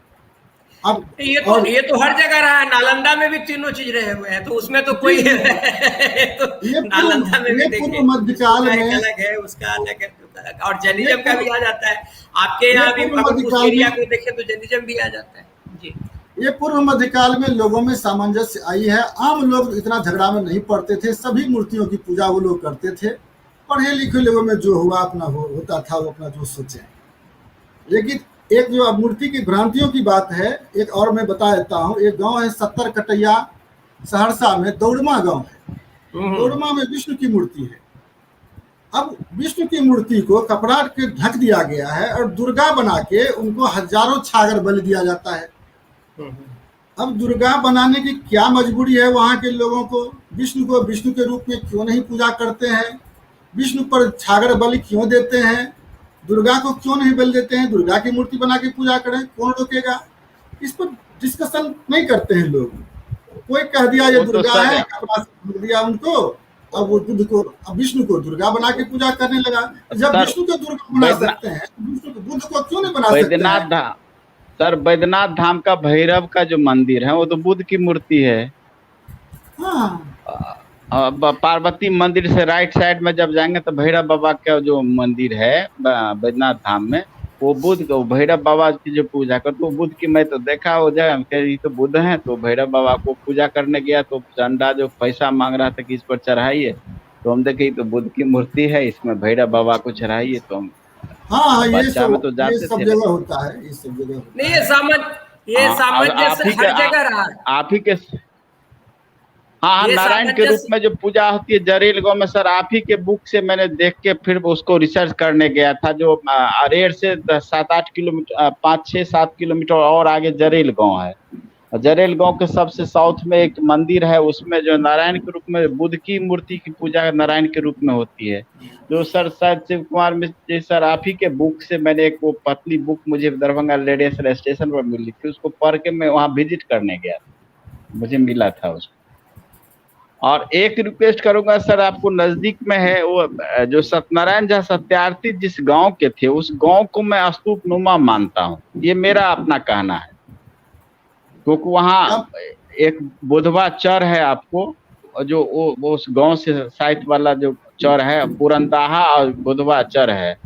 अब ये तो हर जगह रहा है, नालंदा में भी तीनों चीज रहे हुए हैं, तो उसमें तो कोई तो नालंदा में भी देखिए, मध्यकाल में अलग है, उसका अलग है, और जैनिज्म का भी आ जाता है। आपके यहाँ भी उस एरिया को देखें तो जैनिज्म भी आ जाता है जी। ये पूर्व मध्यकाल में लोगों में सामंजस्य आई है, आम लोग इतना झगड़ा में नहीं पड़ते थे, सभी मूर्तियों की पूजा वो लोग करते थे। पढ़े लिखे लोगों में जो हुआ अपना होता था, वो अपना जो सोचे। लेकिन एक जो मूर्ति की भ्रांतियों की बात है, एक और मैं बता देता हूँ। एक गांव है 70 कटैया, सहरसा में, दौड़मा गांव है। दौड़मा में विष्णु की मूर्ति है। अब विष्णु की मूर्ति को कपड़ा के ढक दिया गया है और दुर्गा बना के उनको हजारों छागर बलि दिया जाता है। अब दुर्गा बनाने की क्या मजबूरी है वहां के लोगों को? विष्णु को विष्णु के रूप में क्यों नहीं पूजा करते हैं? विष्णु पर छागर बलि क्यों देते हैं? दुर्गा को क्यों नहीं बलि देते हैं? दुर्गा की मूर्ति बना के पूजा करें, कौन रोकेगा? इस पर डिस्कशन नहीं करते हैं लोग। कोई कह दिया ये दुर्गा है, कपड़ा से दिया उनको, अब वो बुद्ध को, अब विष्णु को दुर्गा बना के पूजा करने लगा। जब विष्णु को दुर्गा बना सकते हैं, विष्णु को बुद्ध को क्यों नहीं बना सकते हैं? सर, बैद्यनाथ धाम का भैरव का जो मंदिर है वो तो बुद्ध की मूर्ति है। हाँ। पार्वती मंदिर से राइट साइड में जब जाएंगे तो भैरव बाबा का जो मंदिर है बैद्यनाथ धाम में, वो बुद्ध को, भैरव बाबा की जो पूजा करते, तो बुद्ध की मैं तो देखा हो जाए, ये तो बुद्ध है, तो भैरव बाबा को पूजा करने गया तो चंदा जो पैसा मांग रहा था कि इस पर चढ़ाइए, तो हम देखे तो बुद्ध की मूर्ति है, इसमें भैरव बाबा को चढ़ाइए। तो हम ये सब जगह होता है, ये सब जगह नहीं, ये सामंजस्य हर जगह रहा है। आप ही के हाँ हाँ, ये नारायण के रूप सामंजस्य में जो पूजा होती है जरेल गांव में सर, आप ही के बुक से मैंने देख के फिर उसको रिसर्च करने गया था। जो अरेर से 7-8 किलोमीटर, 5-6-7 किलोमीटर और आगे जरेल गांव है। जरेल गांव के सबसे साउथ में एक मंदिर है, उसमें जो नारायण के रूप में बुद्ध की मूर्ति की पूजा नारायण के रूप में होती है। जो सर शायद शिव कुमार मिश्र जी सर, आप ही के बुक से मैंने एक वो पतली बुक मुझे दरभंगा लेडेसर स्टेशन पर मिली थी, उसको पढ़ के मैं वहाँ विजिट करने गया, मुझे मिला था उसको। और एक रिक्वेस्ट करूंगा सर, आपको नजदीक में है वो जो सत्यनारायण जहाँ सत्यार्थी जिस गांव के थे, उस गांव को मैं स्तूप नुमा मानता हूँ, ये मेरा अपना कहना है। क्योंकि वहाँ अब एक बुधवा चर है आपको, जो वो उस गांव से साइड वाला जो चर है, पुरंदाहा और बुधवा चर है,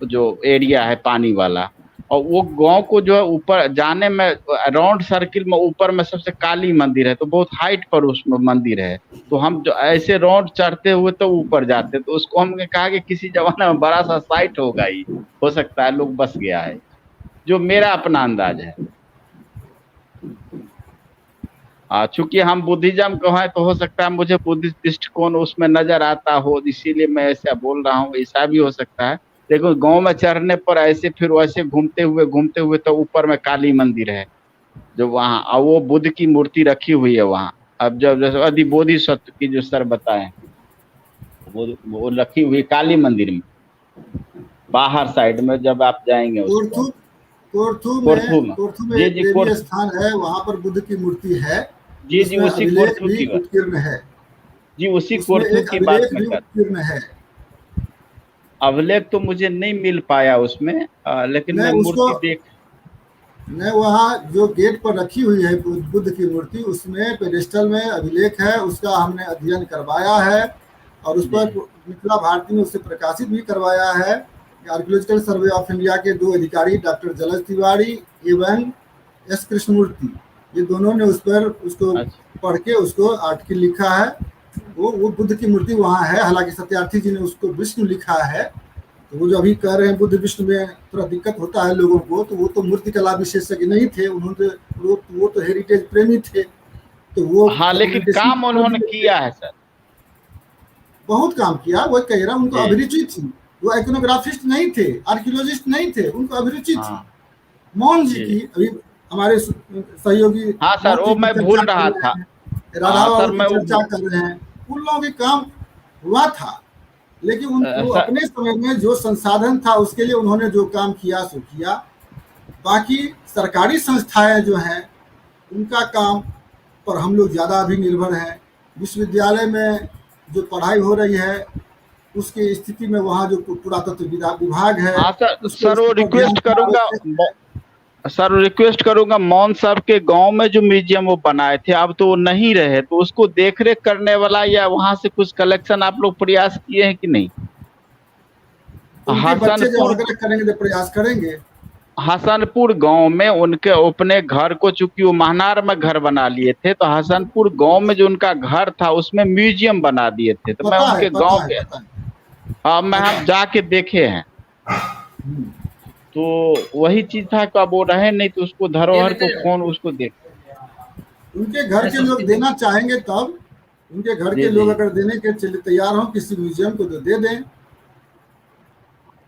जो एरिया है पानी वाला। और वो गांव को जो है ऊपर जाने में राउंड सर्किल में ऊपर में सबसे काली मंदिर है, तो बहुत हाइट पर उसमें मंदिर है। तो हम जो ऐसे राउंड चढ़ते हुए तो ऊपर जाते, तो उसको हमने कहा कि किसी जमाने में बड़ा सा साइट होगा, ही हो सकता है लोग बस गया है, जो मेरा अपना अंदाज है। चूंकि हम बुद्धिज्म को हैं, तो हो सकता है मुझे बुद्धिस्ट दृष्टिकोण उसमें नजर आता हो, इसीलिए मैं ऐसा बोल रहा हूँ, ऐसा भी हो सकता है। देखो गांव में चढ़ने पर ऐसे फिर वैसे घूमते हुए तो ऊपर में काली मंदिर है जो वहाँ, और वो बुद्ध की मूर्ति रखी हुई है वहाँ। अब जब जैसे अधिबोधि सत्व की जो सर बताए, वो रखी हुई काली मंदिर में बाहर साइड में जब आप जाएंगे उसको। कोरथू में, कोरथू में जी एक जी, देवीय स्थान है, वहां पर बुद्ध की मूर्ति है। जी जी, उसमें उसी अभिलेख कोरथू भी की बात, उत्कीर्ण है। जी उसी उसमें कोरथू एक की बात अभिलेख मैं भी कर। उत्कीर्ण है। अभिलेख तो मुझे नहीं मिल पाया उसमें, लेकिन मैं मैं उसको मूर्ति देख। मैं वहाँ जो गेट पर रखी हुई है बुद्ध की मूर्ति, उसमें पेडिस्टल में अभिलेख है, उसका हमने अध्ययन करवाया है और उस पर मिथिला भारती ने उसे प्रकाशित भी करवाया है। आर्कियोलॉजिकल सर्वे ऑफ इंडिया के 2 अधिकारी डॉक्टर जलज तिवारी एवं एस कृष्णमूर्ति, ये दोनों ने उस पर उसको अच्छा पढ़ के उसको आर्टिकल लिखा है। वो बुद्ध की मूर्ति वहाँ है, हालांकि सत्यार्थी जी ने उसको विष्णु लिखा है। तो वो जो अभी कह रहे हैं बुद्ध विष्णु में थोड़ा दिक्कत होता है लोगों को, तो वो तो मूर्ति कला विशेषज्ञ नहीं थे, उन्होंने वो तो हेरिटेज प्रेमी थे, तो वो हाँ, लेकिन डॉक्यूमेंटेशन काम कर उन्होंने दिए थे। किया है सर। बहुत काम किया, वो कह रहा उनको जी अभिरुचि थी। वो आइकोनोग्राफिस्ट नहीं थे, आर्कियोलॉजिस्ट नहीं थे, उनको अभिरुचि थी। हाँ मौन जी जी, की अभी हमारे सहयोगी हाँ सर मौन जी वो की मैं चर्चा भूल कर रहा था। रहे हैं, राधा हाँ सर बाबू की मैं चर्चा कर रहे हैं, उन लोगों के काम हुआ था। लेकिन वो सर, अपने समय में जो संसाधन था उसके लिए उन्होंने जो काम किया सो किया। बाकी सरकारी संस्थाएं जो हैं उनका काम पर हम लोग ज़्यादा अभी निर्भर हैं। विश्वविद्यालय में जो पढ़ाई हो रही है उसकी स्थिति में वहाँ जो पुरातत्व विभाग है हाँ सर, उसको वो इसके पर ध्यान रिक्वेस्ट देना करूंगा आवश्यक है। सर रिक्वेस्ट करूंगा, मौन साहब के गांव में जो म्यूजियम वो बनाए थे, अब तो वो नहीं रहे, तो उसको देख रेख करने वाला या वहां से कुछ कलेक्शन आप लोग प्रयास किए हैं कि नहीं? उनके बच्चे जब हसनपुर, आग्रह करेंगे तो प्रयास करेंगे। हसनपुर गांव में उनके अपने घर को, चूंकि वो महनार में घर बना लिए थे, तो हसनपुर गांव में जो उनका घर था उसमें म्यूजियम बना दिए थे। तो मैं पता है उनके गांव पता है के, पता है मैं हम पता जाके देखे हैं। है। तो वही चीज था कि अब वो रहे नहीं, तो उसको ये धरोहर को मित्र, कौन उसको देख। उनके घर मैं के लोग सुस्ती नहीं। देना चाहेंगे तब, उनके घर जी के जी, लोग अगर देने के लिए तैयार हों किसी म्यूजियम को तो दे दें।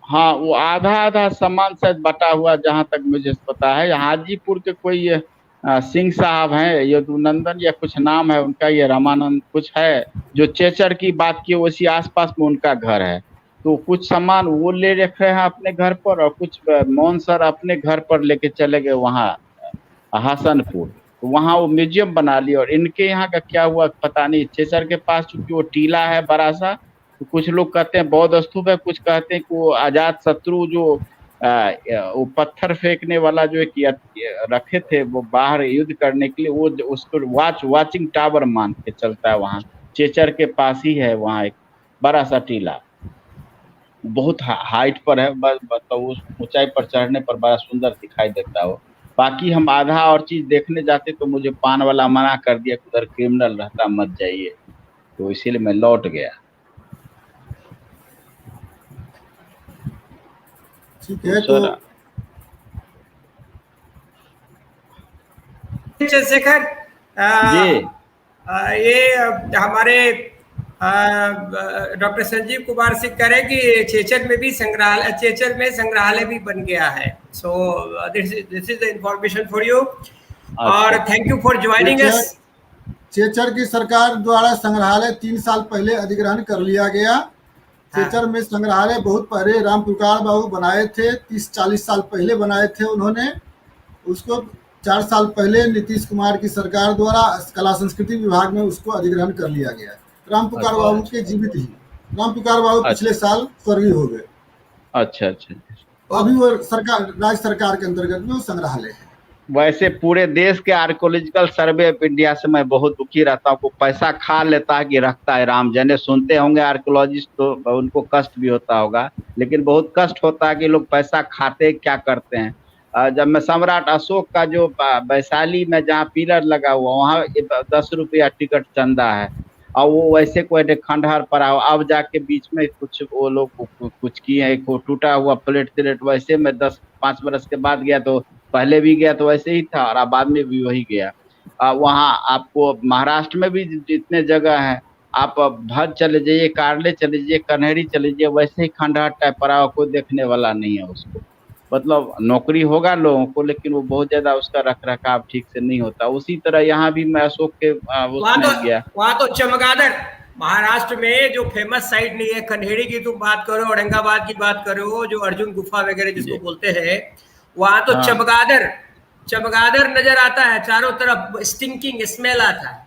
हाँ वो आधा आधा सामान शायद बटा हुआ, जहां तक मुझे पता है। हाजीपुर के कोई सिंह साहब हैं, यदुनंदन या कुछ नाम है उनका, ये रामानंद कुछ है, जो चेचर की बात की, उसी आसपास में उनका घर है। तो कुछ सामान वो ले रखे हैं अपने घर पर, और कुछ मोहन सर अपने घर पर लेके चले गए वहाँ हसनपुर। तो वहाँ वो म्यूजियम बना लिया। और इनके यहाँ का क्या हुआ पता नहीं, चेचर के पास चूंकि वो टीला है बड़ा सा, तो कुछ लोग कहते हैं बौद्ध स्तूप है, कुछ कहते हैं कि वो अजात शत्रु जो वो पत्थर फेंकने वाला जो एक रखे थे वो बाहर युद्ध करने के लिए, वो उसको वाचिंग टावर मान के चलता है वहाँ। चेचर के पास ही है वहाँ एक बड़ा सा टीला, बहुत हाइट पर है, बस मतलब उस ऊंचाई पर चढ़ने पर बड़ा सुंदर दिखाई देता है वो। बाकी हम आधा और चीज देखने जाते तो मुझे पान वाला मना कर दिया कि उधर क्रिमिनल रहता, मत जाइए, तो इसीलिए मैं लौट गया। ठीक तो है तो सर चंद्रशेखर, जी ये हमारे डॉक्टर संजीव कुमार सिंह कह रहे हैं कि चेचर में भी संग्रहालय, चेचर में संग्रहालय भी बन गया है। So this is the information for you और thank you for joining us. चेचर की सरकार द्वारा संग्रहालय 3 साल पहले अधिग्रहण कर लिया गया। चेचर में संग्रहालय बहुत पहले राम पुकार बाबू बनाए थे, 30-40 साल पहले बनाए थे उन्होंने। उसको 4 साल पहले नीतीश कुमार की सरकार द्वारा कला संस्कृति विभाग में उसको अधिग्रहण कर लिया गया। राम पुकार बाबू के जीवित ही, राम पुकार बाबू पिछले साल स्वर्गीय हो गए। अच्छा अच्छा, अभी वो सरकार, राज्य सरकार के अंतर्गत में वो संग्रहालय है। वैसे पूरे देश के आर्कोलॉजिकल सर्वे ऑफ इंडिया से मैं बहुत दुखी रहता हूँ। पैसा खा लेता है कि रखता है। राम जने सुनते होंगे आर्कोलॉजिस्ट, तो उनको कष्ट भी होता होगा, लेकिन बहुत कष्ट होता है कि लोग पैसा खाते क्या करते हैं। जब मैं सम्राट अशोक का जो वैशाली में जहाँ पिलर लगा हुआ वहाँ 10 रुपया टिकट चंदा है, और वो वैसे कोई खंडहर पड़ा हो, अब जाके बीच में कुछ वो लोग कुछ किए, टूटा हुआ प्लेट वैसे में 10-5 बरस के बाद गया, तो पहले भी गया तो वैसे ही था और बाद में भी वही गया। वहाँ आपको महाराष्ट्र में भी जितने जगह है, आप भर चले जाइए, कारले चले जाइए, कन्हेरी चले जाइए, वैसे ही खंडहर टाइप पड़ा हुआ, कोई देखने वाला नहीं है उसको। मतलब नौकरी होगा लोगों को, लेकिन वो बहुत ज्यादा उसका रख रखाव ठीक से नहीं होता। उसी तरह यहाँ भी मैं अशोक के उसमें गया। वहाँ तो चमगादड़ महाराष्ट्र में जो फेमस साइट नहीं है, कन्हेरी की तुम बात करो, औरंगाबाद की बात करो, जो अर्जुन गुफा वगैरह जिसको बोलते हैं, वहाँ तो चमगादड़ नजर आता है चारों तरफ, स्टिंकिंग स्मेल आता है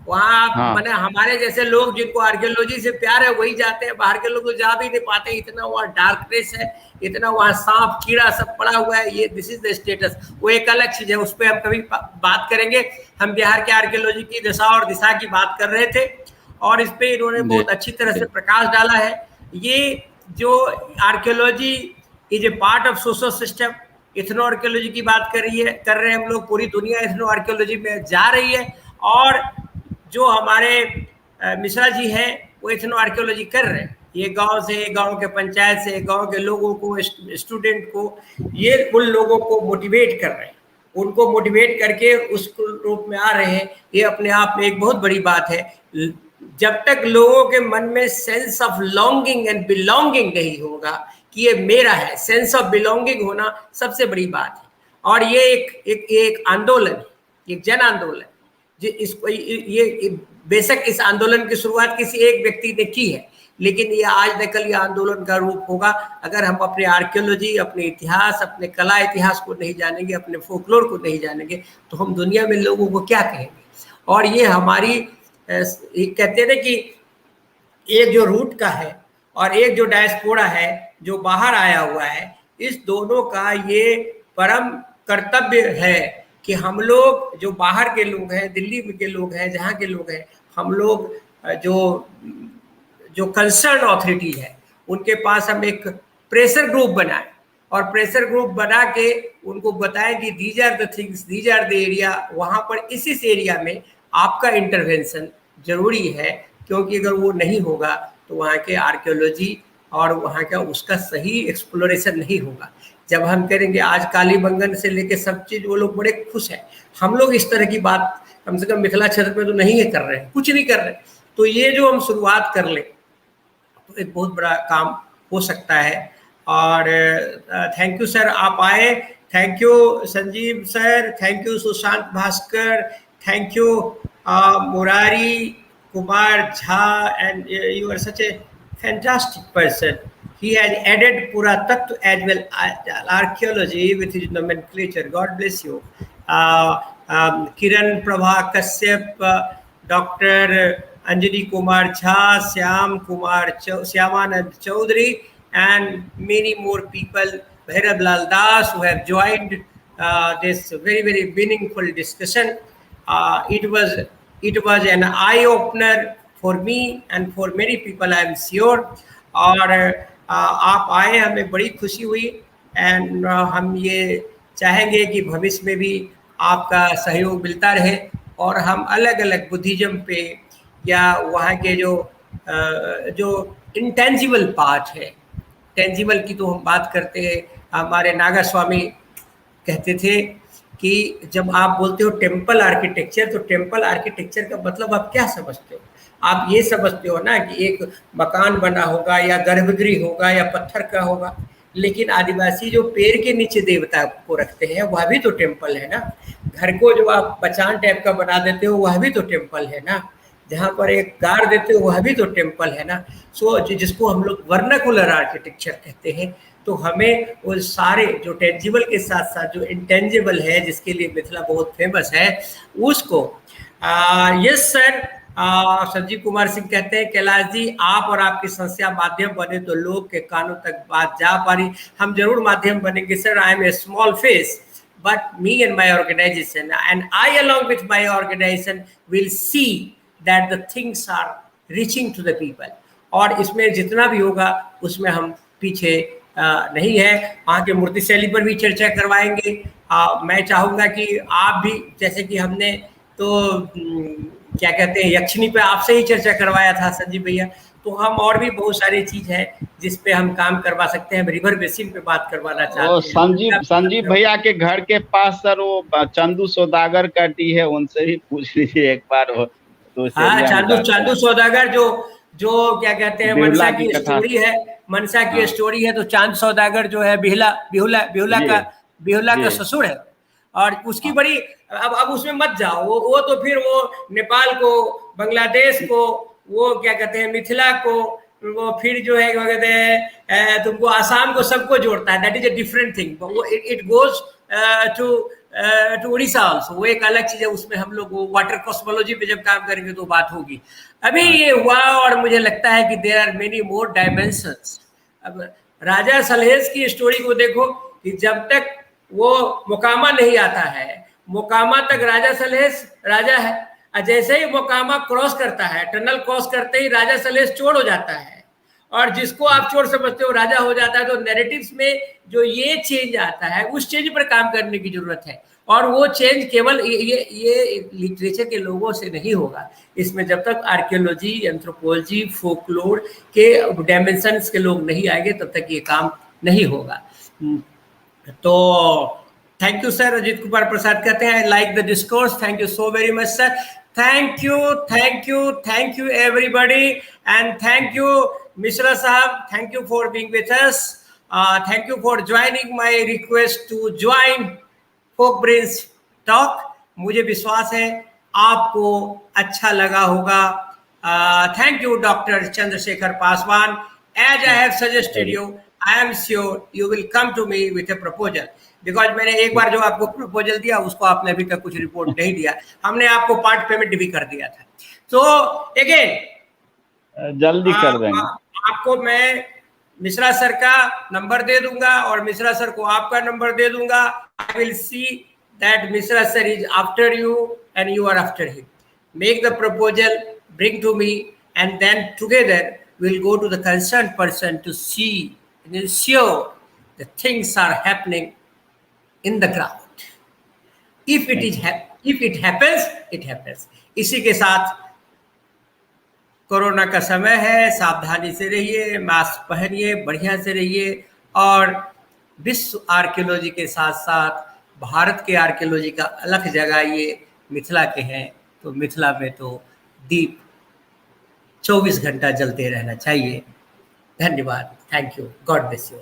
वहाँ। मैंने हमारे जैसे लोग जिनको आर्कियोलॉजी से प्यार है वही जाते हैं, बाहर के लोग तो जा भी नहीं पाते, इतना वहाँ डार्कनेस है, इतना वहाँ सांप कीड़ा सब पड़ा हुआ है। ये दिस इज द स्टेटस। वो एक अलग चीज है, उस पर हम कभी बात करेंगे। हम बिहार के आर्कियोलॉजी की दशा और दिशा की बात कर रहे थे और इस पे इन्होंने बहुत अच्छी तरह से प्रकाश डाला है। ये जो archaeology is a part of social system, ethno archaeology की बात कर रहे हैं हम लोग। पूरी दुनिया इथनो आर्कियोलॉजी में जा रही है और जो हमारे मिश्रा जी हैं वो इथनो आर्कियोलॉजी कर रहे हैं। ये गांव से, गांव के पंचायत से, गांव के लोगों को, स्टूडेंट को, ये उन लोगों को मोटिवेट कर रहे हैं, उनको मोटिवेट करके उस रूप में आ रहे हैं। ये अपने आप में एक बहुत बड़ी बात है। जब तक लोगों के मन में sense of longing and belonging नहीं होगा कि ये मेरा है, सेंस ऑफ बिलोंगिंग होना सबसे बड़ी बात है। और ये एक आंदोलन, एक जन आंदोलन, इसको ये बेशक इस आंदोलन की शुरुआत किसी एक व्यक्ति ने की है, लेकिन ये आज न कल ये आंदोलन का रूप होगा। अगर हम अपने आर्कियोलॉजी, अपने इतिहास, अपने कला इतिहास को नहीं जानेंगे, अपने फोकलोर को नहीं जानेंगे, तो हम दुनिया में लोगों को क्या कहेंगे। और ये हमारी कहते हैं ना कि एक जो रूट का है और एक जो डायस्पोरा है जो बाहर आया हुआ है, इस दोनों का ये परम कर्तव्य है कि हम लोग जो बाहर के लोग हैं, दिल्ली के लोग हैं, जहाँ के लोग हैं, हम लोग जो कंसर्न अथॉरिटी है उनके पास हम एक प्रेशर ग्रुप बनाएं और प्रेशर ग्रुप बना के उनको बताएं कि these are the things, these are the area, वहाँ पर इस एरिया में आपका इंटरवेंशन जरूरी है, क्योंकि अगर वो नहीं होगा तो वहाँ के आर्कियोलॉजी और वहाँ का उसका सही एक्सप्लोरेशन नहीं होगा। जब हम करेंगे, आज कालीबंगन से लेके सब चीज वो लोग बड़े खुश हैं। हम लोग इस तरह की बात कम से कम मिथिला क्षेत्र में तो नहीं है कर रहे हैं, कुछ नहीं कर रहे। तो ये जो हम शुरुआत कर ले तो एक बहुत बड़ा काम हो सकता है। और थैंक यू सर, आप आए। Thank you Sanjeev sir, thank you Sushant Bhaskar, thank you Murari Kumar Jha, and you are such a fantastic person. He has added Puratattva as well as archaeology with his nomenclature. God bless you. Kiran Prabha Kashyap, Dr. Anjali Kumar Jha, Syamanand Chaudhary, and many more people, Bhairav Lal Das, who have joined this very, very meaningful discussion. It was an eye-opener for me and for many people, I am sure. और आप आए, हमें बड़ी खुशी हुई। And हम ये चाहेंगे कि भविष्य में भी आपका सहयोग मिलता रहे और हम अलग अलग बुद्धिज्म पे या वहाँ के जो इंटेंजिबल पार्ट है, टेंजिबल की तो हम बात करते हैं। हमारे नागा स्वामी कहते थे कि जब आप बोलते हो टेम्पल आर्किटेक्चर, तो टेम्पल आर्किटेक्चर का मतलब आप क्या समझते हो? आप ये समझते हो ना कि एक मकान बना होगा या गर्भगृह होगा या पत्थर का होगा, लेकिन आदिवासी जो पेड़ के नीचे देवता को रखते हैं वह भी तो टेम्पल है ना। घर को जो आप मचान टाइप का बना देते हो वह भी तो टेम्पल है ना। जहाँ पर एक गाड़ देते हो वह भी तो टेम्पल है ना। सो जिसको हम लोग वर्नाकुलर आर्किटेक्चर कहते हैं, तो हमें वो सारे जो टेंजिबल के साथ साथ जो इंटेंजिबल है, जिसके लिए मिथिला बहुत फेमस है, उसको यस सर। संजीव कुमार सिंह कहते हैं कैलाश जी आप और आपकी संस्था माध्यम बने तो लोग के कानों तक बात जा पा रही। हम जरूर माध्यम बनेंगे sir. I am a small face but me and my organization and I along with my organization will see that the things are reaching to the people। और इसमें जितना भी होगा उसमें हम पीछे नहीं है। वहाँ के मूर्ति शैली पर भी चर्चा करवाएंगे। मैं चाहूँगा कि आप भी, जैसे कि हमने तो क्या कहते हैं यक्षिणी पे आपसे ही चर्चा करवाया था संजीव भैया, तो हम और भी बहुत सारी चीज है जिस पे हम काम करवा सकते हैं। रिवर बेसिन पे बात करवाना चाहते हैं। संजीव भैया के घर के पास सर वो चंदू सौदागर का टी है, उनसे भी पूछ लीजिए एक बार। वो तो हाँ, चांदू सौदागर जो क्या कहते हैं मनसा की स्टोरी है, मनसा की स्टोरी है। तो चांद सौदागर जो है बिहुला का ससुर है, और उसकी बड़ी अब उसमें मत जाओ। वो तो फिर वो नेपाल को, बांग्लादेश को, वो क्या कहते हैं मिथिला को, वो फिर जो है क्या कहते हैं तुमको आसाम को, सबको जोड़ता है। That is a different thing. वो it goes to Orissa also, वो एक अलग चीज है। उसमें हम लोग वो वाटर कॉस्मोलॉजी पे जब काम करेंगे तो बात होगी। अभी ये हुआ, और मुझे लगता है कि there are many more dimensions. अब राजा सलहेश की स्टोरी को देखो कि जब तक वो मोकामा नहीं आता है, मोकामा तक राजा सलहेश राजा है। जैसे ही मोकामा क्रॉस करता है, टनल क्रॉस करते ही राजा सलहेश चोर हो जाता है, और जिसको आप चोर समझते हो राजा हो जाता है। तो नैरेटिव्स में जो ये चेंज आता है, उस चेंज पर काम करने की जरूरत है। और वो चेंज केवल ये लिटरेचर के लोगों से नहीं होगा। इसमें जब तक आर्कियोलॉजी, एंथ्रोपोलॉजी, फोकलोर के डायमेंशंस के लोग नहीं आएंगे तब तक ये काम नहीं होगा। तो thank you sir. Ajit Kumar Prasad कहते हैं like the discourse. Thank you so very much sir. Thank you everybody, and thank you Mishra साहब। Thank you for being with us. Thank you for joining my request to join folk brains talk. मुझे विश्वास है आपको अच्छा लगा होगा। Thank you doctor Chandrashekhar Paswan. As I have suggested you, I am sure you will come to me with A proposal, because मैंने एक बार जो आपको प्रपोजल दिया उसको आपने अभी तक कुछ रिपोर्ट नहीं दिया। हमने आपको पार्ट पेमेंट भी कर दिया था। तो अगेन जल्दी कर देंगे। आपको मैं मिश्रा सर का नंबर दे दूंगा और मिश्रा सर को आपका नंबर दे दूंगा। I will see that Mishra sir is after you and you are after him. Make the proposal, bring to me, and then together we'll go to the concerned person to see and ensure the things are happening in the ground. If it happens, it happens. इसी के साथ corona का समय है, सावधानी से रहिए, mask पहनिए, बढ़िया से रहिए। और विश्व आर्कियोलॉजी के साथ साथ भारत के आर्कियोलॉजी का अलग जगह ये मिथिला के हैं। तो मिथिला में तो दीप 24 घंटा जलते रहना चाहिए। धन्यवाद। Thank you. God bless you.